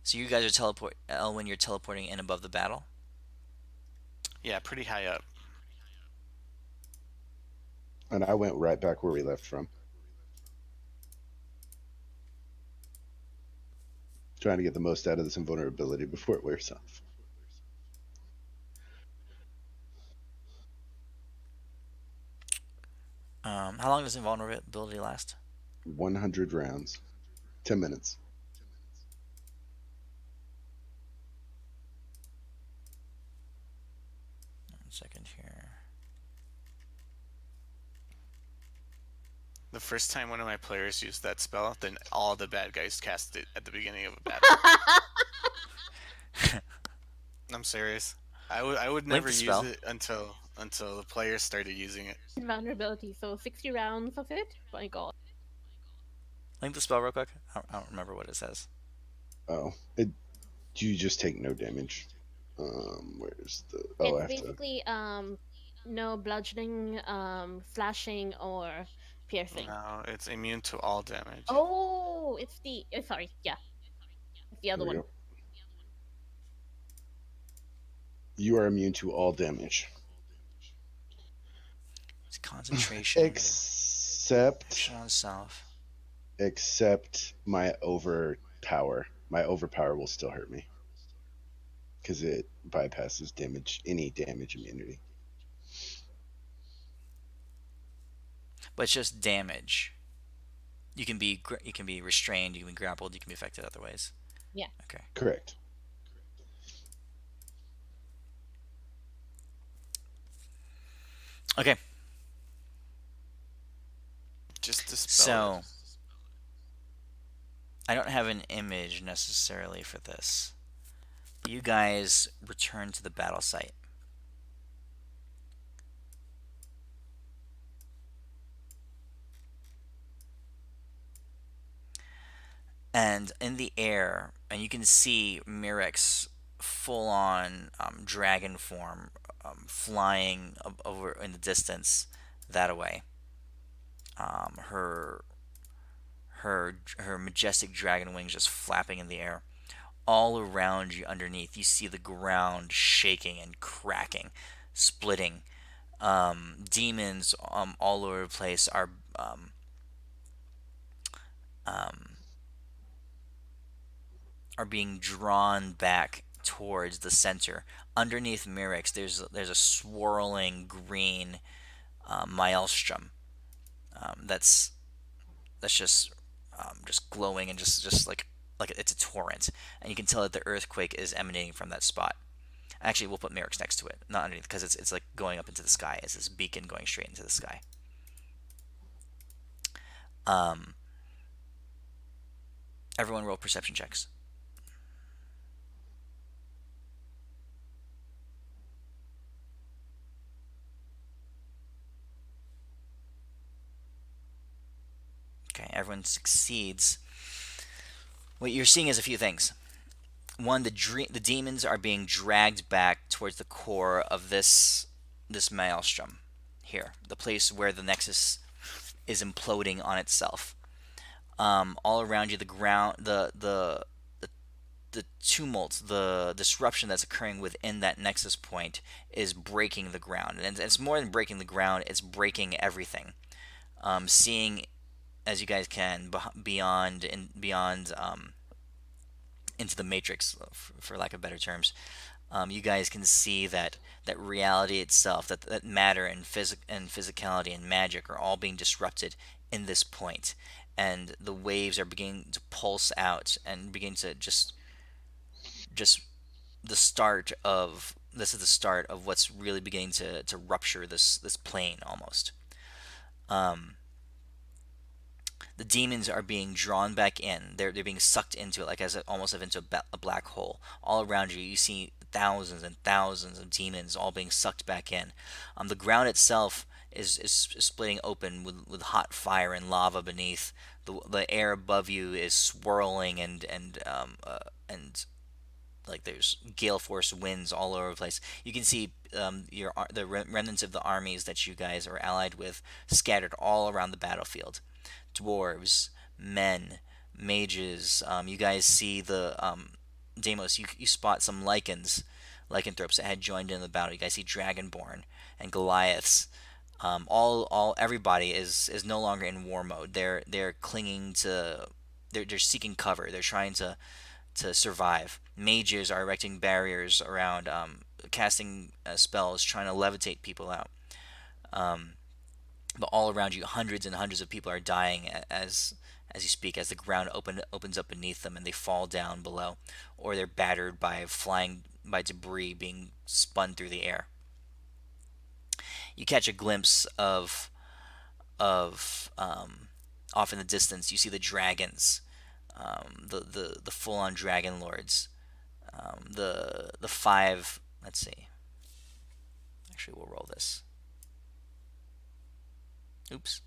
So you guys are Elwyn, you're teleporting in above the battle. yeah, pretty high up. And I went right back where we left from. Trying to get the most out of this invulnerability before it wears off. How long does invulnerability last? 100 rounds. 10 minutes. One second here. The first time one of my players used that spell, then all the bad guys cast it at the beginning of a battle. I'm serious. I would Link never the use spell. it until the players started using it. Invulnerability. So 60 rounds of it. My God. Link the spell real quick. I don't remember what it says. Oh, you just take no damage. Where's the? Oh, I It's have to. basically no bludgeoning, slashing, or piercing. No, it's immune to all damage. Oh, it's the. Sorry, yeah, it's the other There we one. go. You are immune to all damage It's concentration. except Action on self. my overpower. My overpower will still hurt me because it bypasses any damage immunity. But it's just damage. You can be restrained. You can be grappled. You can be affected other ways. Yeah. Okay. Correct. Okay. Just dispel it. So I don't have an image necessarily for this. You guys return to the battle site. And in the air, and you can see Mirek's full-on dragon form flying over in the distance that away. Her her majestic dragon wings just flapping in the air. All around you, underneath, you see the ground shaking and cracking, splitting. Demons all over the place um, are being drawn back towards the center. Underneath Mirix, there's a swirling green maelstrom that's just glowing and just like it's a torrent, and you can tell that the earthquake is emanating from that spot. Actually, we'll put Mirix next to it, not underneath, because it's like going up into the sky. It's this beacon going straight into the sky. Um, Everyone roll perception checks. Okay, everyone succeeds. What you're seeing is a few things. One, the demons are being dragged back towards the core of this maelstrom here, the place where the nexus is imploding on itself. All around you, the ground, the tumult, the disruption that's occurring within that nexus point is breaking the ground, and it's more than breaking the ground; it's breaking everything. Seeing as you guys can beyond and beyond into the matrix, for lack of better terms, you guys can see that reality itself, that matter and physicality and magic are all being disrupted in this point, and the waves are beginning to pulse out and begin to just the start of this is the start of what's really beginning to rupture this plane almost. Um, the demons are being drawn back in. They're being sucked into it, like as almost into a black hole. All around you, you see thousands and thousands of demons all being sucked back in. The ground itself is splitting open with hot fire and lava beneath. The air above you is swirling and like there's gale force winds all over the place. You can see the remnants of the armies that you guys are allied with scattered all around the battlefield. Dwarves, men, mages. You guys see the Deimos. You spot some lycanthropes that had joined in the battle. You guys see Dragonborn and Goliaths. Everybody is no longer in war mode. They're clinging to. They're seeking cover. They're trying to survive. Mages are erecting barriers around, casting spells, trying to levitate people out. Um, but all around you, hundreds and hundreds of people are dying as you speak, as the ground opens up beneath them and they fall down below, or they're battered by debris being spun through the air. You catch a glimpse of off in the distance. You see the dragons, the full on dragon lords, the five. Let's see. Actually, we'll roll this. Oops.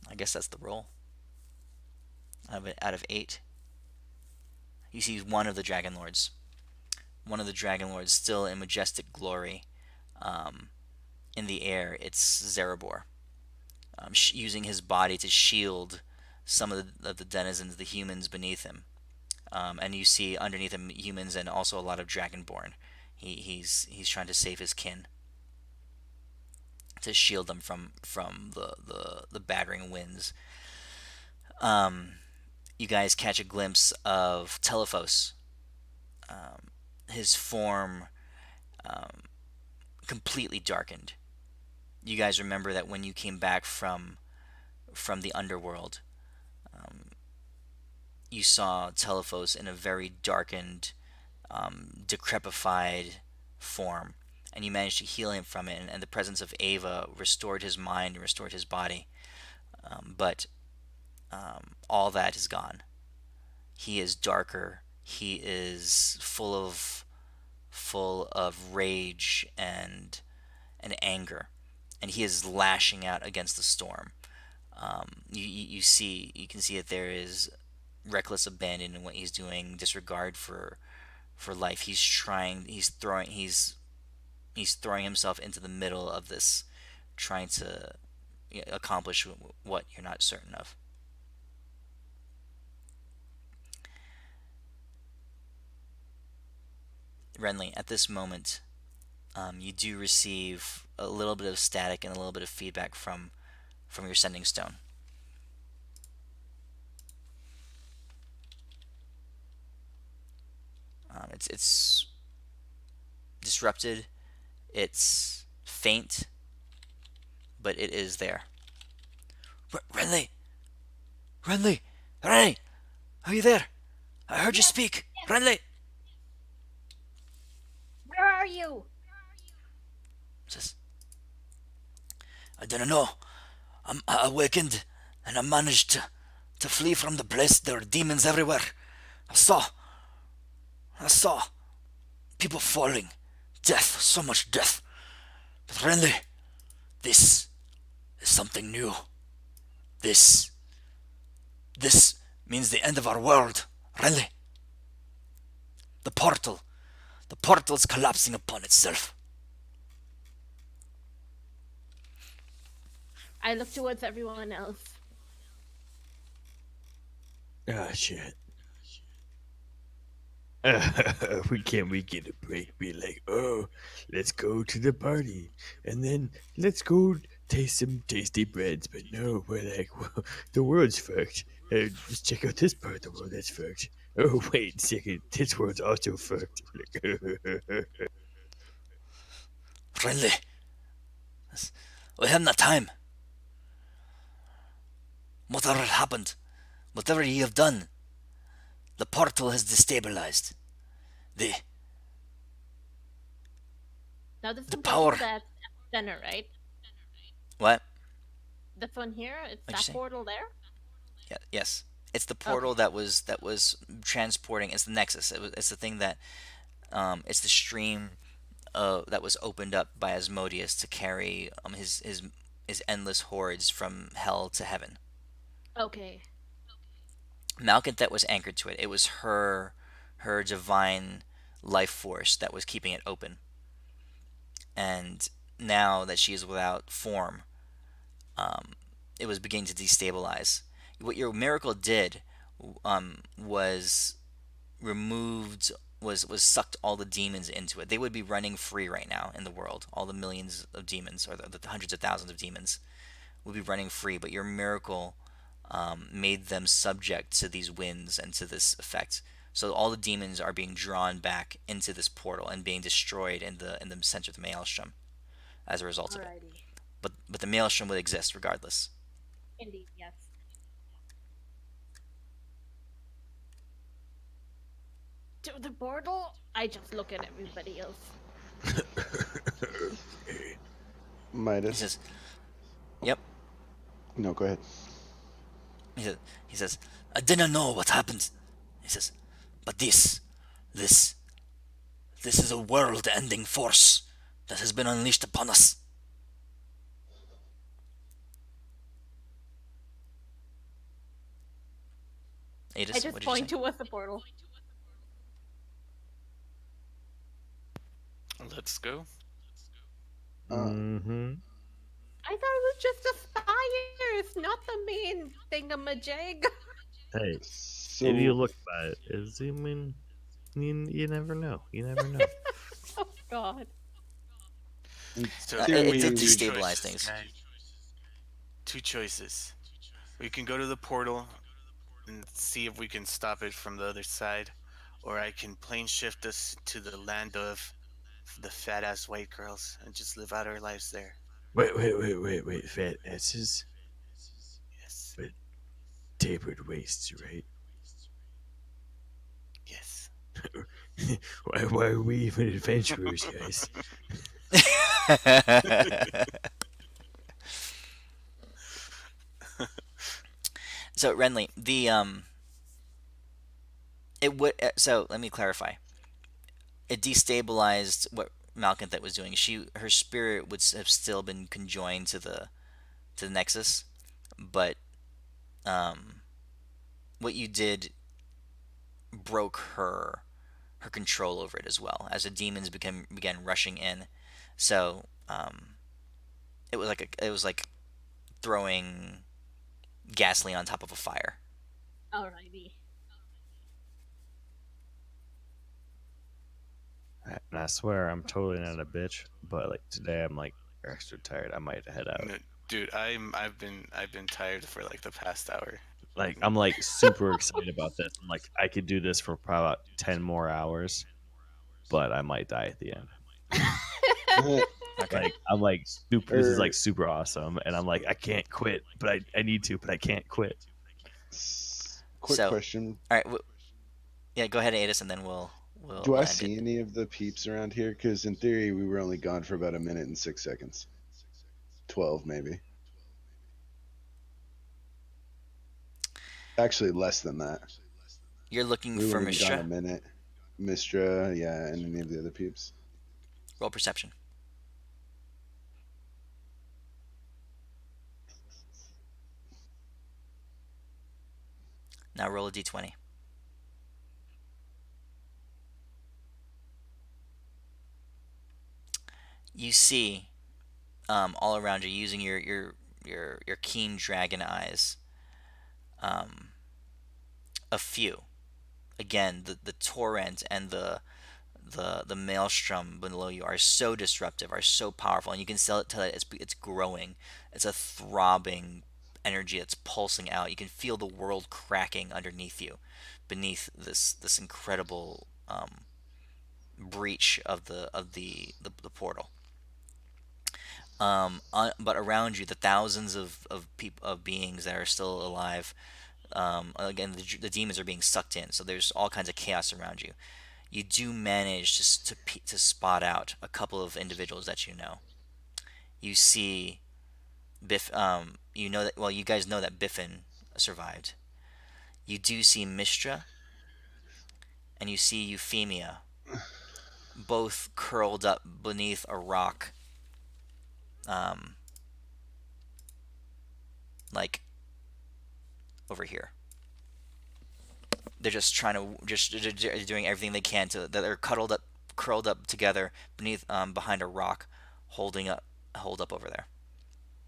I guess that's the roll. Out of 8, you see one of the dragon lords. One of the dragon lords still in majestic glory. Um, in the air, it's Zerebor, using his body to shield some of the denizens, the humans beneath him. And you see underneath him humans and also a lot of dragonborn. He's trying to save his kin, to shield them from the battering winds. You guys catch a glimpse of Telephos, his form completely darkened. You guys remember that when you came back from the underworld, you saw Telephos in a very darkened, decrepified form, and you managed to heal him from it. And the presence of Ava restored his mind and restored his body. but all that is gone. He is darker. He is full of rage and anger, and he is lashing out against the storm. You can see that there is reckless abandon in what he's doing, disregard for life. He's throwing himself into the middle of this, trying to accomplish what you're not certain of. Renly, at this moment, you do receive a little bit of static and a little bit of feedback from your sending stone. It's disrupted. It's faint, but it is there. Renly, Renly, Renly, are you there? I heard you Yes, speak, yes. Renly. Where are you? Says, I don't know. I awakened and I managed to flee from the place. There were demons everywhere. I saw I saw people falling. Death, so much death. But Renly, this is something new. This this means the end of our world. Renly, the portal. The portal's collapsing upon itself. I look towards everyone else. Ah, shit. We get a break? Be like, oh, let's go to the party, and then let's go taste some tasty breads. But no, we're like, well, the world's fucked. Just check out this part of the world that's fucked. Oh, wait a second, this world's also fucked. Renly, we have no time. Whatever happened, whatever ye have done, the portal has destabilized. The Now this the one power. portal that's at the center, right? What? This one here, it's What'd you that say? portal there. Yeah, yes. It's the portal Okay. that was transporting. It's the nexus. It's the thing that it's the stream that was opened up by Asmodeus to carry his endless hordes from hell to heaven. Okay. Malcanthet was anchored to it. It was her divine life force that was keeping it open. And now that she is without form, it was beginning to destabilize. What your miracle did was removed was sucked all the demons into it. They would be running free right now in the world. All the millions of demons, or the hundreds of thousands of demons, would be running free. But your miracle made them subject to these winds and to this effect. So all the demons are being drawn back into this portal and being destroyed in the center of the maelstrom as a result of it. Alrighty. But the maelstrom would exist regardless. Indeed, yes. To the portal, I just look at everybody else. He Midas. says, "Yep." No, go ahead. He says, "I didn't know what happened." He says, "But this, this is a world-ending force that has been unleashed upon us." I Adis, just what did you say? point towards the portal. Let's go. Mm-hmm. I thought it was just the spires, not the main thingamajig. Hey, So if you look at it, I mean, you never know. You never know. Oh God. So it theory- did two destabilize choices, things. guys. Two choices. We can go to the portal and see if we can stop it from the other side, or I can plane shift us to the land of the fat ass white girls and just live out our lives there. Wait, fat asses, Yes. but tapered waists, right? Yes. Why are we even adventurers, guys? So Renly, the it would so let me clarify. It destabilized what Malcanthet was doing. Her spirit would have still been conjoined to the Nexus, but um, what you did broke her control over it as well as the demons began rushing in. So it was like throwing gasoline on top of a fire. Alrighty. And I swear I'm totally not a bitch, but like today I'm like extra tired. I might head out. No, dude, I've been tired for like the past hour. Like I'm like super excited about this. I'm like I could do this for probably about 10 more hours, but I might die at the end. Okay. Like I'm like super. This is like Er, super awesome, and I'm like I can't quit, but I need to, but I can't quit. quick So, question: all right, yeah, go ahead, Adis, and then Do I we'll end it. see any of the peeps around here? Because in theory, we were only gone for about a minute and 6 seconds. 12, maybe. Actually, less than that. You're looking We for wouldn't have gone a Mistra. minute. Mistra, yeah, and any of the other peeps. Roll perception. Now roll a d20. You see all around you using your keen dragon eyes. Um, a few. Again, the torrent and the maelstrom below you are so disruptive, are so powerful, and you can tell that it's growing. It's a throbbing energy that's pulsing out. You can feel the world cracking underneath you, beneath this incredible breach of the portal. But around you, the thousands of beings that are still alive. Again, the demons are being sucked in, so there's all kinds of chaos around you. You do manage to spot out a couple of individuals that you know. You see Biff. You know that. Well, you guys know that Biffin survived. You do see Mistra and you see Euphemia, both curled up beneath a rock, um, like over here. They're just trying to they're doing everything they can to that they're curled up together beneath behind a rock, holding up hold up over there.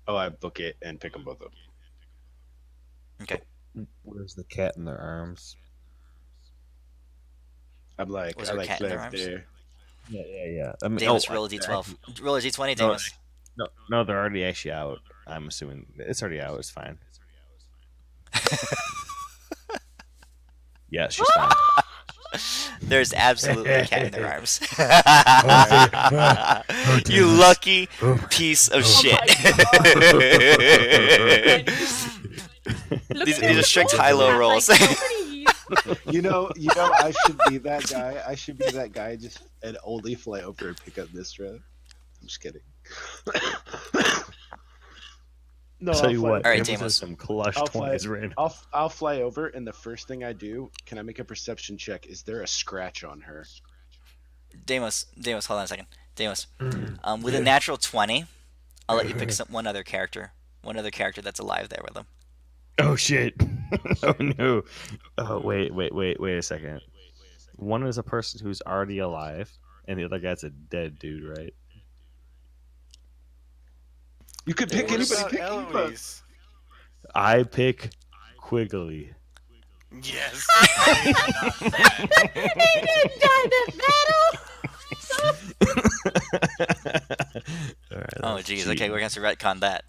Oh, I book it and pick them both up. Okay. Where's the cat in their arms? I'm like, Was I there a like cat in their fly up arms? there. Yeah. I mean, Damus, roll a they're d12. Roll a d20, no, Damus. no, they're already actually out. I'm assuming it's already out. It's fine. Yeah, she's fine. There's absolutely a cat in their arms. Oh, You Damus. lucky Oh, piece of Oh shit. Look These at are strict those high-low cat-like rolls. properties. I should be that guy. I should be that guy just and only fly over and pick up Mistra. I'm just kidding. No, Tell I'll you fly what, All right, over. Damus has Damos. some clutch I'll fly. 20s right now. I'll fly over, and the first thing I do, can I make a perception check? Is there a scratch on her? Damos, hold on a second. Damos, with a Yeah. natural 20, I'll let you pick one other character. One other character that's alive there with them. Oh shit. Oh no. Oh wait a second. One is a person who's already alive, and the other guy's a dead dude, right? You could pick What anybody. about Pick Eva. Eloise? I pick Quigley. Yes. They didn't die this battle. All right, Oh, that's geez. cheating. Okay, we're going to have to retcon that.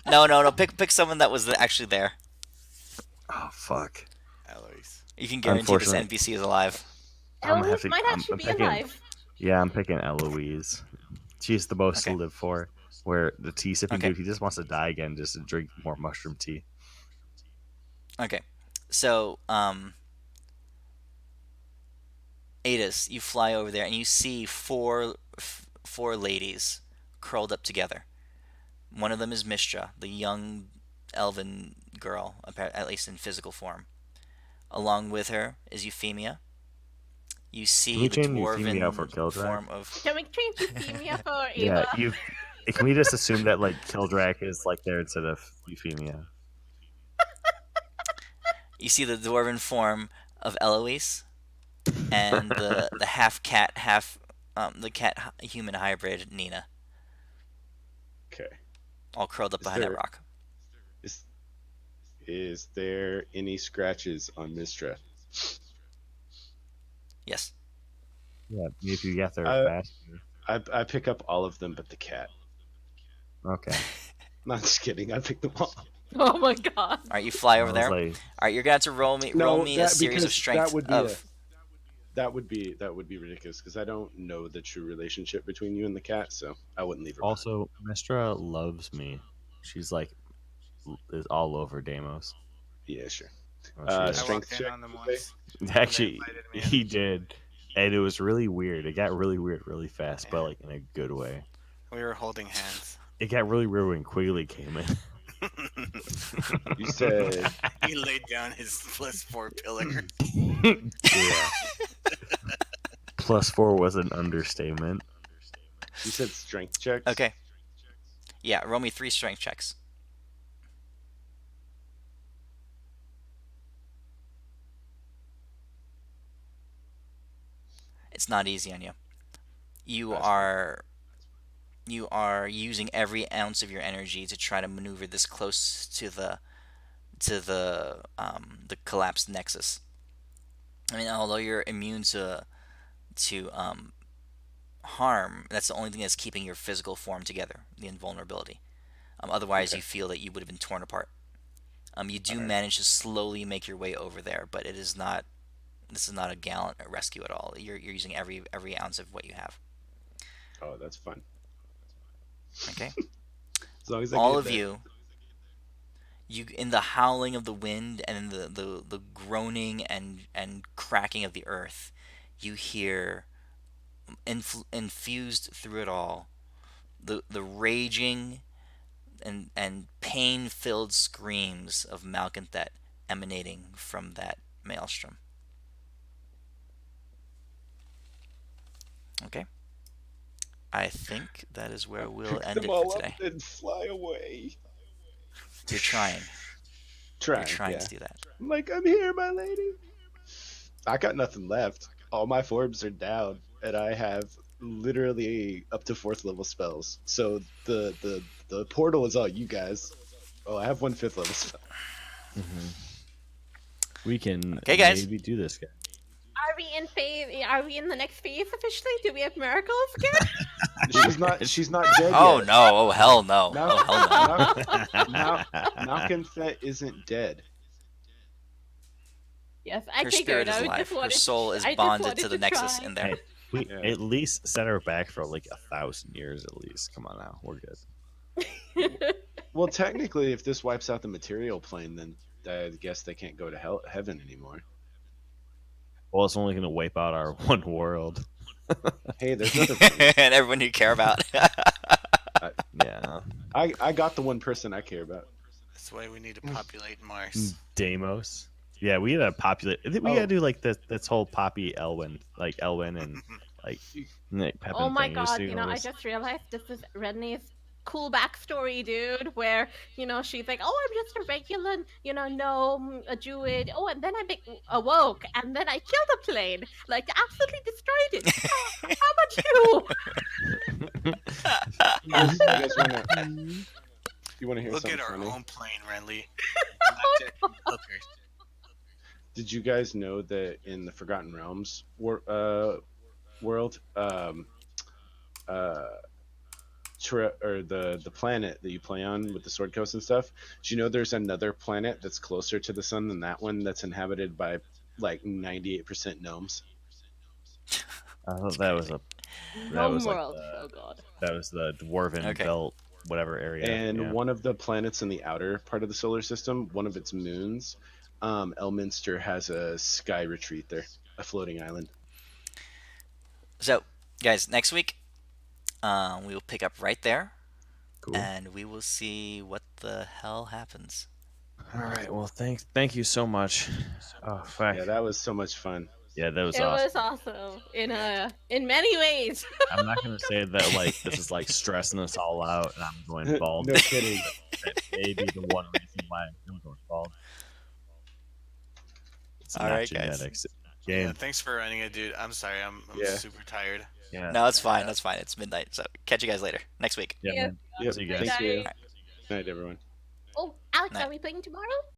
No. Pick someone that was actually there. Oh fuck. Eloise. You can guarantee this Unfortunately- NPC is alive. I'm gonna Eloise have to- might I'm- actually I'm be picking- alive. Yeah, I'm picking Eloise. She's the most Okay. to live for. Where the tea sipping Okay. dude, he just wants to die again just to drink more mushroom tea. Okay. So, Adis, you fly over there and you see four ladies curled up together. One of them is Mistra, the young elven girl, at least in physical form. Along with her is Euphemia. You Can see we the change Euphemia out for dwarven Kildrak? form of. Can we change Euphemia for Yeah, Ava? you. Can we just assume that like Kildrak is like there instead of Euphemia? You see the dwarven form of Eloise and the half cat, half the cat human hybrid Nina, Okay. all curled up Is behind that there rock. is is there any scratches on Mistra? Yes. Yeah, if you get there I, faster. I pick up all of them but the cat. Okay. Not just kidding. I pick them all. Oh my god. All right, you fly I over was there. All like, right, you're gonna have to roll No, me a that series of because that strength would be a of. that would be ridiculous because I don't know the true relationship between you and the cat, so I wouldn't leave her behind. also, Mistra loves me. She's like is all over Deimos. Yeah, sure. Oh, she I is. Strength walked in check. on them You say? once when they Actually, invited me in. he did, and it was really weird. It got really weird really fast, but Yeah. like in a good way. We were holding hands. It got really weird when Quigley came in. You said He laid down his +4 pillar. Yeah. +4 was an understatement. you said strength checks. Okay. Yeah, roll me 3 strength checks. It's not easy on you. You That's fine. are you are using every ounce of your energy to try to maneuver this close to the collapsed nexus. I mean, although you're immune to harm, that's the only thing that's keeping your physical form together, the invulnerability. Otherwise, Okay. you feel that you would have been torn apart. You do All right. manage to slowly make your way over there, but it is not. This is not a gallant rescue at all. You're using every ounce of what you have. Oh, that's fun. Okay. As long as I All get of there. you in the howling of the wind and in the groaning and cracking of the earth, you hear infused through it all the raging and pain filled screams of Malcanthet emanating from that maelstrom. Okay. I think that is where we'll Pick end them it for all up today. and fly away. You're trying. You're Trying, trying yeah. to do that. I'm like, I'm here, my lady. I got nothing left. All my forms are down, and I have literally up to 4th level spells. So the portal is all you guys. Oh, I have 1/5 level spell. We can Okay, guys. maybe do this, guy. Are we in phase? Are we in the next phase officially? Do we have miracles again? She's not. She's not dead Oh yet. no! Oh hell no! Mal- Oh hell no! Malcanthet isn't dead. Yes, I Her figured. spirit is I alive. just Her wanted. soul is I just bonded wanted to the to nexus try. in there. Hey, we Yeah. at least set her back for like 1,000 years at least. Come on now, we're good. Well, technically, if this wipes out the material plane, then I guess they can't go to heaven anymore. Well, it's only going to wipe out our one world. Hey, there's other planets. And everyone you care about. Yeah. I got the one person I care about. That's why we need to populate Mars. Deimos. Yeah, we gotta populate. We gotta do like this whole Poppy Elwyn, like Elwyn and like Pep Oh and my thing. god! Do I this. just realized this is Redney's cool backstory, dude. Where she's like, "Oh, I'm just a regular, gnome, a druid. Oh, and then I awoke, and then I killed a plane, like absolutely destroyed it. How about you?" You guys wanna hear Look something at our funny? own plane, Renly. Did you guys know that in the Forgotten Realms world, or the planet that you play on with the Sword Coast and stuff? Do you know there's another planet that's closer to the sun than that one that's inhabited by like 98% gnomes? I thought that was Gnome like world. Oh god. that was the dwarven Okay. belt, whatever area. And yeah. one of the planets in the outer part of the solar system, one of its moons, Elminster has a sky retreat there, a floating island. So, guys, next week we will pick up right there, Cool. and we will see what the hell happens. All right. Well, thank you so much. Oh, fuck. Yeah, that was so much fun. Yeah, that was It awesome. was awesome in many ways. I'm not gonna say that like this is like stressing us all out, and I'm going bald. No kidding. That may be the one reason why I'm going bald. It's All not right, guys. genetics. It's Yeah, game. thanks for running it, dude. I'm sorry. I'm Yeah. super tired. Yeah. No, it's fine. That's fine. It's midnight. So catch you guys later next week. Yeah, Yes, man. Yep. See you Good guys. Thank you. night. Night, everyone. Oh, Alex, Night. are we playing tomorrow?